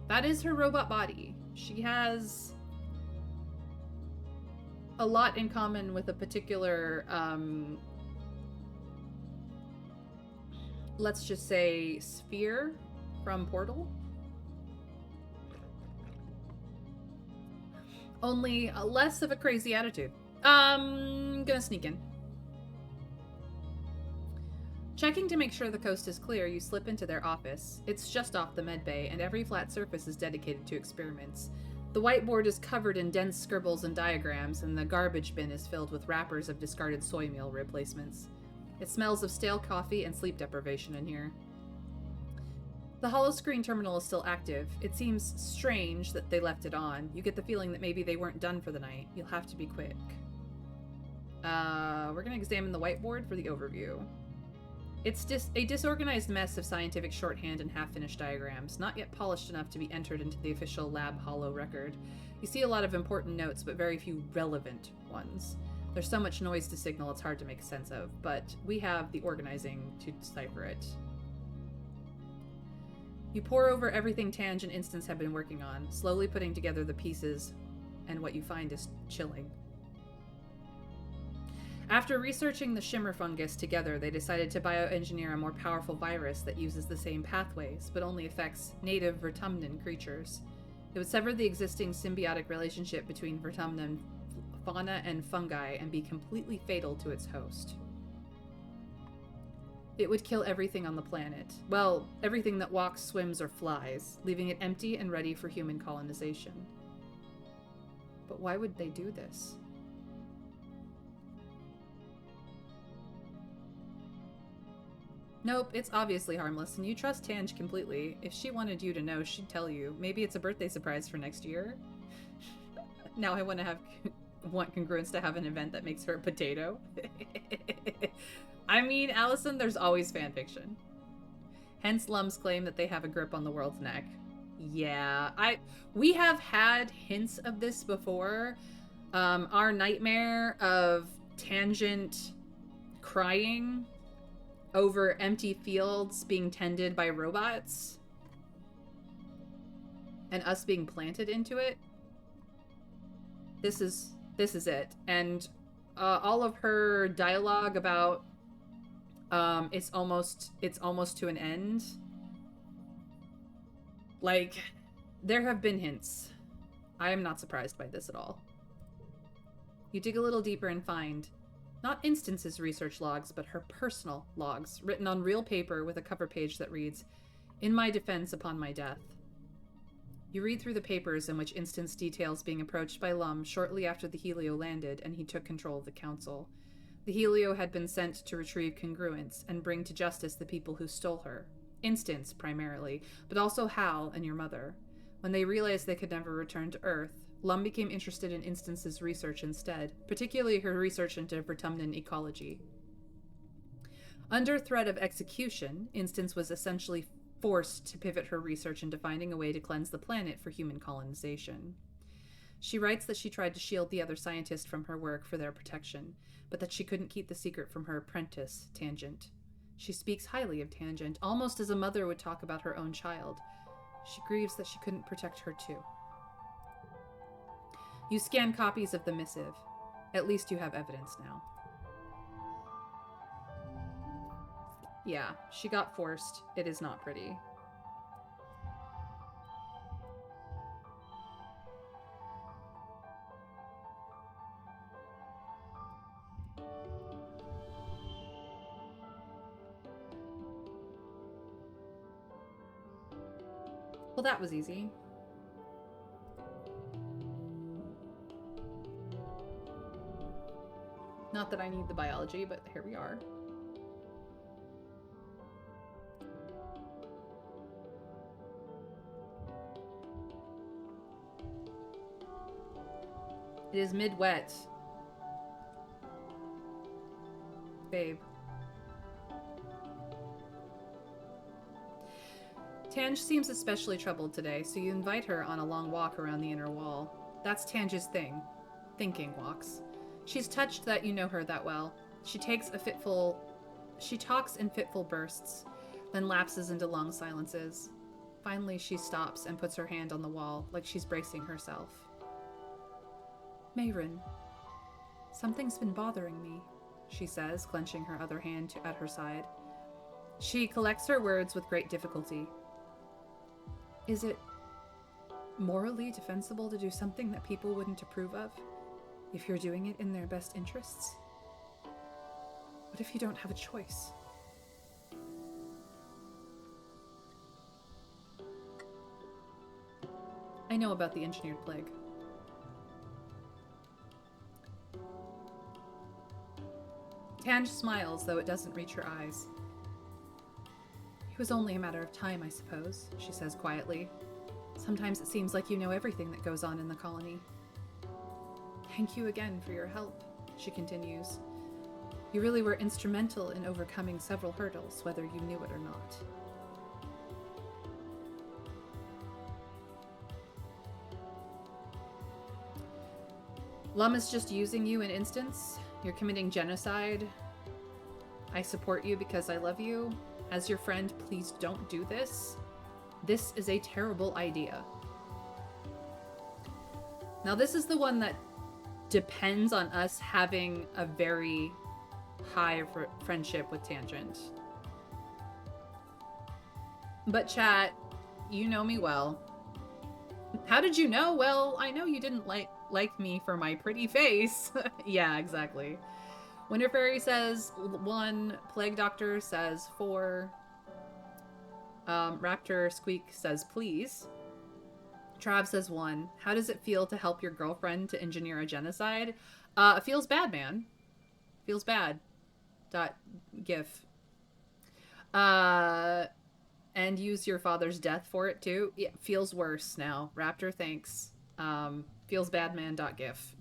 Speaker 1: That is her robot body. She has a lot in common with a particular, let's just say, sphere from Portal. Only less of a crazy attitude. Gonna sneak in. Checking to make sure the coast is clear, you slip into their office. It's just off the medbay, and every flat surface is dedicated to experiments. The whiteboard is covered in dense scribbles and diagrams, and the garbage bin is filled with wrappers of discarded soy meal replacements. It smells of stale coffee and sleep deprivation in here. The holoscreen terminal is still active. It seems strange that they left it on. You get the feeling that maybe they weren't done for the night. You'll have to be quick. We're gonna examine the whiteboard for the overview. It's a disorganized mess of scientific shorthand and half-finished diagrams, not yet polished enough to be entered into the official lab holo record. You see a lot of important notes, but very few relevant ones. There's so much noise to signal it's hard to make sense of, but we have the organizing to decipher it. You pore over everything Tange and Instance have been working on, slowly putting together the pieces, and what you find is chilling. After researching the shimmer fungus together, they decided to bioengineer a more powerful virus that uses the same pathways, but only affects native Vertumnan creatures. It would sever the existing symbiotic relationship between Vertumnan fauna and fungi and be completely fatal to its host. It would kill everything on the planet. Well, everything that walks, swims, or flies, leaving it empty and ready for human colonization. But why would they do this? Nope, it's obviously harmless, and you trust Tange completely. If she wanted you to know, she'd tell you. Maybe it's a birthday surprise for next year? Now I want Congruence to have an event that makes her a potato. I mean, Allison, there's always fanfiction. Hence Lum's claim that they have a grip on the world's neck. Yeah, we have had hints of this before. Our nightmare of Tangent crying over empty fields being tended by robots and us being planted into it. This is it. And all of her dialogue about it's almost to an end. Like, there have been hints. I am not surprised by this at all. You dig a little deeper and find not Instance's research logs, but her personal logs, written on real paper with a cover page that reads, "In my defense upon my death." You read through the papers in which Instance details being approached by Lum shortly after the Helio landed and he took control of the council. The Helio had been sent to retrieve Congruence and bring to justice the people who stole her. Instance, primarily, but also Hal and your mother. When they realized they could never return to Earth, Lum became interested in Instance's research instead, particularly her research into Vertumnan ecology. Under threat of execution, Instance was essentially forced to pivot her research into finding a way to cleanse the planet for human colonization. She writes that she tried to shield the other scientists from her work for their protection, but that she couldn't keep the secret from her apprentice, Tangent. She speaks highly of Tangent, almost as a mother would talk about her own child. She grieves that she couldn't protect her too. You scan copies of the missive. At least you have evidence now. Yeah, she got forced. It is not pretty. Well, that was easy. Not that I need the biology, but here we are. It is mid-wet. Babe. Tange seems especially troubled today, so you invite her on a long walk around the inner wall. That's Tange's thing. Thinking walks. She's touched that you know her that well. She talks in fitful bursts, then lapses into long silences. Finally, she stops and puts her hand on the wall, like she's bracing herself. Mayrin, something's been bothering me, she says, clenching her other hand at her side. She collects her words with great difficulty. Is it morally defensible to do something that people wouldn't approve of? If you're doing it in their best interests? What if you don't have a choice? I know about the engineered plague. Tange smiles, though it doesn't reach her eyes. It was only a matter of time, I suppose, she says quietly. Sometimes it seems like you know everything that goes on in the colony. Thank you again for your help, she continues. You really were instrumental in overcoming several hurdles, whether you knew it or not. Lum is just using you in instance. You're committing genocide. I support you because I love you. As your friend, please don't do this. This is a terrible idea. Now, this is the one that depends on us having a very high friendship with Tangent. But chat, you know me well. How did you know? Well, I know you didn't like me for my pretty face. Yeah, exactly. Winter Fairy says 1. Plague Doctor says 4. Raptor Squeak says please. Trav says 1. How does it feel to help your girlfriend to engineer a genocide? It feels bad, man. Feels bad. .gif. And use your father's death for it too. Yeah, feels worse now. Raptor, thanks. Feels bad, man. .gif.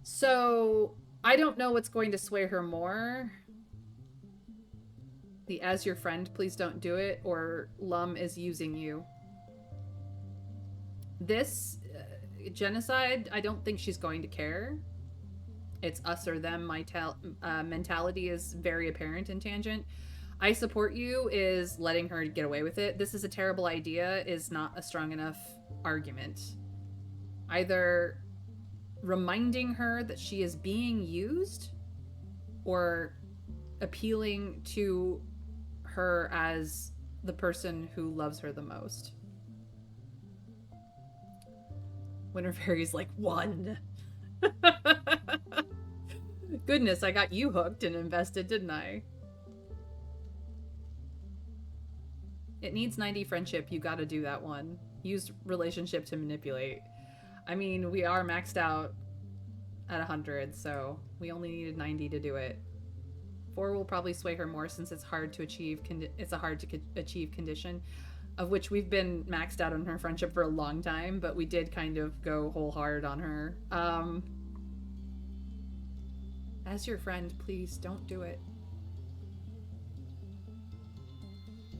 Speaker 1: So I don't know what's going to sway her more. The as your friend, please don't do it, or Lum is using you. This genocide, I don't think she's going to care. It's us or them. My mentality is very apparent in Tangent. I support you is letting her get away with it. This is a terrible idea is not a strong enough argument. Either reminding her that she is being used or appealing to her as the person who loves her the most. Winter Fairy's like 1. Goodness, I got you hooked and invested, didn't I? It needs 90 friendship. You gotta do that one. Use relationship to manipulate. I mean, we are maxed out at 100, so we only needed 90 to do it. 4 will probably sway her more since it's hard to achieve. It's a hard to achieve condition, of which we've been maxed out on her friendship for a long time, but we did kind of go whole hard on her. As your friend, please don't do it.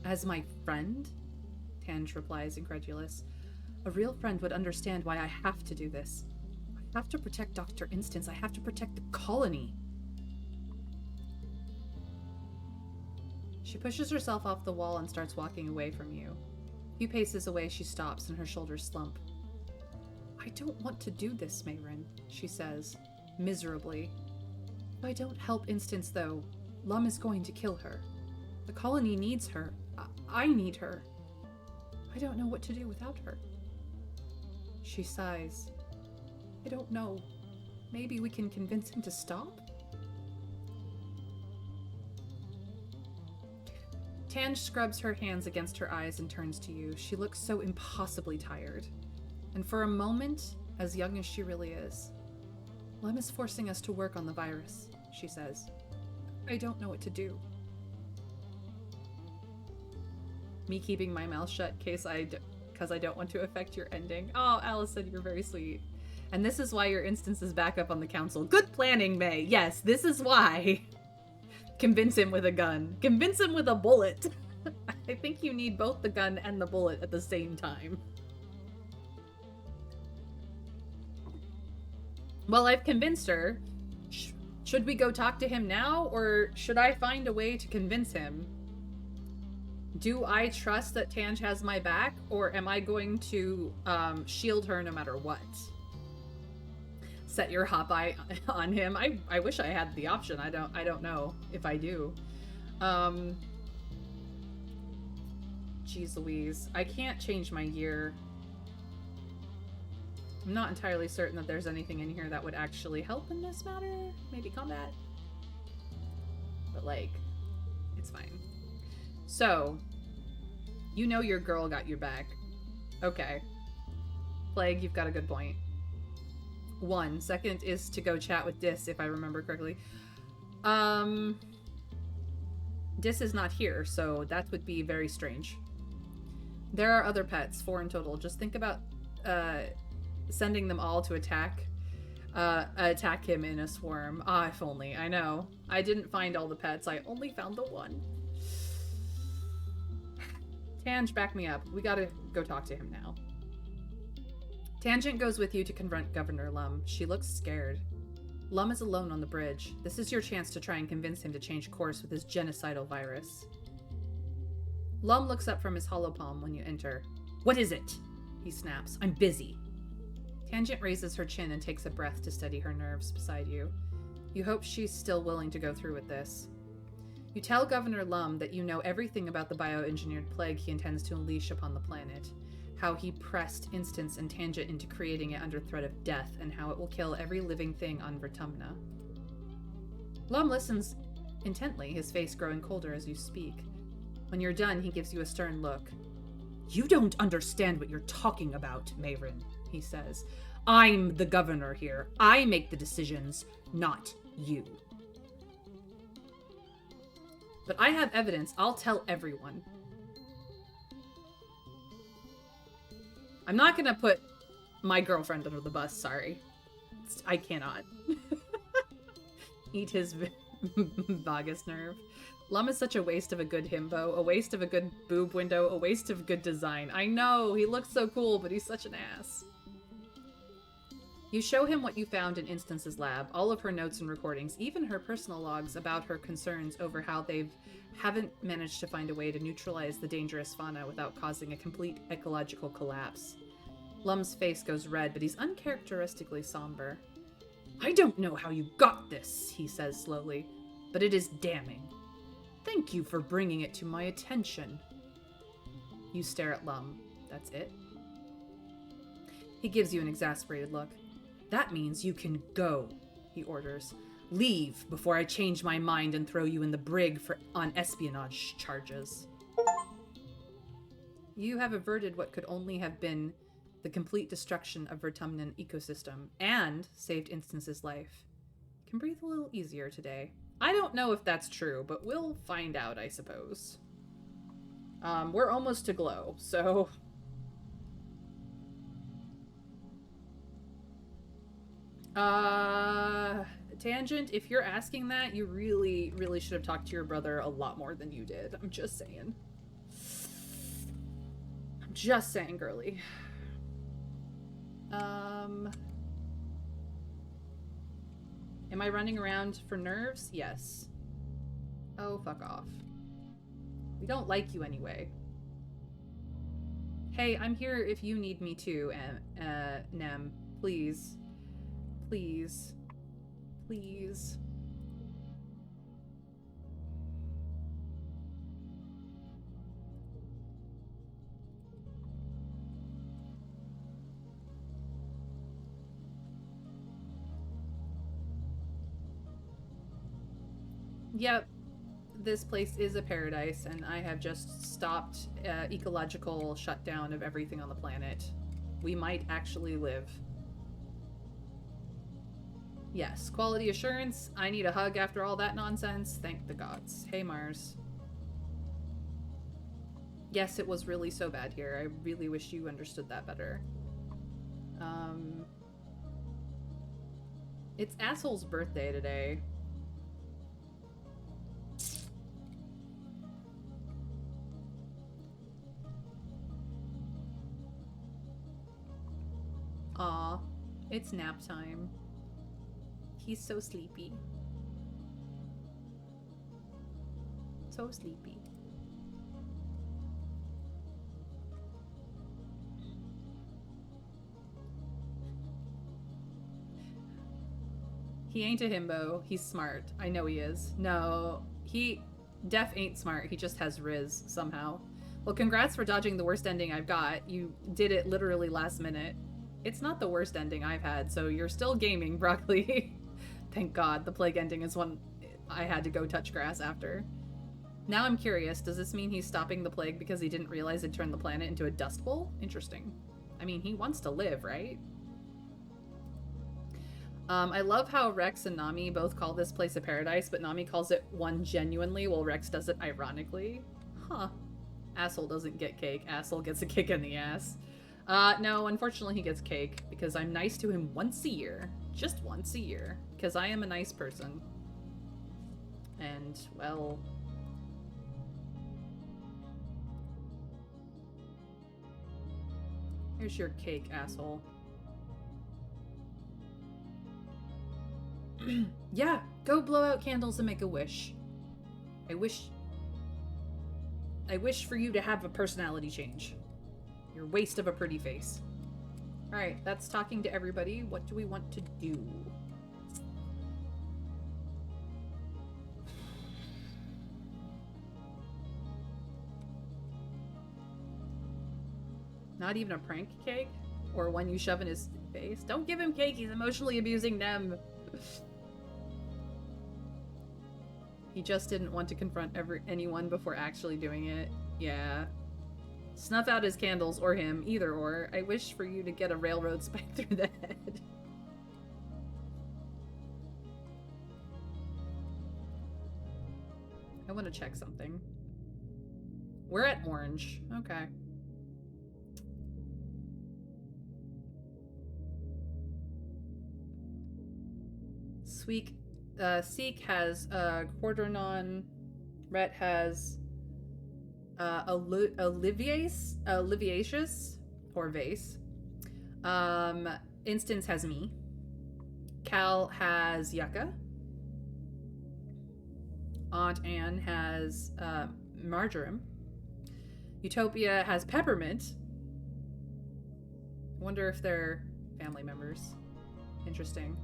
Speaker 1: As my friend? Tange replies, incredulous. A real friend would understand why I have to do this. I have to protect Dr. Instance. I have to protect the colony. She pushes herself off the wall and starts walking away from you. A few paces away, she stops and her shoulders slump. I don't want to do this, Mayrin, she says, miserably. If I don't help Instance, though, Lum is going to kill her. The colony needs her. I need her. I don't know what to do without her. She sighs. I don't know. Maybe we can convince him to stop? Tange scrubs her hands against her eyes and turns to you. She looks so impossibly tired. And for a moment, as young as she really is. Lum is forcing us to work on the virus, she says. I don't know what to do. Me keeping my mouth shut because I don't want to affect your ending. Oh, Allison, you're very sweet. And this is why your instance is back up on the council. Good planning, May. Yes, this is why. Convince him with a gun. Convince him with a bullet. I think you need both the gun and the bullet at the same time. Well, I've convinced her. Should we go talk to him now, or should I find a way to convince him? Do I trust that Tange has my back, or am I going to shield her no matter what? Set your hop eye on him. I wish I had the option. I don't know if I do. Jeez Louise. I can't change my gear. I'm not entirely certain that there's anything in here that would actually help in this matter. Maybe combat. But like, it's fine. So, you know your girl got your back. Okay. Plague, you've got a good point. 1. Second is to go chat with Dis, if I remember correctly. Dis is not here, so that would be very strange. There are other pets, 4 in total. Just think about sending them all to attack attack him in a swarm. Ah, if only. I know. I didn't find all the pets. I only found the one. Tange, back me up. We gotta go talk to him now. Tangent goes with you to confront Governor Lum. She looks scared. Lum is alone on the bridge. This is your chance to try and convince him to change course with his genocidal virus. Lum looks up from his holopalm when you enter. What is it? He snaps. I'm busy. Tangent raises her chin and takes a breath to steady her nerves beside you. You hope she's still willing to go through with this. You tell Governor Lum that you know everything about the bioengineered plague he intends to unleash upon the planet, how he pressed Instance and Tangent into creating it under threat of death, and how it will kill every living thing on Vertumna. Lum listens intently, his face growing colder as you speak. When you're done, he gives you a stern look. You don't understand what you're talking about, Mayrin, he says. I'm the governor here. I make the decisions, not you. But I have evidence. I'll tell everyone. I'm not gonna put my girlfriend under the bus, sorry. I cannot. Eat his vagus nerve. Lum is such a waste of a good himbo, a waste of a good boob window, a waste of good design. I know, he looks so cool, but he's such an ass. You show him what you found in Instance's lab, all of her notes and recordings, even her personal logs about her concerns over how they haven't managed to find a way to neutralize the dangerous fauna without causing a complete ecological collapse. Lum's face goes red, but he's uncharacteristically somber. I don't know how you got this, he says slowly, but it is damning. Thank you for bringing it to my attention. You stare at Lum. That's it? He gives you an exasperated look. That means you can go, he orders. Leave before I change my mind and throw you in the brig on espionage charges. You have averted what could only have been the complete destruction of Vertumnan ecosystem and saved Instance's life. Can breathe a little easier today. I don't know if that's true, but we'll find out, I suppose. We're almost to glow, so... Tangent, if you're asking that, you really, really should have talked to your brother a lot more than you did. I'm just saying. I'm just saying, girly. Am I running around for nerves? Yes. Oh, fuck off. We don't like you anyway. Hey, I'm here if you need me too, Nem. Please. Please. Please. Yep, this place is a paradise, and I have just stopped ecological shutdown of everything on the planet. We might actually live. Yes, quality assurance. I need a hug after all that nonsense. Thank the gods. Hey, Mars. Yes, it was really so bad here. I really wish you understood that better. It's Asshole's birthday today. Aw, it's nap time. He's so sleepy. So sleepy. He ain't a himbo. He's smart. I know he is. No, Def ain't smart. He just has Riz somehow. Well, congrats for dodging the worst ending I've got. You did it literally last minute. It's not the worst ending I've had, so you're still gaming, Broccoli. Thank God, the plague ending is one I had to go touch grass after. Now I'm curious, does this mean he's stopping the plague because he didn't realize it turned the planet into a dust bowl? Interesting. I mean, he wants to live, right? I love how Rex and Nami both call this place a paradise, but Nami calls it one genuinely, while Rex does it ironically. Huh. Asshole doesn't get cake. Asshole gets a kick in the ass. No, unfortunately he gets cake, because I'm nice to him once a year. just once a year, because I am a nice person. And, well... Here's your cake, asshole. Yeah, go blow out candles and make a wish. I wish for you to have a personality change. You're a waste of a pretty face. Alright, that's talking to everybody. What do we want to do? Not even a prank cake? Or one you shove in his face? Don't give him cake, he's emotionally abusing them. He just didn't want to confront anyone before actually doing it. Yeah. Snuff out his candles, or him, either or. I wish for you to get a railroad spike through the head. I want to check something. We're at orange. Okay. Seek has Quarternon. Rhett has Oliviaceous or Vase. Instance has me. Cal has Yucca. Aunt Anne has Marjoram. Utopia has Peppermint. Wonder if they're family members. Interesting.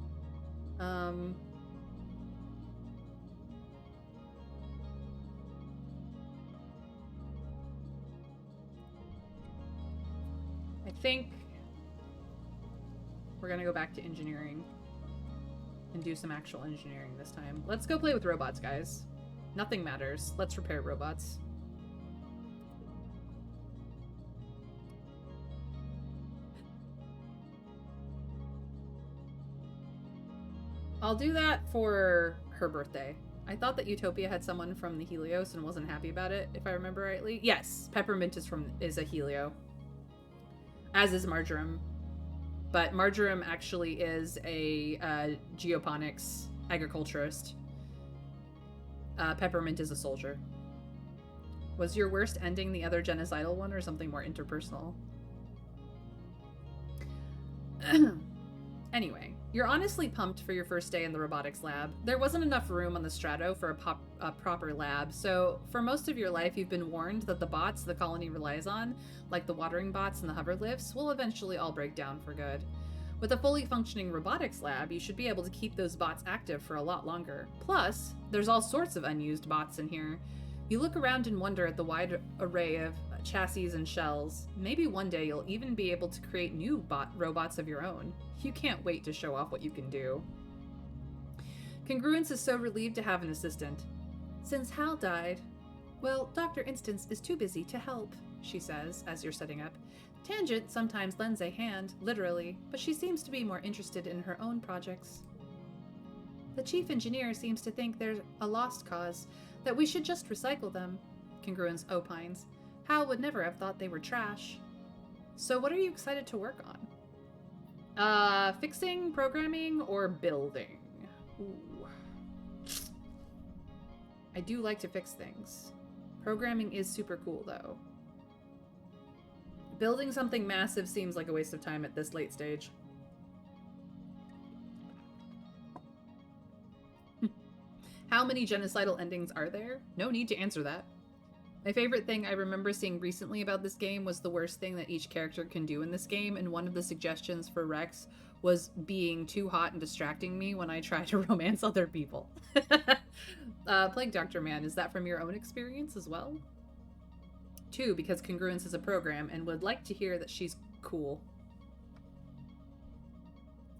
Speaker 1: I think we're gonna go back to engineering and do some actual engineering this time. Let's go play with robots, guys. Nothing matters. Let's repair robots. I'll do that for her birthday. I thought that Utopia had someone from the Helios and wasn't happy about it, if I remember rightly. Yes, Peppermint is a Helio. As is Marjoram. But Marjoram actually is a geoponics agriculturist. Peppermint is a soldier. Was your worst ending the other genocidal one or something more interpersonal? Anyway, you're honestly pumped for your first day in the robotics lab. There wasn't enough room on the Strato for a proper lab, so for most of your life you've been warned that the bots the colony relies on, like the watering bots and the hover lifts, will eventually all break down for good. With a fully functioning robotics lab, you should be able to keep those bots active for a lot longer. Plus, there's all sorts of unused bots in here. You look around and wonder at the wide array of chassis and shells. Maybe one day you'll even be able to create new robots of your own. You can't wait to show off what you can do. Congruence is so relieved to have an assistant. Since Hal died, well, Dr. Instance is too busy to help, she says as you're setting up. Tangent sometimes lends a hand, literally, but she seems to be more interested in her own projects. The chief engineer seems to think there's a lost cause, that we should just recycle them, Congruence opines. Hal would never have thought they were trash. So what are you excited to work on? Fixing, programming, or building? Ooh. I do like to fix things. Programming is super cool, though. Building something massive seems like a waste of time at this late stage. How many genocidal endings are there? No need to answer that. My favorite thing I remember seeing recently about this game was the worst thing that each character can do in this game, and one of the suggestions for Rex was being too hot and distracting me when I try to romance other people. Plague Doctor Man, is that from your own experience as well? 2, because Congruence is a program and would like to hear that she's cool.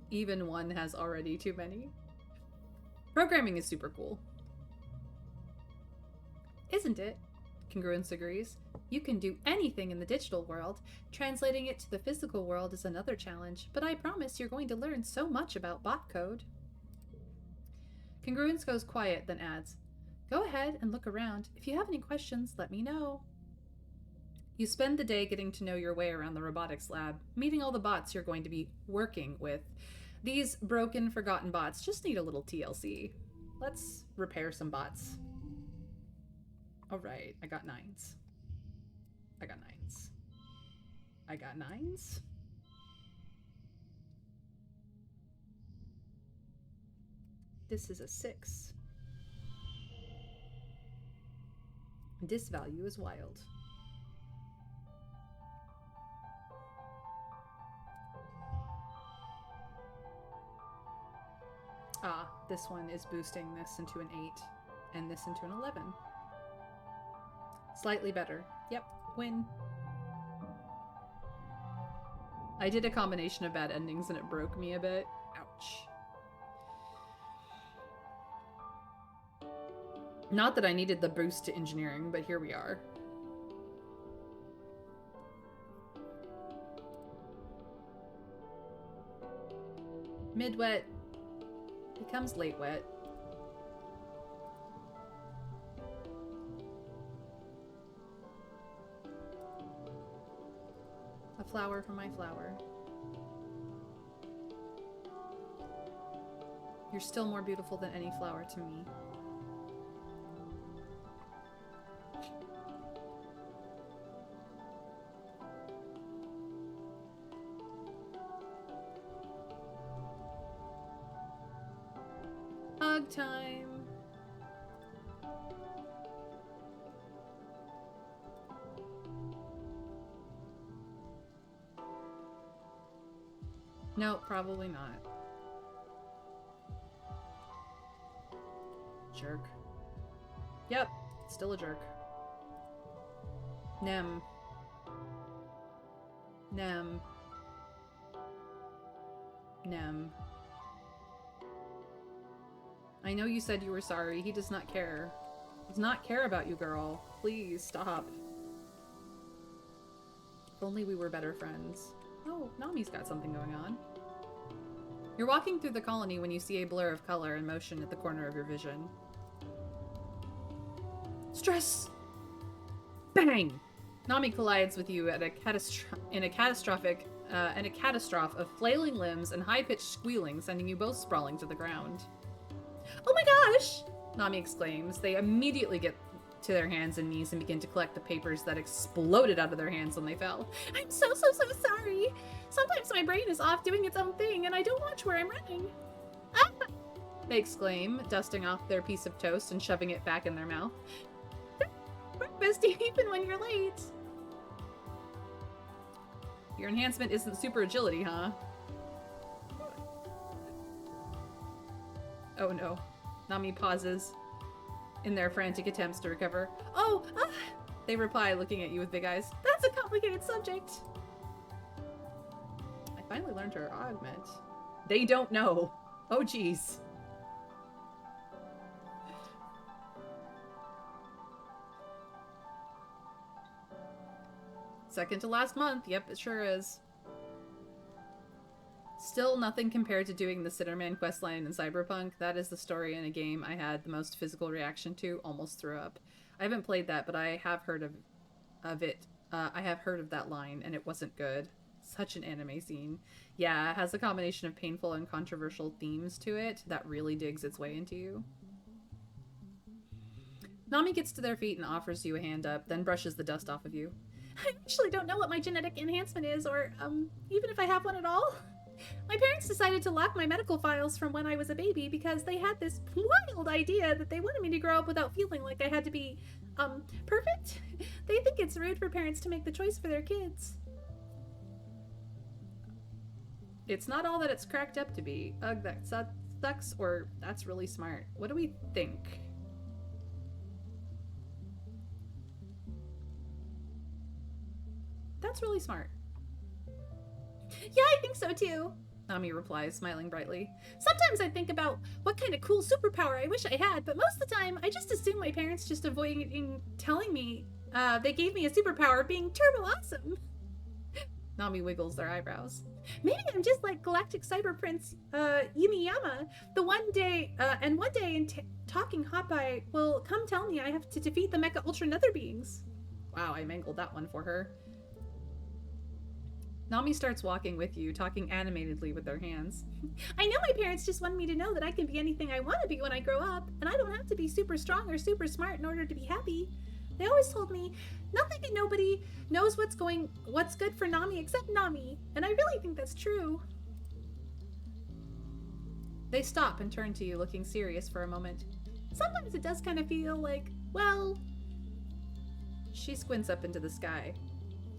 Speaker 1: Even 1 has already too many. Programming is super cool. Isn't it? Congruence agrees. You can do anything in the digital world. Translating it to the physical world is another challenge, but I promise you're going to learn so much about bot code. Congruence goes quiet, then adds, Go ahead and look around. If you have any questions, let me know. You spend the day getting to know your way around the robotics lab, meeting all the bots you're going to be working with. These broken, forgotten bots just need a little TLC. Let's repair some bots. Alright, I got 9s. I got 9s. I got 9s. This is a 6. This value is wild. Ah, this one is boosting this into an 8 and this into an 11. Slightly better. Yep, win. I did a combination of bad endings and it broke me a bit. Ouch. Not that I needed the boost to engineering, but here we are. Mid-wet becomes late wet. A flower for my flower. You're still more beautiful than any flower to me. Hug time. No, probably not. Jerk. Yep, still a jerk. Nem. Nem. Nem. I know you said you were sorry. He does not care. He does not care about you, girl. Please, stop. If only we were better friends. Oh, Nami's got something going on. You're walking through the colony when you see a blur of color and motion at the corner of your vision. Stress! Bang! Nami collides with you at in a catastrophe of flailing limbs and high-pitched squealing, sending you both sprawling to the ground. Oh my gosh! Nami exclaims. They immediately get to their hands and knees and begin to collect the papers that exploded out of their hands when they fell. I'm so sorry! Sometimes my brain is off doing its own thing and I don't watch where I'm running. Ah! They exclaim, dusting off their piece of toast and shoving it back in their mouth. Breakfast even when you're late. Your enhancement isn't super agility, huh? Oh no. Nami pauses in their frantic attempts to recover. Oh! Ah! They reply, looking at you with big eyes. That's a complicated subject. I finally learned her augment. They don't know. Oh jeez. Second to last month. Yep, it sure is. Still nothing compared to doing the Sitterman questline in Cyberpunk. That is the story in a game I had the most physical reaction to. Almost threw up. I haven't played that, but I have heard of it. I have heard of that line, and it wasn't good. Such an anime scene. Yeah, it has a combination of painful and controversial themes to it that really digs its way into you. Nami gets to their feet and offers you a hand up, then brushes the dust off of you. I actually don't know what my genetic enhancement is, or, even if I have one at all. My parents decided to lock my medical files from when I was a baby because they had this wild idea that they wanted me to grow up without feeling like I had to be, perfect. They think it's rude for parents to make the choice for their kids. It's not all that it's cracked up to be. Ugh, that sucks, or that's really smart. What do we think? That's really smart. Yeah, I think so too, Nami replies, smiling brightly. Sometimes I think about what kind of cool superpower I wish I had, but most of the time I just assume my parents just avoiding telling me they gave me a superpower being turbo awesome. Nami wiggles their eyebrows. Maybe I'm just like Galactic Cyber Prince Yumiyama. One day in Talking Hotby will come tell me I have to defeat the Mecha Ultra Nether Beings. Wow, I mangled that one for her. Nami starts walking with you, talking animatedly with their hands.
Speaker 2: I know my parents just wanted me to know that I can be anything I want to be when I grow up, and I don't have to be super strong or super smart in order to be happy. They always told me nothing and nobody knows what's good for Nami except Nami, and I really think that's true.
Speaker 1: They stop and turn to you, looking serious for a moment.
Speaker 2: Sometimes it does kind of feel like, well...
Speaker 1: She squints up into the sky.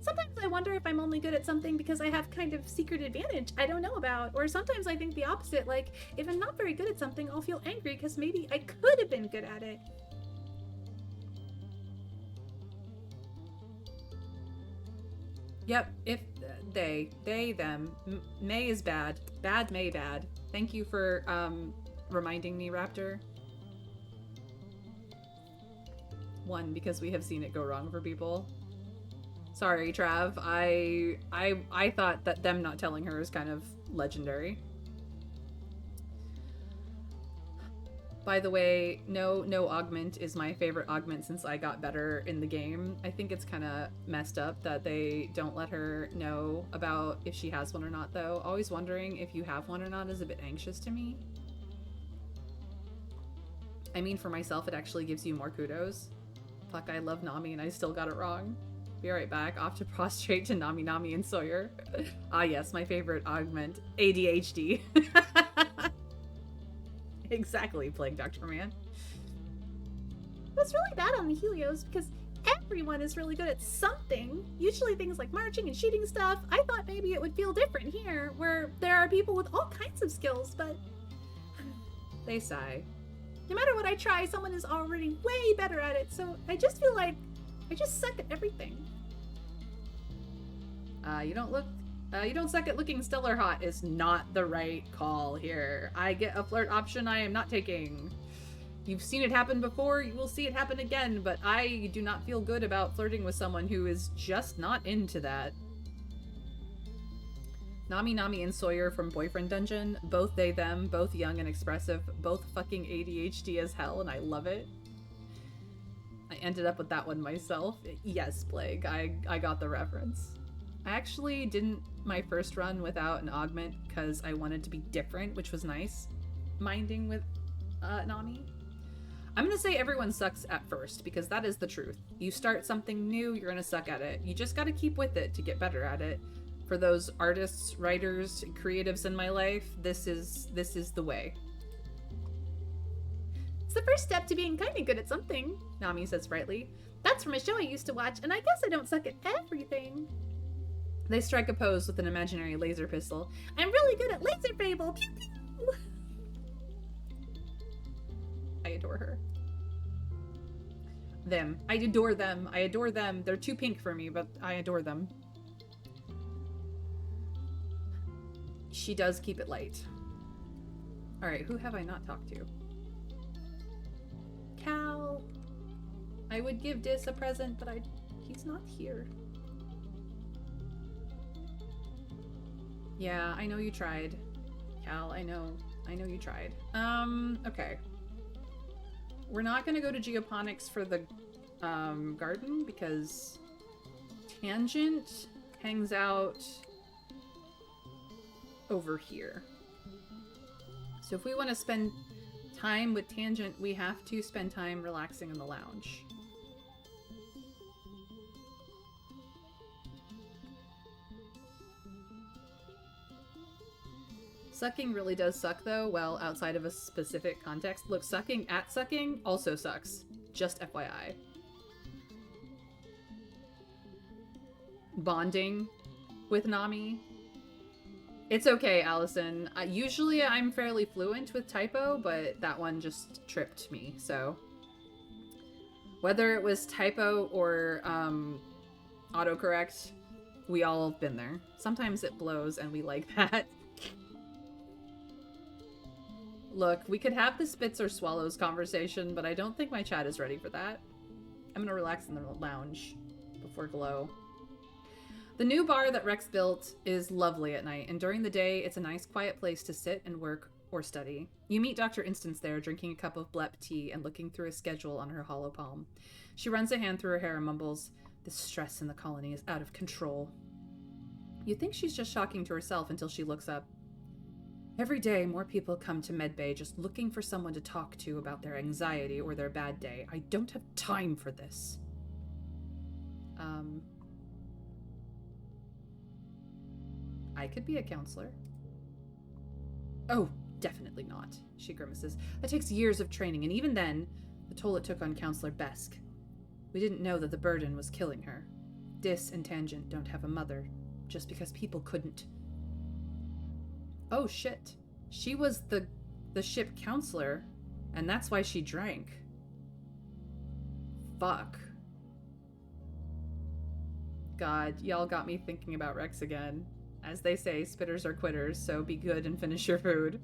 Speaker 2: Sometimes I wonder if I'm only good at something because I have kind of secret advantage I don't know about. Or sometimes I think the opposite, like, if I'm not very good at something, I'll feel angry because maybe I could have been good at it.
Speaker 1: Yep, if they, them. May is bad. Bad, May, bad. Thank you for, reminding me, Raptor. One, because we have seen it go wrong for people. Sorry, Trav. I thought that them not telling her is kind of legendary. By the way, no augment is my favorite augment since I got better in the game. I think it's kind of messed up that they don't let her know about if she has one or not, though. Always wondering if you have one or not is a bit anxious to me. I mean, for myself, it actually gives you more kudos. Fuck, I love Nami and I still got it wrong. Be right back. Off to prostrate to Nami Nami and Sawyer. Ah yes, my favorite augment. ADHD. Exactly, Plague Dr. Man.
Speaker 2: That's really bad on the Helios because everyone is really good at something. Usually things like marching and shooting stuff. I thought maybe it would feel different here, where there are people with all kinds of skills, but...
Speaker 1: They sigh.
Speaker 2: No matter what I try, someone is already way better at it, so I just feel like I just suck at everything.
Speaker 1: You don't suck at looking stellar hot is not the right call here. I get a flirt option I am not taking. You've seen it happen before, you will see it happen again, but I do not feel good about flirting with someone who is just not into that. Nami Nami and Sawyer from Boyfriend Dungeon, both they them, both young and expressive, both fucking ADHD as hell, and I love it. I ended up with that one myself. Yes, Plague, I got the reference. I actually didn't my first run without an augment because I wanted to be different, which was nice. Minding with Nami. I'm gonna say everyone sucks at first because that is the truth. You start something new, you're gonna suck at it. You just gotta keep with it to get better at it. For those artists, writers, creatives in my life, this is the way.
Speaker 2: It's the first step to being kind of good at something, Nami says brightly. That's from a show I used to watch, and I guess I don't suck at everything.
Speaker 1: They strike a pose with an imaginary laser pistol.
Speaker 2: I'm really good at laser fable. Pew pew.
Speaker 1: I adore her. Them. I adore them. I adore them. They're too pink for me, but I adore them. She does keep it light. Alright, who have I not talked to? Cal. I would give Dis a present, but he's not here. Yeah, I know you tried. Cal, I know you tried. Okay. We're not gonna go to Geoponics for the, garden, because Tangent hangs out over here. So if we want to spend time with Tangent, we have to spend time relaxing in the lounge. Sucking really does suck, though. Well, outside of a specific context. Look, sucking at sucking also sucks. Just FYI. Bonding with Nami. It's okay, Allison. Usually I'm fairly fluent with typo, but that one just tripped me, so. Whether it was typo or autocorrect, we all have been there. Sometimes it blows and we like that. Look, we could have the spits or swallows conversation, but I don't think my chat is ready for that. I'm gonna relax in the lounge before glow. The new bar that Rex built is lovely at night, and during the day, it's a nice quiet place to sit and work or study. You meet Dr. Instance there, drinking a cup of blep tea and looking through a schedule on her hollow palm. She runs a hand through her hair and mumbles, "The stress in the colony is out of control." You think she's just shocking to herself until she looks up. Every day, more people come to Medbay just looking for someone to talk to about their anxiety or their bad day. I don't have time for this. I could be a counselor. Oh, definitely not, she grimaces. That takes years of training, and even then, the toll it took on Counselor Besk. We didn't know that the burden was killing her. Dis and Tangent don't have a mother, just because people couldn't. Oh shit. She was the ship counselor, and that's why she drank. Fuck. God, y'all got me thinking about Rex again. As they say, spitters are quitters, so be good and finish your food.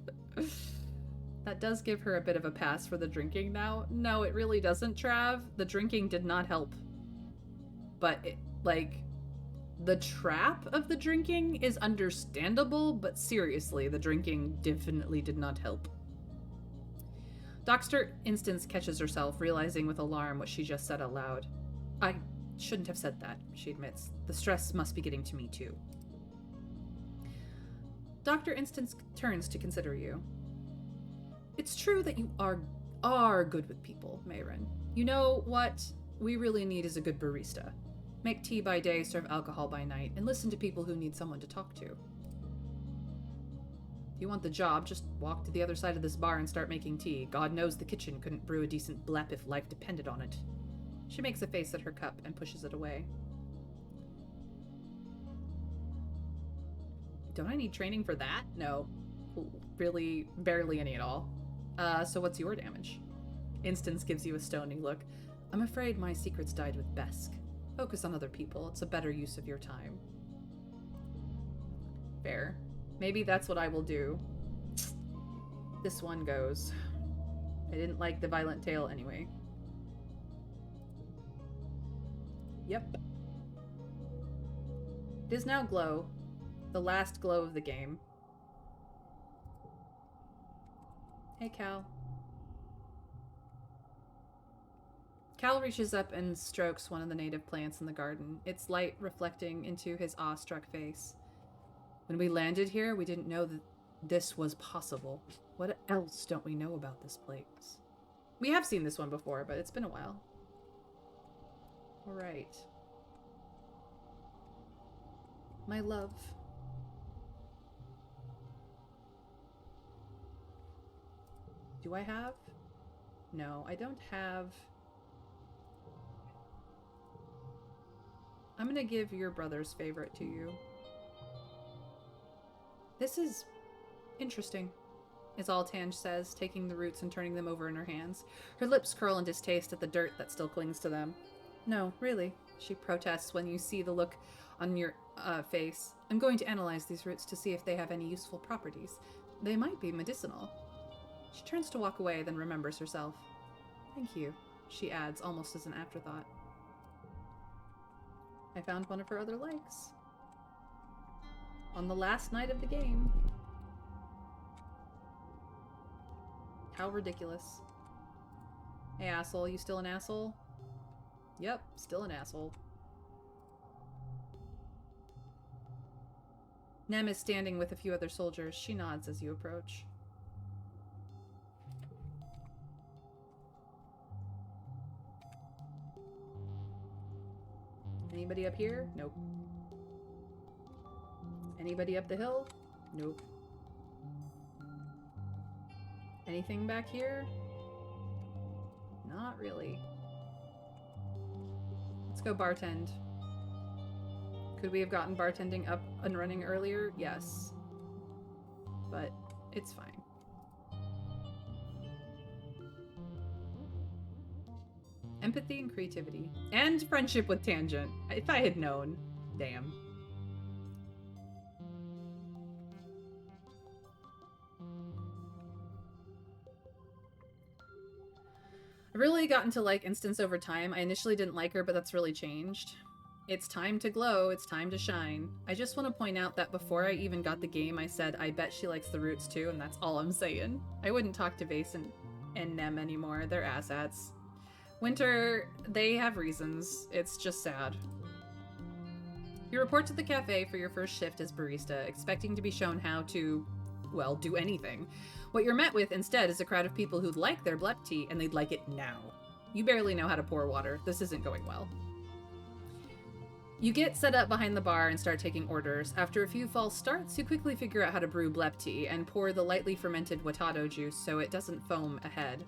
Speaker 1: That does give her a bit of a pass for the drinking now. No, it really doesn't, Trav. The drinking did not help. But, the trap of the drinking is understandable, but seriously, the drinking definitely did not help. Dr. Instance catches herself, realizing with alarm what she just said out loud. I shouldn't have said that, she admits. The stress must be getting to me, too. Dr. Instance turns to consider you. It's true that you are good with people, Mayrin. You know what we really need is a good barista. Make tea by day, serve alcohol by night, and listen to people who need someone to talk to. If you want the job, just walk to the other side of this bar and start making tea. God knows the kitchen couldn't brew a decent blep if life depended on it. She makes a face at her cup and pushes it away. Don't I need training for that? No. Really, barely any at all. So what's your damage? Instance gives you a stoning look. I'm afraid my secrets died with Besk. Focus on other people. It's a better use of your time. Fair. Maybe that's what I will do. This one goes. I didn't like the violent tale anyway. Yep. It is now glow. The last glow of the game. Hey, Cal. Cal reaches up and strokes one of the native plants in the garden, its light reflecting into his awestruck face. When we landed here, we didn't know that this was possible. What else don't we know about this place? We have seen this one before, but it's been a while. All right. My love. Do I have? No, I don't have... I'm gonna give your brother's favorite to you. This is interesting, is all Tange says, taking the roots and turning them over in her hands. Her lips curl in distaste at the dirt that still clings to them. No, really, she protests when you see the look on your face. I'm going to analyze these roots to see if they have any useful properties. They might be medicinal. She turns to walk away, then remembers herself. Thank you, she adds, almost as an afterthought. I found one of her other likes. On the last night of the game. How ridiculous. Hey, asshole, you still an asshole? Yep, still an asshole. Nem is standing with a few other soldiers. She nods as you approach. Anybody up here? Nope. Anybody up the hill? Nope. Anything back here? Not really. Let's go bartend. Could we have gotten bartending up and running earlier? Yes. But it's fine. Empathy and creativity. And friendship with Tangent. If I had known. Damn. I've really gotten to like Instance over time. I initially didn't like her, but that's really changed. It's time to glow, it's time to shine. I just want to point out that before I even got the game, I said, I bet she likes the roots too, and that's all I'm saying. I wouldn't talk to Vase and Nem anymore. They're asshats. Winter, they have reasons. It's just sad. You report to the cafe for your first shift as barista, expecting to be shown how to, well, do anything. What you're met with instead is a crowd of people who'd like their black tea, and they'd like it now. You barely know how to pour water. This isn't going well. You get set up behind the bar and start taking orders. After a few false starts, you quickly figure out how to brew blep tea and pour the lightly fermented watado juice so it doesn't form ahead.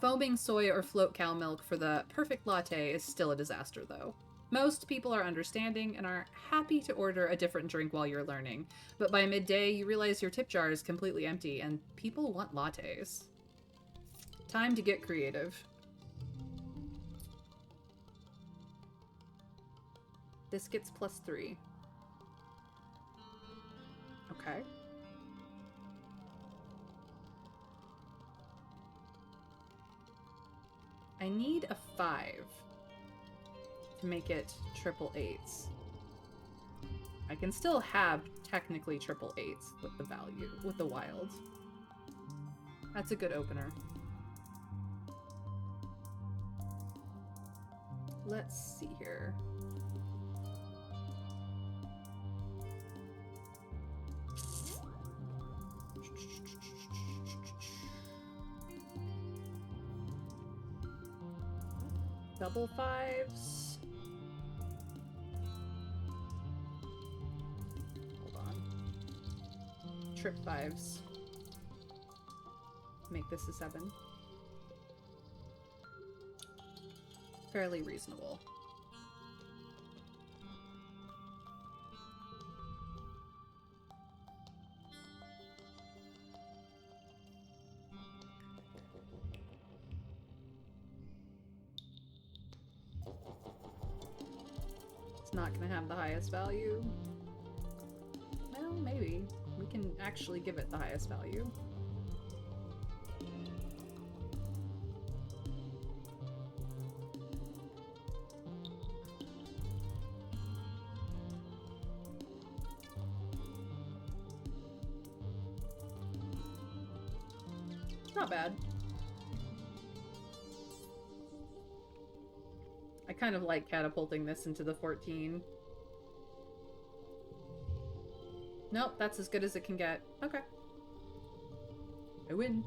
Speaker 1: Foaming soy or float cow milk for the perfect latte is still a disaster, though. Most people are understanding and are happy to order a different drink while you're learning, but by midday you realize your tip jar is completely empty and people want lattes. Time to get creative. This gets +3. Okay. I need a 5 to make it triple 8s. I can still have technically triple 8s with the value, with the wild. That's a good opener. Let's see here. Double 5s. Hold on. Trip 5s. Make this a 7. Fairly reasonable. Not gonna have the highest value. Well, maybe. We can actually give it the highest value. Not bad. I kind of like catapulting this into the 14. Nope, that's as good as it can get. Okay. I win.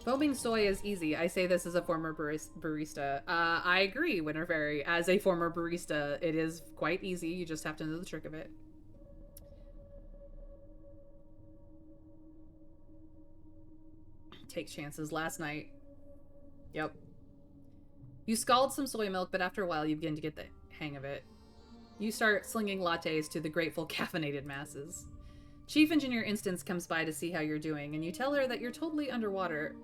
Speaker 1: Foaming soy is easy. I say this as a former barista. I agree, Winterfairy. As a former barista, it is quite easy. You just have to know the trick of it. Take chances last night. Yep. You scald some soy milk, but after a while you begin to get the hang of it. You start slinging lattes to the grateful caffeinated masses. Chief Engineer Instance comes by to see how you're doing, and you tell her that you're totally underwater.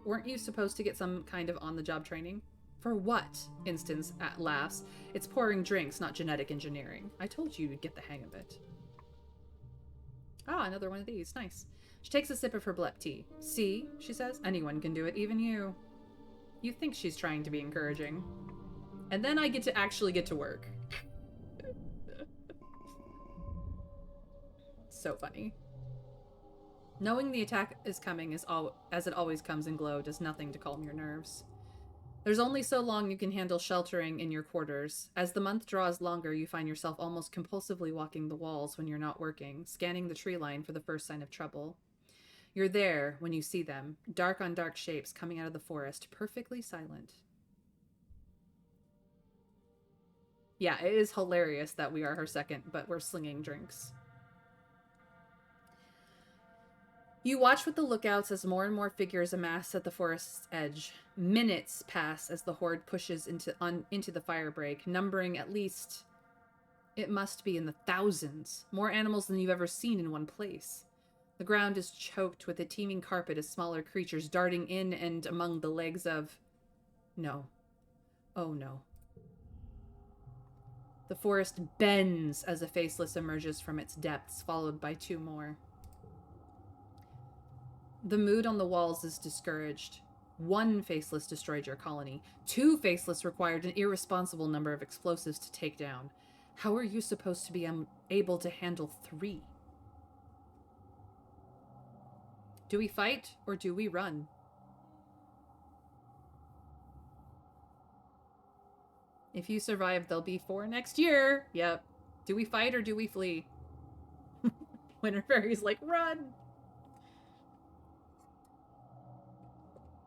Speaker 1: Weren't you supposed to get some kind of on-the-job training? For what? Instance laughs. It's pouring drinks, not genetic engineering. I told you you'd get the hang of it. Ah, another one of these. Nice. She takes a sip of her blep tea. See, she says, anyone can do it, even you. You think she's trying to be encouraging. And then I get to actually get to work. So funny. Knowing the attack is coming as it always comes in Glow does nothing to calm your nerves. There's only so long you can handle sheltering in your quarters. As the month draws longer, you find yourself almost compulsively walking the walls when you're not working, scanning the tree line for the first sign of trouble. You're there when you see them, dark on dark shapes coming out of the forest, perfectly silent. Yeah, it is hilarious that we are her second, but we're slinging drinks. You watch with the lookouts as more and more figures amass at the forest's edge. Minutes pass as the horde pushes into the firebreak, numbering at least, it must be in the thousands, more animals than you've ever seen in one place. The ground is choked with a teeming carpet of smaller creatures darting in and among the legs of... No. Oh no. The forest bends as a faceless emerges from its depths, followed by 2 more. The mood on the walls is discouraged. 1 faceless destroyed your colony. 2 faceless required an irresponsible number of explosives to take down. How are you supposed to be able to handle 3? Do we fight or do we run? If you survive, there'll be 4 next year. Yep. Do we fight or do we flee? Winter Fairy's like, run!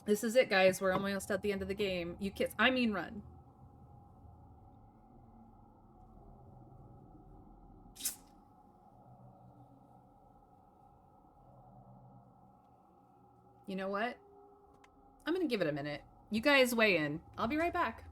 Speaker 1: This is it, guys. We're almost at the end of the game. You kids, I mean run. You know what? I'm gonna give it a minute. You guys weigh in. I'll be right back.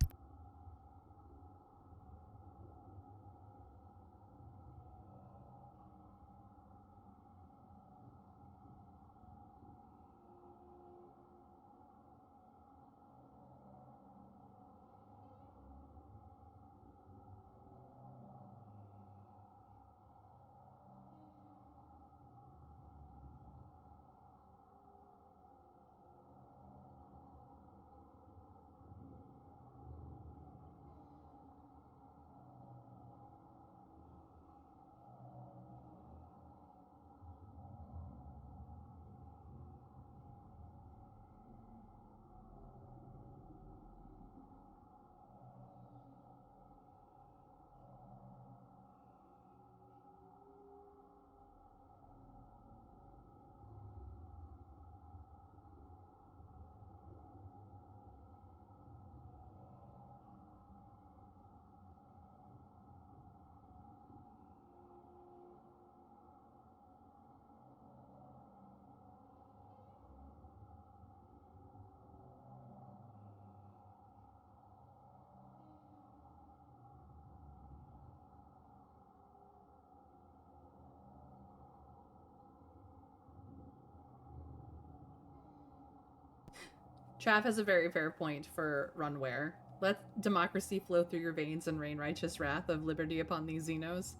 Speaker 1: Trav has a very fair point for Runware. Let democracy flow through your veins and rain righteous wrath of liberty upon these Xenos.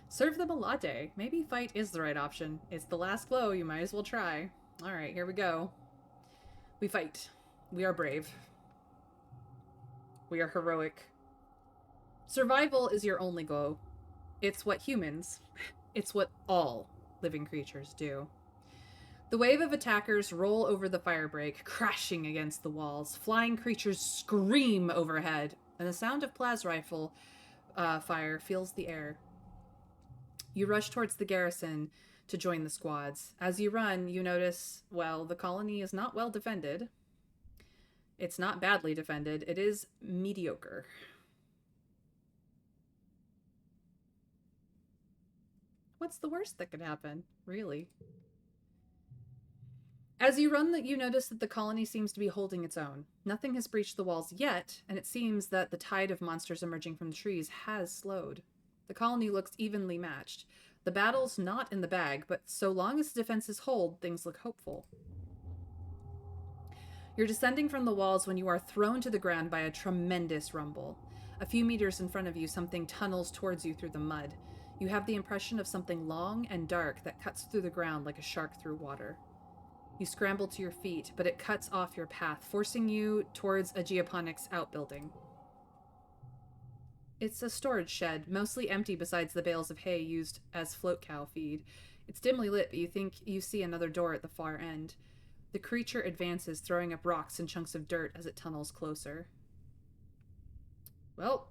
Speaker 1: Serve them a latte. Maybe fight is the right option. It's the last glow, you might as well try. Alright, here we go. We fight. We are brave. We are heroic. Survival is your only goal. It's what humans, it's what all living creatures do. The wave of attackers roll over the firebreak, crashing against the walls. Flying creatures scream overhead, and the sound of plas rifle fire fills the air. You rush towards the garrison to join the squads. As you run, you notice, well, the colony is not well defended. It's not badly defended. It is mediocre. What's the worst that could happen, really? As you run, you notice that the colony seems to be holding its own. Nothing has breached the walls yet, and it seems that the tide of monsters emerging from the trees has slowed. The colony looks evenly matched. The battle's not in the bag, but so long as the defenses hold, things look hopeful. You're descending from the walls when you are thrown to the ground by a tremendous rumble. A few meters in front of you, something tunnels towards you through the mud. You have the impression of something long and dark that cuts through the ground like a shark through water. You scramble to your feet, but it cuts off your path, forcing you towards a geoponics outbuilding. It's a storage shed, mostly empty besides the bales of hay used as float cow feed. It's dimly lit, but you think you see another door at the far end. The creature advances, throwing up rocks and chunks of dirt as it tunnels closer. Well,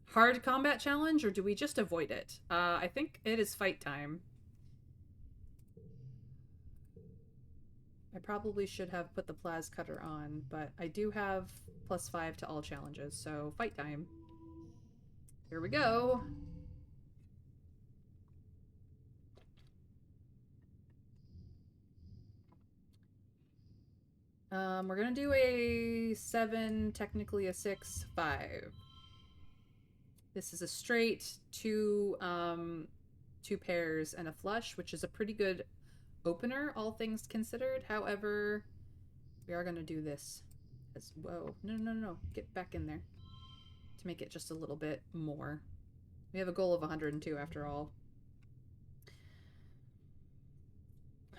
Speaker 1: hard combat challenge, or do we just avoid it? I think it is fight time. I probably should have put the plas cutter on, but I do have +5 to all challenges, so fight time. Here we go. We're gonna do a 7, technically a 6, 5. This is a straight, two pairs and a flush, which is a pretty good opener, all things considered. However, we are gonna do this as whoa. No. Get back in there. To make it just a little bit more. We have a goal of 102 after all.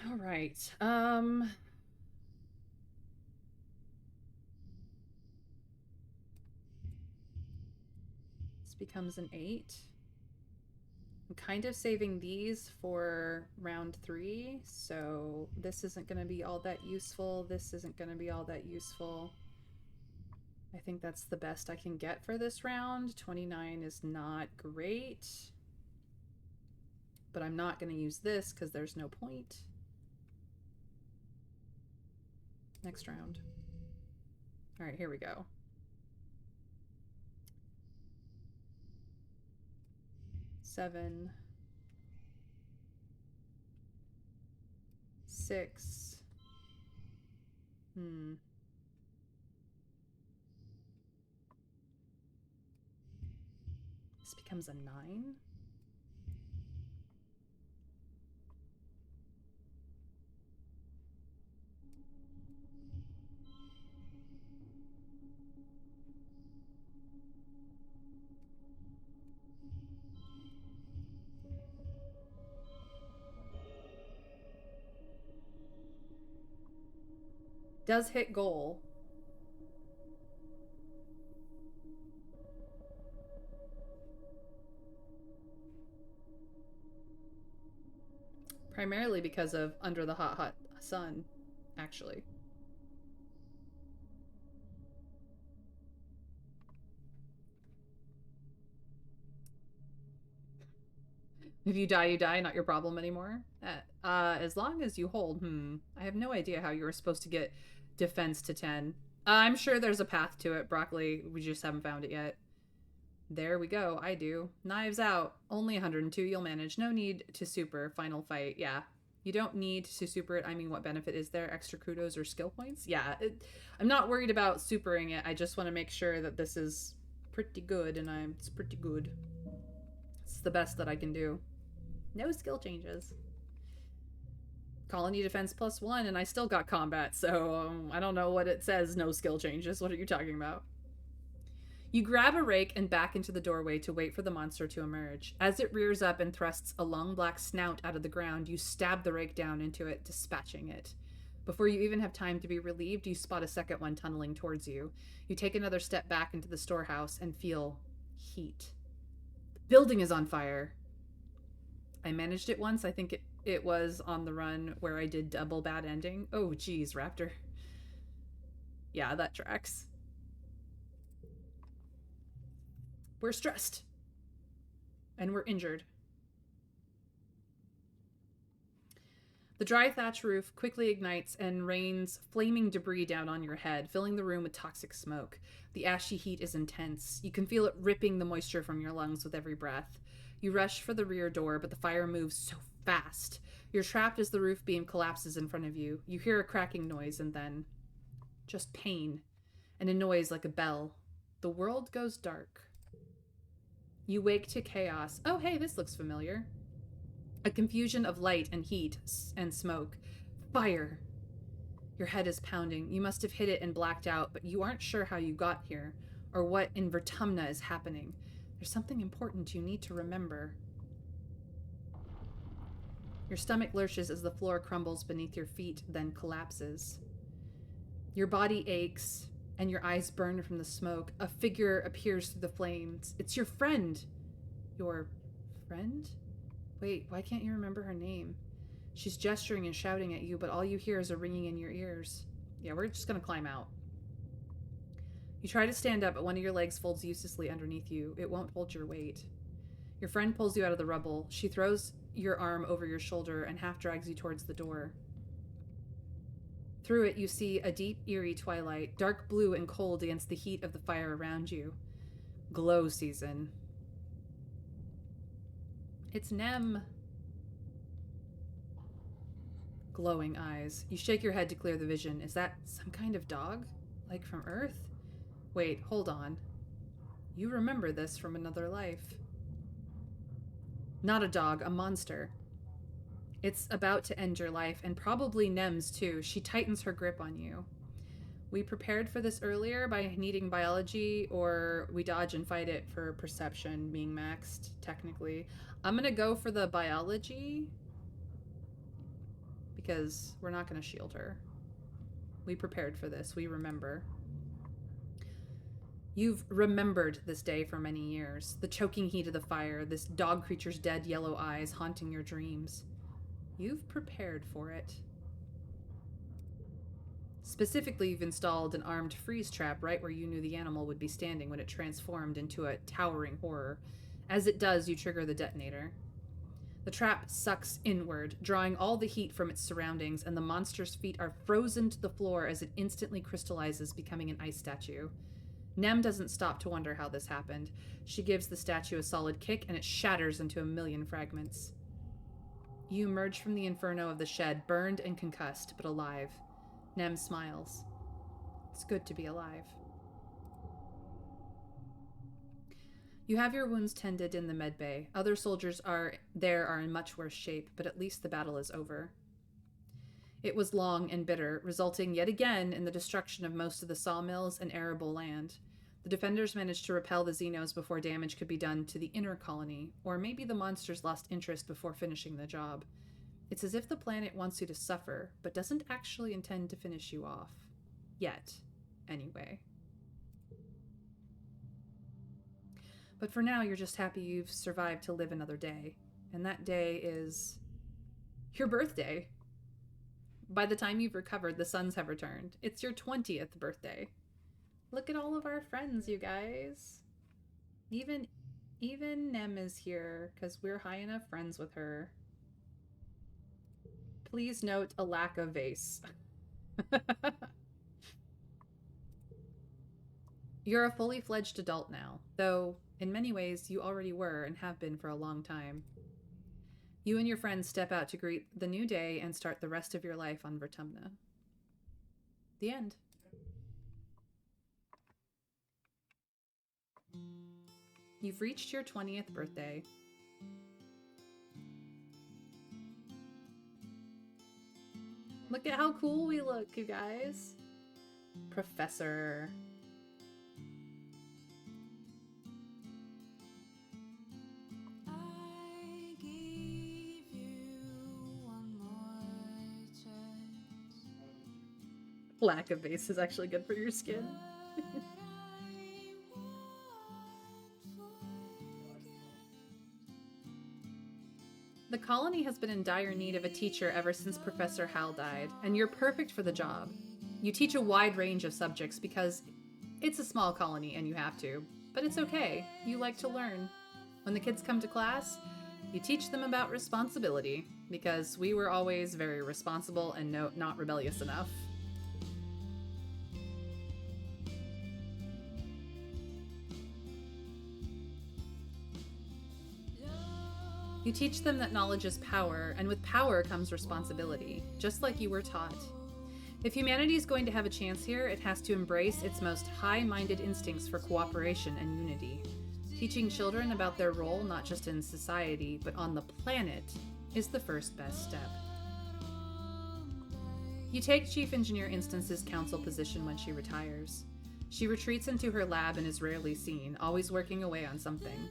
Speaker 1: Alright. This becomes an 8. I'm kind of saving these for round 3, so this isn't going to be all that useful. This isn't going to be all that useful. I think that's the best I can get for this round. 29 is not great. But I'm not going to use this because there's no point. Next round. All right, here we go. Seven. 6. This becomes a 9. Does hit goal. Primarily because of Under the Hot, Hot Sun, actually. If you die, you die. Not your problem anymore. As long as you hold. I have no idea how you were supposed to get defense to 10. I'm sure there's a path to it, Broccoli. We just haven't found it yet. There we go. I do. Knives out. Only 102. You'll manage. No need to super. Final fight. Yeah. You don't need to super it. I mean, what benefit is there? Extra kudos or skill points? Yeah. I'm not worried about supering it. I just want to make sure that this is pretty good, and it's pretty good. It's the best that I can do. No skill changes. Colony defense +1, and I still got combat, so I don't know what it says, no skill changes. What are you talking about? You grab a rake and back into the doorway to wait for the monster to emerge. As it rears up and thrusts a long black snout out of the ground, you stab the rake down into it, dispatching it. Before you even have time to be relieved, you spot a second one tunneling towards you. You take another step back into the storehouse and feel heat. The building is on fire. I managed it once. I think it was on the run where I did double bad ending. Oh, geez, Raptor. Yeah, that tracks. We're stressed. And we're injured. The dry thatch roof quickly ignites and rains flaming debris down on your head, filling the room with toxic smoke. The ashy heat is intense. You can feel it ripping the moisture from your lungs with every breath. You rush for the rear door, but the fire moves so fast. You're trapped as the roof beam collapses in front of you. You hear a cracking noise and then just pain and a noise like a bell. The world goes dark. You wake to chaos. Oh, hey, this looks familiar. A confusion of light and heat and smoke. Fire. Your head is pounding. You must have hit it and blacked out, but you aren't sure how you got here or what in Vertumna is happening. There's something important you need to remember. Your stomach lurches as the floor crumbles beneath your feet, then collapses. Your body aches, and your eyes burn from the smoke. A figure appears through the flames. It's your friend. Your friend? Wait, why can't you remember her name? She's gesturing and shouting at you, but all you hear is a ringing in your ears. Yeah, we're just gonna climb out. You try to stand up, but one of your legs folds uselessly underneath you. It won't hold your weight. Your friend pulls you out of the rubble. She throws your arm over your shoulder and half drags you towards the door. Through it, you see a deep, eerie twilight, dark blue and cold against the heat of the fire around you. Glow season. It's Nem. Glowing eyes. You shake your head to clear the vision. Is that some kind of dog? Like from Earth? Wait, hold on. You remember this from another life. Not a dog, a monster. It's about to end your life, and probably Nem's too. She tightens her grip on you. We prepared for this earlier by needing biology, or we dodge and fight it for perception being maxed, technically. I'm gonna go for the biology, because we're not gonna shield her. We prepared for this, we remember. You've remembered this day for many years. The choking heat of the fire, this dog creature's dead yellow eyes haunting your dreams. You've prepared for it. Specifically, you've installed an armed freeze trap right where you knew the animal would be standing when it transformed into a towering horror. As it does, you trigger the detonator. The trap sucks inward, drawing all the heat from its surroundings, and the monster's feet are frozen to the floor as it instantly crystallizes, becoming an ice statue. Nem doesn't stop to wonder how this happened. She gives the statue a solid kick, and it shatters into a million fragments. You emerge from the inferno of the shed, burned and concussed, but alive. Nem smiles. It's good to be alive. You have your wounds tended in the med bay. Other soldiers are in much worse shape, but at least the battle is over. It was long and bitter, resulting yet again in the destruction of most of the sawmills and arable land. The defenders managed to repel the Xenos before damage could be done to the inner colony, or maybe the monsters lost interest before finishing the job. It's as if the planet wants you to suffer, but doesn't actually intend to finish you off. Yet, anyway. But for now, you're just happy you've survived to live another day. And that day is your birthday. By the time you've recovered, the suns have returned. It's your 20th birthday. Look at all of our friends, you guys. Even Nem is here, because we're high enough friends with her. Please note a lack of vase. You're a fully fledged adult now, though in many ways you already were and have been for a long time. You and your friends step out to greet the new day and start the rest of your life on Vertumna. The end. You've reached your 20th birthday. Look at how cool we look, you guys. Professor.
Speaker 3: I give you one more chance.
Speaker 1: Lack of base is actually good for your skin. The colony has been in dire need of a teacher ever since Professor Hal died, and you're perfect for the job. You teach a wide range of subjects because it's a small colony and you have to, but it's okay. You like to learn. When the kids come to class, you teach them about responsibility, because we were always very responsible and not rebellious enough. You teach them that knowledge is power, and with power comes responsibility, just like you were taught. If humanity is going to have a chance here, it has to embrace its most high-minded instincts for cooperation and unity. Teaching children about their role, not just in society, but on the planet, is the first best step. You take Chief Engineer Instance's council position when she retires. She retreats into her lab and is rarely seen, always working away on something.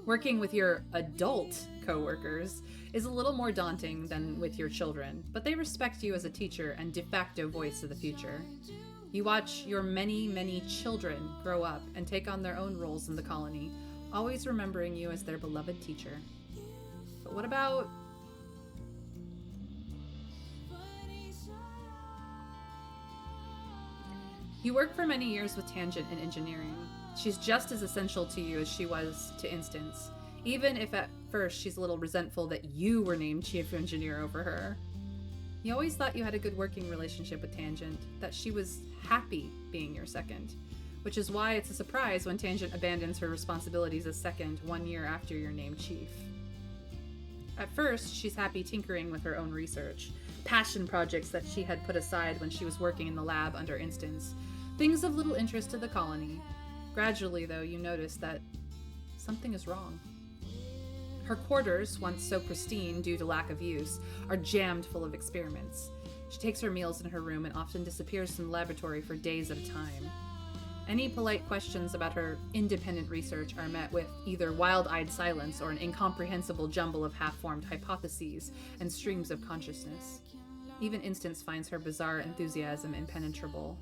Speaker 1: Working with your adult co-workers is a little more daunting than with your children, but they respect you as a teacher and de facto voice of the future. You watch your many, many children grow up and take on their own roles in the colony, always remembering you as their beloved teacher. But what about... You work for many years with Tangent in engineering. She's just as essential to you as she was to Instance, even if at first she's a little resentful that you were named Chief Engineer over her. You always thought you had a good working relationship with Tangent, that she was happy being your second, which is why it's a surprise when Tangent abandons her responsibilities as second 1 year after you're named Chief. At first, she's happy tinkering with her own research, passion projects that she had put aside when she was working in the lab under Instance, things of little interest to the colony. Gradually, though, you notice that something is wrong. Her quarters, once so pristine due to lack of use, are jammed full of experiments. She takes her meals in her room and often disappears from the laboratory for days at a time. Any polite questions about her independent research are met with either wild-eyed silence or an incomprehensible jumble of half-formed hypotheses and streams of consciousness. Even Instance finds her bizarre enthusiasm impenetrable.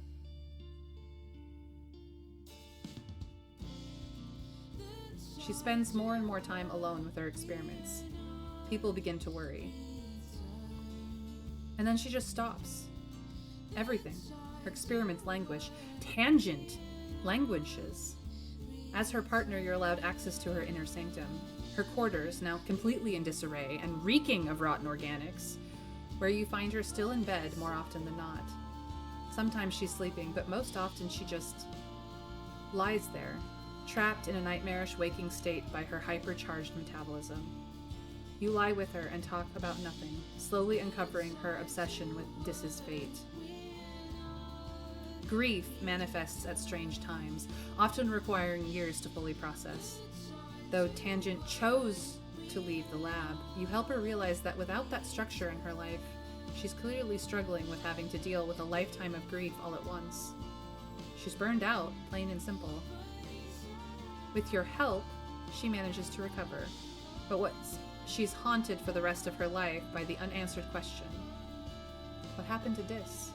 Speaker 1: She spends more and more time alone with her experiments. People begin to worry. And then she just stops. Everything. Her experiments languish. Tangent languishes. As her partner, you're allowed access to her inner sanctum. Her quarters, now completely in disarray and reeking of rotten organics, where you find her still in bed more often than not. Sometimes she's sleeping, but most often she just lies there, trapped in a nightmarish waking state by her hypercharged metabolism. You lie with her and talk about nothing, slowly uncovering her obsession with Dis's fate. Grief manifests at strange times, often requiring years to fully process. Though Tangent chose to leave the lab, you help her realize that without that structure in her life, she's clearly struggling with having to deal with a lifetime of grief all at once. She's burned out, plain and simple. With your help, she manages to recover. But she's haunted for the rest of her life by the unanswered question. What happened to Dis?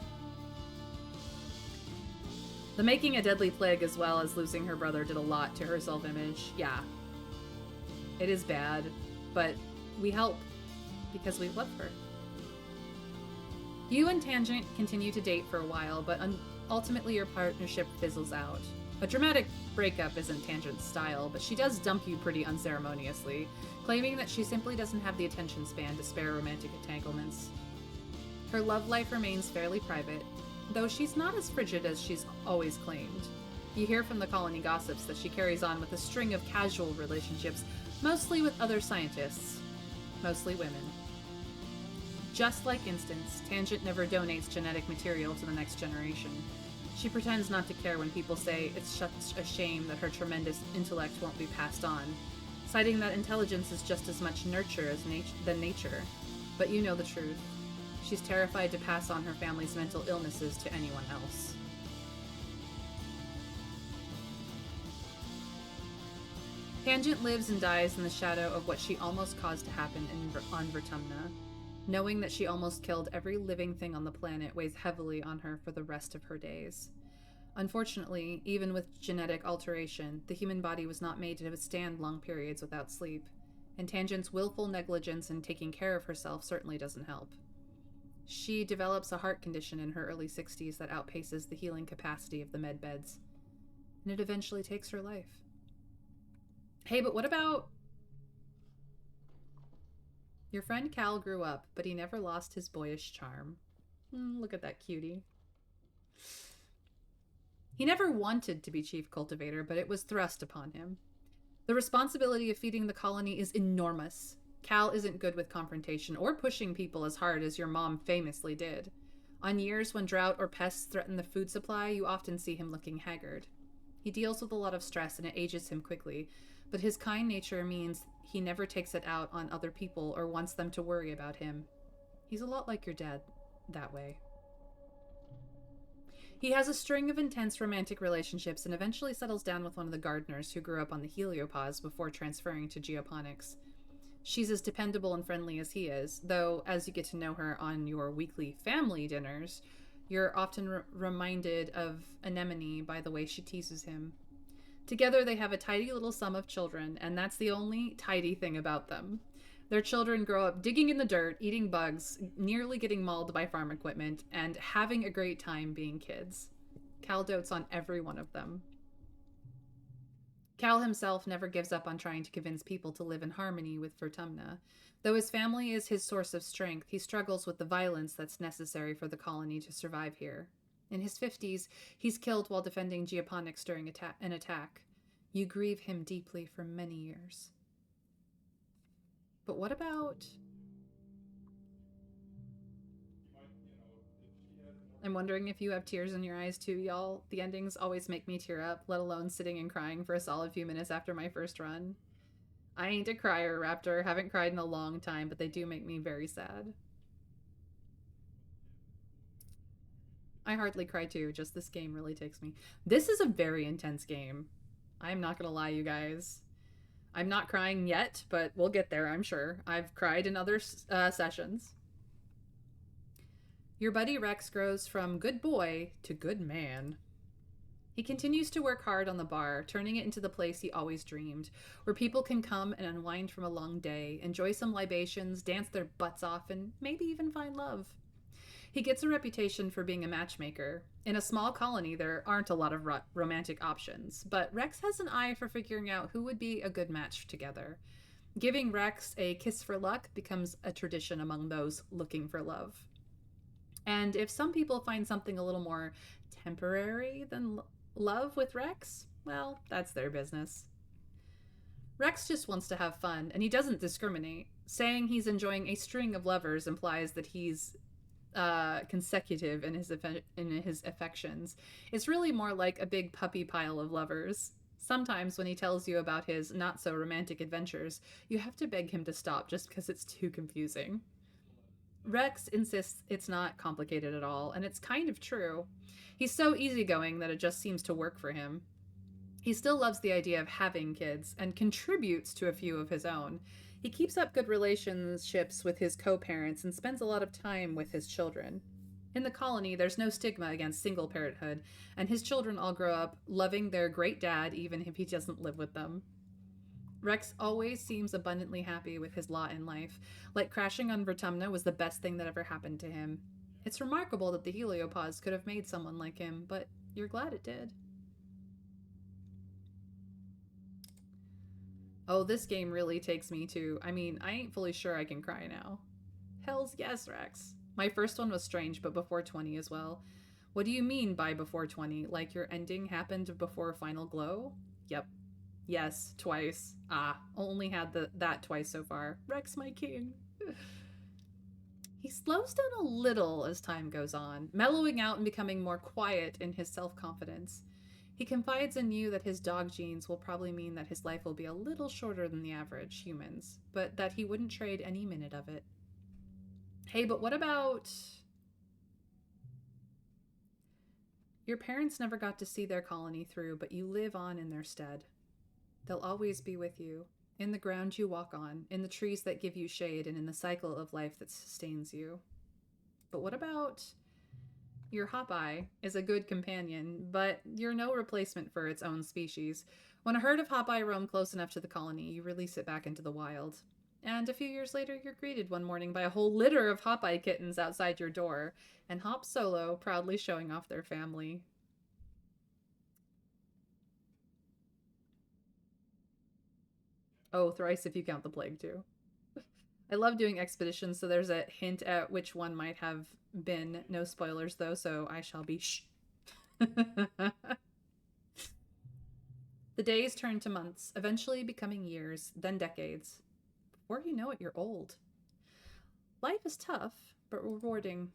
Speaker 1: The making a deadly plague as well as losing her brother did a lot to her self-image. Yeah. It is bad, but we help because we love her. You and Tangent continue to date for a while, but ultimately your partnership fizzles out. A dramatic breakup isn't Tangent's style, but she does dump you pretty unceremoniously, claiming that she simply doesn't have the attention span to spare romantic entanglements. Her love life remains fairly private, though she's not as frigid as she's always claimed. You hear from the colony gossips that she carries on with a string of casual relationships, mostly with other scientists, mostly women. Just like Instance, Tangent never donates genetic material to the next generation. She pretends not to care when people say it's such a shame that her tremendous intellect won't be passed on, citing that intelligence is just as much nurture than nature. But you know the truth. She's terrified to pass on her family's mental illnesses to anyone else. Tangent lives and dies in the shadow of what she almost caused to happen on Vertumna. Knowing that she almost killed every living thing on the planet weighs heavily on her for the rest of her days. Unfortunately, even with genetic alteration, the human body was not made to withstand long periods without sleep, and Tangent's willful negligence in taking care of herself certainly doesn't help. She develops a heart condition in her early 60s that outpaces the healing capacity of the med beds, and it eventually takes her life. Hey, but what about... Your friend Cal grew up, but he never lost his boyish charm. Look at that cutie. He never wanted to be chief cultivator, but it was thrust upon him. The responsibility of feeding the colony is enormous. Cal isn't good with confrontation or pushing people as hard as your mom famously did. On years when drought or pests threaten the food supply, you often see him looking haggard. He deals with a lot of stress and it ages him quickly, but his kind nature means he never takes it out on other people or wants them to worry about him. He's a lot like your dad that way. He has a string of intense romantic relationships and eventually settles down with one of the gardeners who grew up on the heliopause before transferring to geoponics. She's as dependable and friendly as he is, though as you get to know her on your weekly family dinners, you're often reminded of Anemone by the way she teases him. Together they have a tidy little sum of children, and that's the only tidy thing about them. Their children grow up digging in the dirt, eating bugs, nearly getting mauled by farm equipment, and having a great time being kids. Cal dotes on every one of them. Cal himself never gives up on trying to convince people to live in harmony with Vertumna. Though his family is his source of strength, he struggles with the violence that's necessary for the colony to survive here. In his 50s, he's killed while defending geoponics during an attack. You grieve him deeply for many years. But what about... I'm wondering if you have tears in your eyes too, y'all. The endings always make me tear up, let alone sitting and crying for a solid few minutes after my first run. I ain't a crier, Raptor. Haven't cried in a long time, but they do make me very sad. I hardly cry too, just this game really takes me. This is a very intense game. I'm not gonna lie, you guys. I'm not crying yet, but we'll get there, I'm sure. I've cried in other sessions. Your buddy Rex grows from good boy to good man. He continues to work hard on the bar, turning it into the place he always dreamed, where people can come and unwind from a long day, enjoy some libations, dance their butts off, and maybe even find love. He gets a reputation for being a matchmaker. In a small colony, there aren't a lot of romantic options, but Rex has an eye for figuring out who would be a good match together. Giving Rex a kiss for luck becomes a tradition among those looking for love. And if some people find something a little more temporary than love with Rex, well, that's their business. Rex just wants to have fun, and he doesn't discriminate. Saying he's enjoying a string of lovers implies that he's consecutive in his affections. It's really more like a big puppy pile of lovers. Sometimes when he tells you about his not so romantic adventures, you have to beg him to stop just because it's too confusing. Rex insists it's not complicated at all, and it's kind of true. He's so easygoing that it just seems to work for him. He still loves the idea of having kids and contributes to a few of his own. He keeps up good relationships with his co parents and spends a lot of time with his children. In the colony, there's no stigma against single parenthood, and his children all grow up loving their great dad even if he doesn't live with them. Rex always seems abundantly happy with his lot in life, like crashing on Vertumna was the best thing that ever happened to him. It's remarkable that the heliopause could have made someone like him, but you're glad it did. Oh, this game really takes me to... I mean, I ain't fully sure I can cry now. Hells yes, Rex. My first one was strange, but before 20 as well. What do you mean by before 20? Like your ending happened before Final Glow? Yep. Yes, twice. Only had that twice so far. Rex, my king. He slows down a little as time goes on, mellowing out and becoming more quiet in his self-confidence. He confides in you that his dog genes will probably mean that his life will be a little shorter than the average humans, but that he wouldn't trade any minute of it. Hey, but what about... Your parents never got to see their colony through, but you live on in their stead. They'll always be with you, in the ground you walk on, in the trees that give you shade, and in the cycle of life that sustains you. But what about... Your Hopeye is a good companion, but you're no replacement for its own species. When a herd of Hopeye roam close enough to the colony, you release it back into the wild. And a few years later, you're greeted one morning by a whole litter of Hopeye kittens outside your door, and hop solo, proudly showing off their family. Oh, thrice if you count the plague, too. I love doing expeditions, so there's a hint at which one might have been. No spoilers, though, so I shall be shh. The days turn to months, eventually becoming years, then decades. Before you know it, you're old. Life is tough, but rewarding.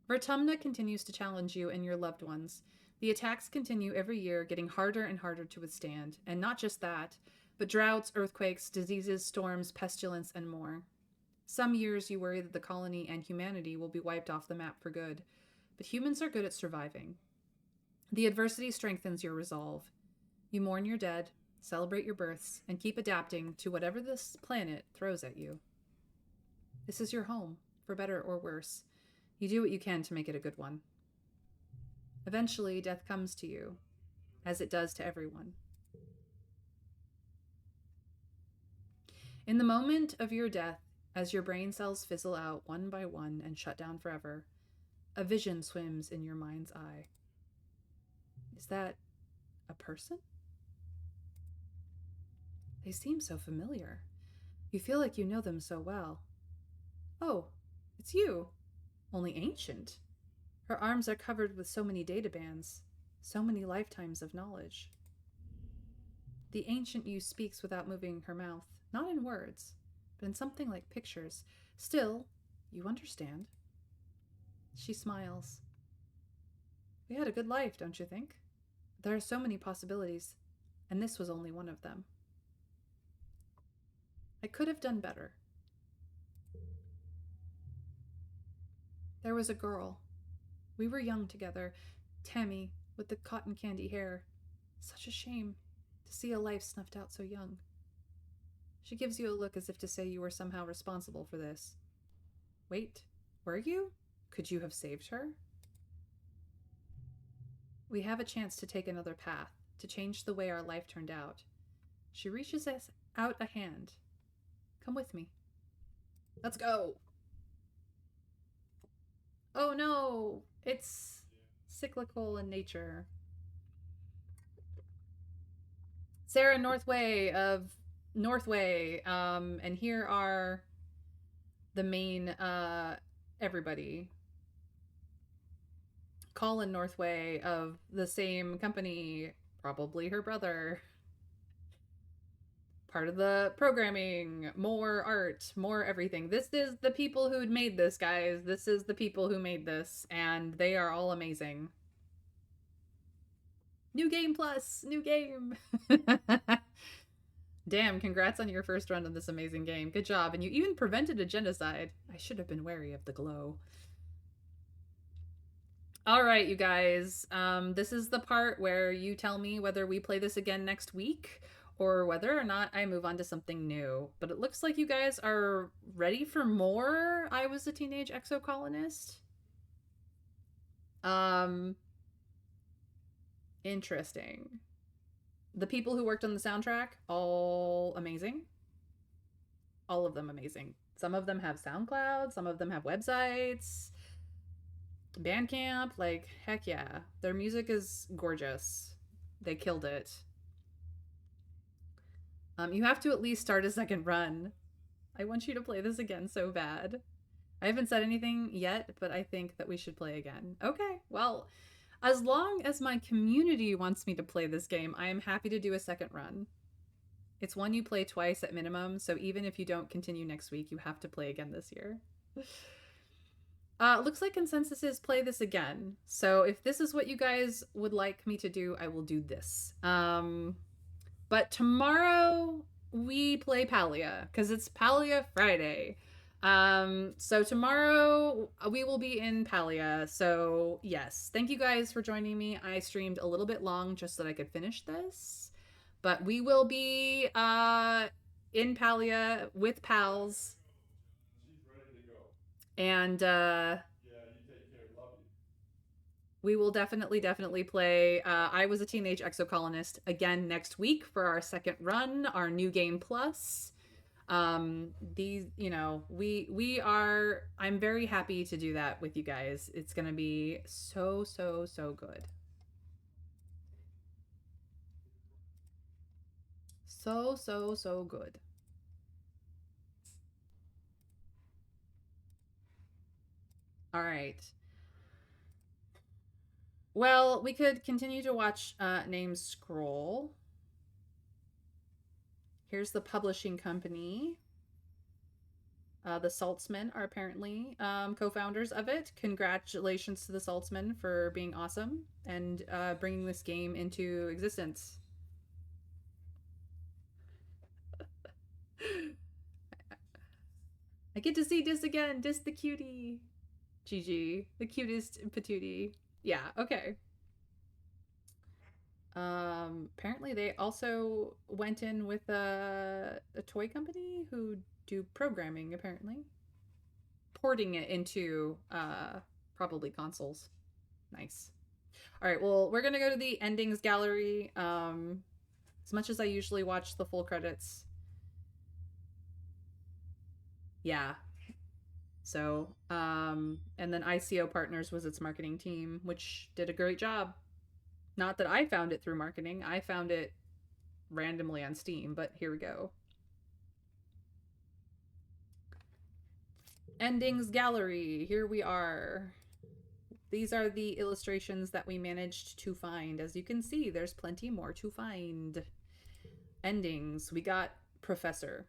Speaker 1: Vertumna continues to challenge you and your loved ones. The attacks continue every year, getting harder and harder to withstand. And not just that, but droughts, earthquakes, diseases, storms, pestilence, and more. Some years you worry that the colony and humanity will be wiped off the map for good, but humans are good at surviving. The adversity strengthens your resolve. You mourn your dead, celebrate your births, and keep adapting to whatever this planet throws at you. This is your home, for better or worse. You do what you can to make it a good one. Eventually, death comes to you, as it does to everyone. In the moment of your death, as your brain cells fizzle out one by one and shut down forever, a vision swims in your mind's eye. Is that a person? They seem so familiar. You feel like you know them so well. Oh, it's you, only ancient. Her arms are covered with so many data bands, so many lifetimes of knowledge. The ancient you speaks without moving her mouth, not in words, but in something like pictures. Still, you understand. She smiles. We had a good life, don't you think? There are so many possibilities, and this was only one of them. I could have done better. There was a girl. We were young together, Tammy, with the cotton candy hair. Such a shame to see a life snuffed out so young. She gives you a look as if to say you were somehow responsible for this. Wait, were you? Could you have saved her? We have a chance to take another path, to change the way our life turned out. She reaches us out a hand. Come with me. Let's go. Oh no, it's cyclical in nature. Sarah Northway of Northway, and here are the main everybody. Colin Northway of the same company, probably her brother. Part of the programming, more art, more everything. This is the people who made this, guys. This is the people who made this, and they are all amazing. New game plus, new game. Damn, congrats on your first run of this amazing game. Good job. And you even prevented a genocide. I should have been wary of the glow. All right, you guys. This is the part where you tell me whether we play this again next week or whether or not I move on to something new. But it looks like you guys are ready for more I Was a Teenage Exocolonist. Interesting. The people who worked on the soundtrack, all amazing. All of them amazing. Some of them have SoundCloud, some of them have websites, Bandcamp, like, heck yeah. Their music is gorgeous. They killed it. You have to at least start a second run. I want you to play this again so bad. I haven't said anything yet, but I think that we should play again. Okay, well, as long as my community wants me to play this game, I am happy to do a second run. It's one you play twice at minimum, so even if you don't continue next week, you have to play again this year. Looks like consensus is play this again. So if this is what you guys would like me to do, I will do this. But tomorrow we play Palia, because it's Palia Friday. So tomorrow we will be in Palia. So yes, thank you guys for joining me. I streamed a little bit long just so that I could finish this. But we will be in Palia with pals. And we will definitely play I Was a Teenage Exocolonist again next week for our second run, our new game plus. These, you know, we are, I'm very happy to do that with you guys. It's gonna be so good. So good. All right. Well, we could continue to watch names scroll. Here's the publishing company. The Saltzman are apparently co-founders of it. Congratulations to the Saltzman for being awesome and bringing this game into existence. I get to see Dis again. Dis the cutie. GG. The cutest patootie. Yeah, okay. Apparently they also went in with a toy company who do programming, apparently. Porting it into probably consoles. Nice. All right, well, we're gonna go to the endings gallery. As much as I usually watch the full credits. Yeah. So, and then ICO Partners was its marketing team, which did a great job. Not that I found it through marketing, I found it randomly on Steam, but here we go. Endings gallery, here we are. These are the illustrations that we managed to find. As you can see, there's plenty more to find. Endings, we got Professor.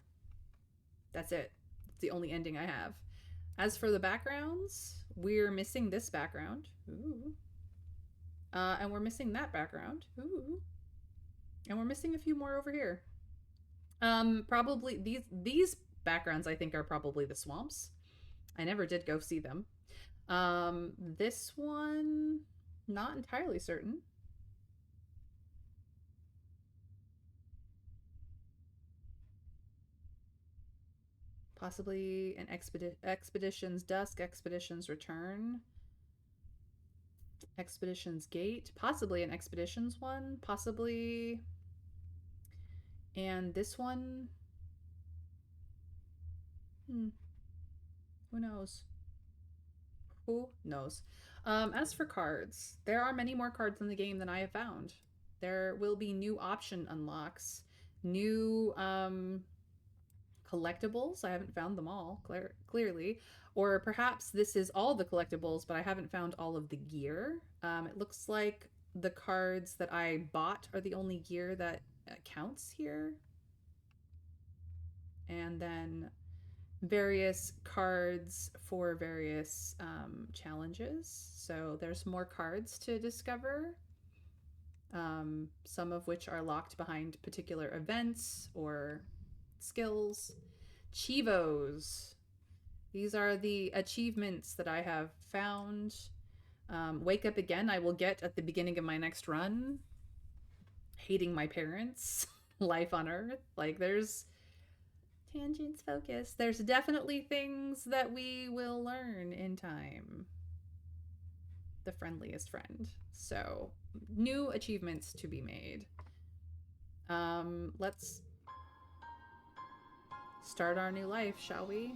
Speaker 1: That's it. It's the only ending I have. As for the backgrounds, we're missing this background. Ooh. And we're missing that background. Ooh. And we're missing a few more over here. Probably these backgrounds I think are probably the swamps. I never did go see them. This one, not entirely certain. Possibly an Expedition's Dusk, Expedition's Return, Expedition's Gate, possibly an Expedition's one, possibly. And this one, who knows? Who knows? As for cards, there are many more cards in the game than I have found. There will be new option unlocks, new collectibles. I haven't found them all, clearly. Or perhaps this is all the collectibles, but I haven't found all of the gear. It looks like the cards that I bought are the only gear that counts here. And then various cards for various challenges. So there's more cards to discover, some of which are locked behind particular events or skills. Chivos. These are the achievements that I have found. Wake up again, I will get at the beginning of my next run. Hating my parents. Life on Earth. Like, there's tangents, focus. There's definitely things that we will learn in time. The friendliest friend. So, new achievements to be made. Let's start our new life, shall we?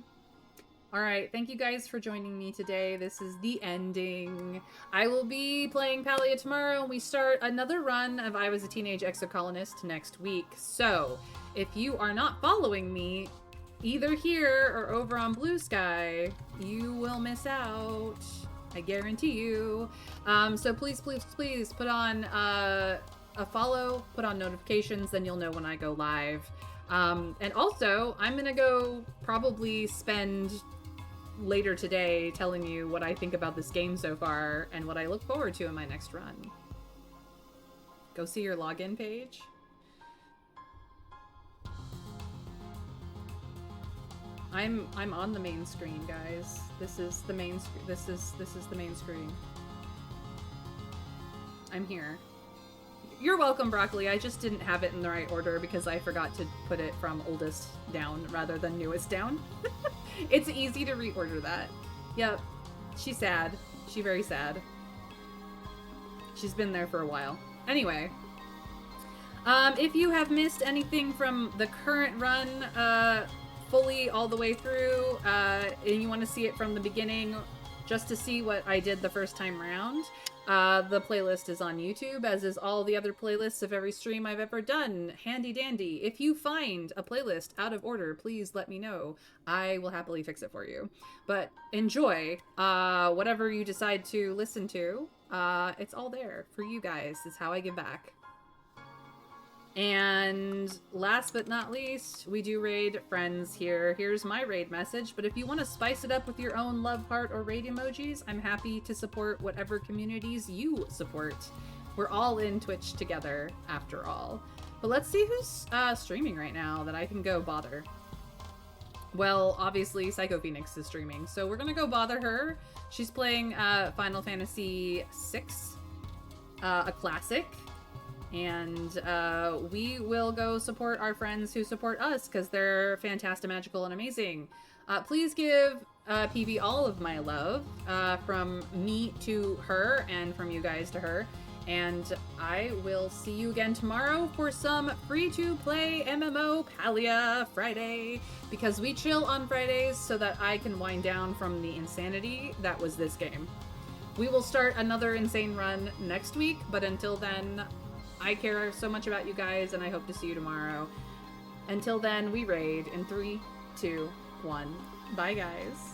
Speaker 1: All right, thank you guys for joining me today. This is the ending. I will be playing Palia tomorrow, and we start another run of I Was a Teenage Exocolonist next week. So, if you are not following me, either here or over on Blue Sky, you will miss out. I guarantee you. So please, please, please put on a follow, put on notifications, then you'll know when I go live. And also, I'm gonna go probably spend later today telling you what I think about this game so far and what I look forward to in my next run. Go see your login page. I'm on the main screen, guys. This is the main this is the main screen. I'm here. You're welcome, Broccoli. I just didn't have it in the right order because I forgot to put it from oldest down rather than newest down. It's easy to reorder that. Yep. She's sad. She's very sad. She's been there for a while. Anyway. If you have missed anything from the current run, fully all the way through, and you want to see it from the beginning just to see what I did the first time around, the playlist is on YouTube, as is all the other playlists of every stream I've ever done. Handy dandy. If you find a playlist out of order, please let me know. I will happily fix it for you. But enjoy whatever you decide to listen to. It's all there for you guys. It's how I give back. And last but not least, we do raid friends here. Here's my raid message, but if you want to spice it up with your own love heart or raid emojis, I'm happy to support whatever communities you support. We're all in Twitch together, after all. But let's see who's streaming right now that I can go bother. Well, obviously, Psycho Phoenix is streaming, so we're gonna go bother her. She's playing Final Fantasy VI, a classic. And we will go support our friends who support us because they're fantastic, magical, and amazing. Please give PV all of my love from me to her and from you guys to her. And I will see you again tomorrow for some free-to-play MMO Palia Friday, because we chill on Fridays so that I can wind down from the insanity that was this game. We will start another insane run next week, but until then, I care so much about you guys, and I hope to see you tomorrow. Until then, we raid in 3, 2, 1. Bye, guys.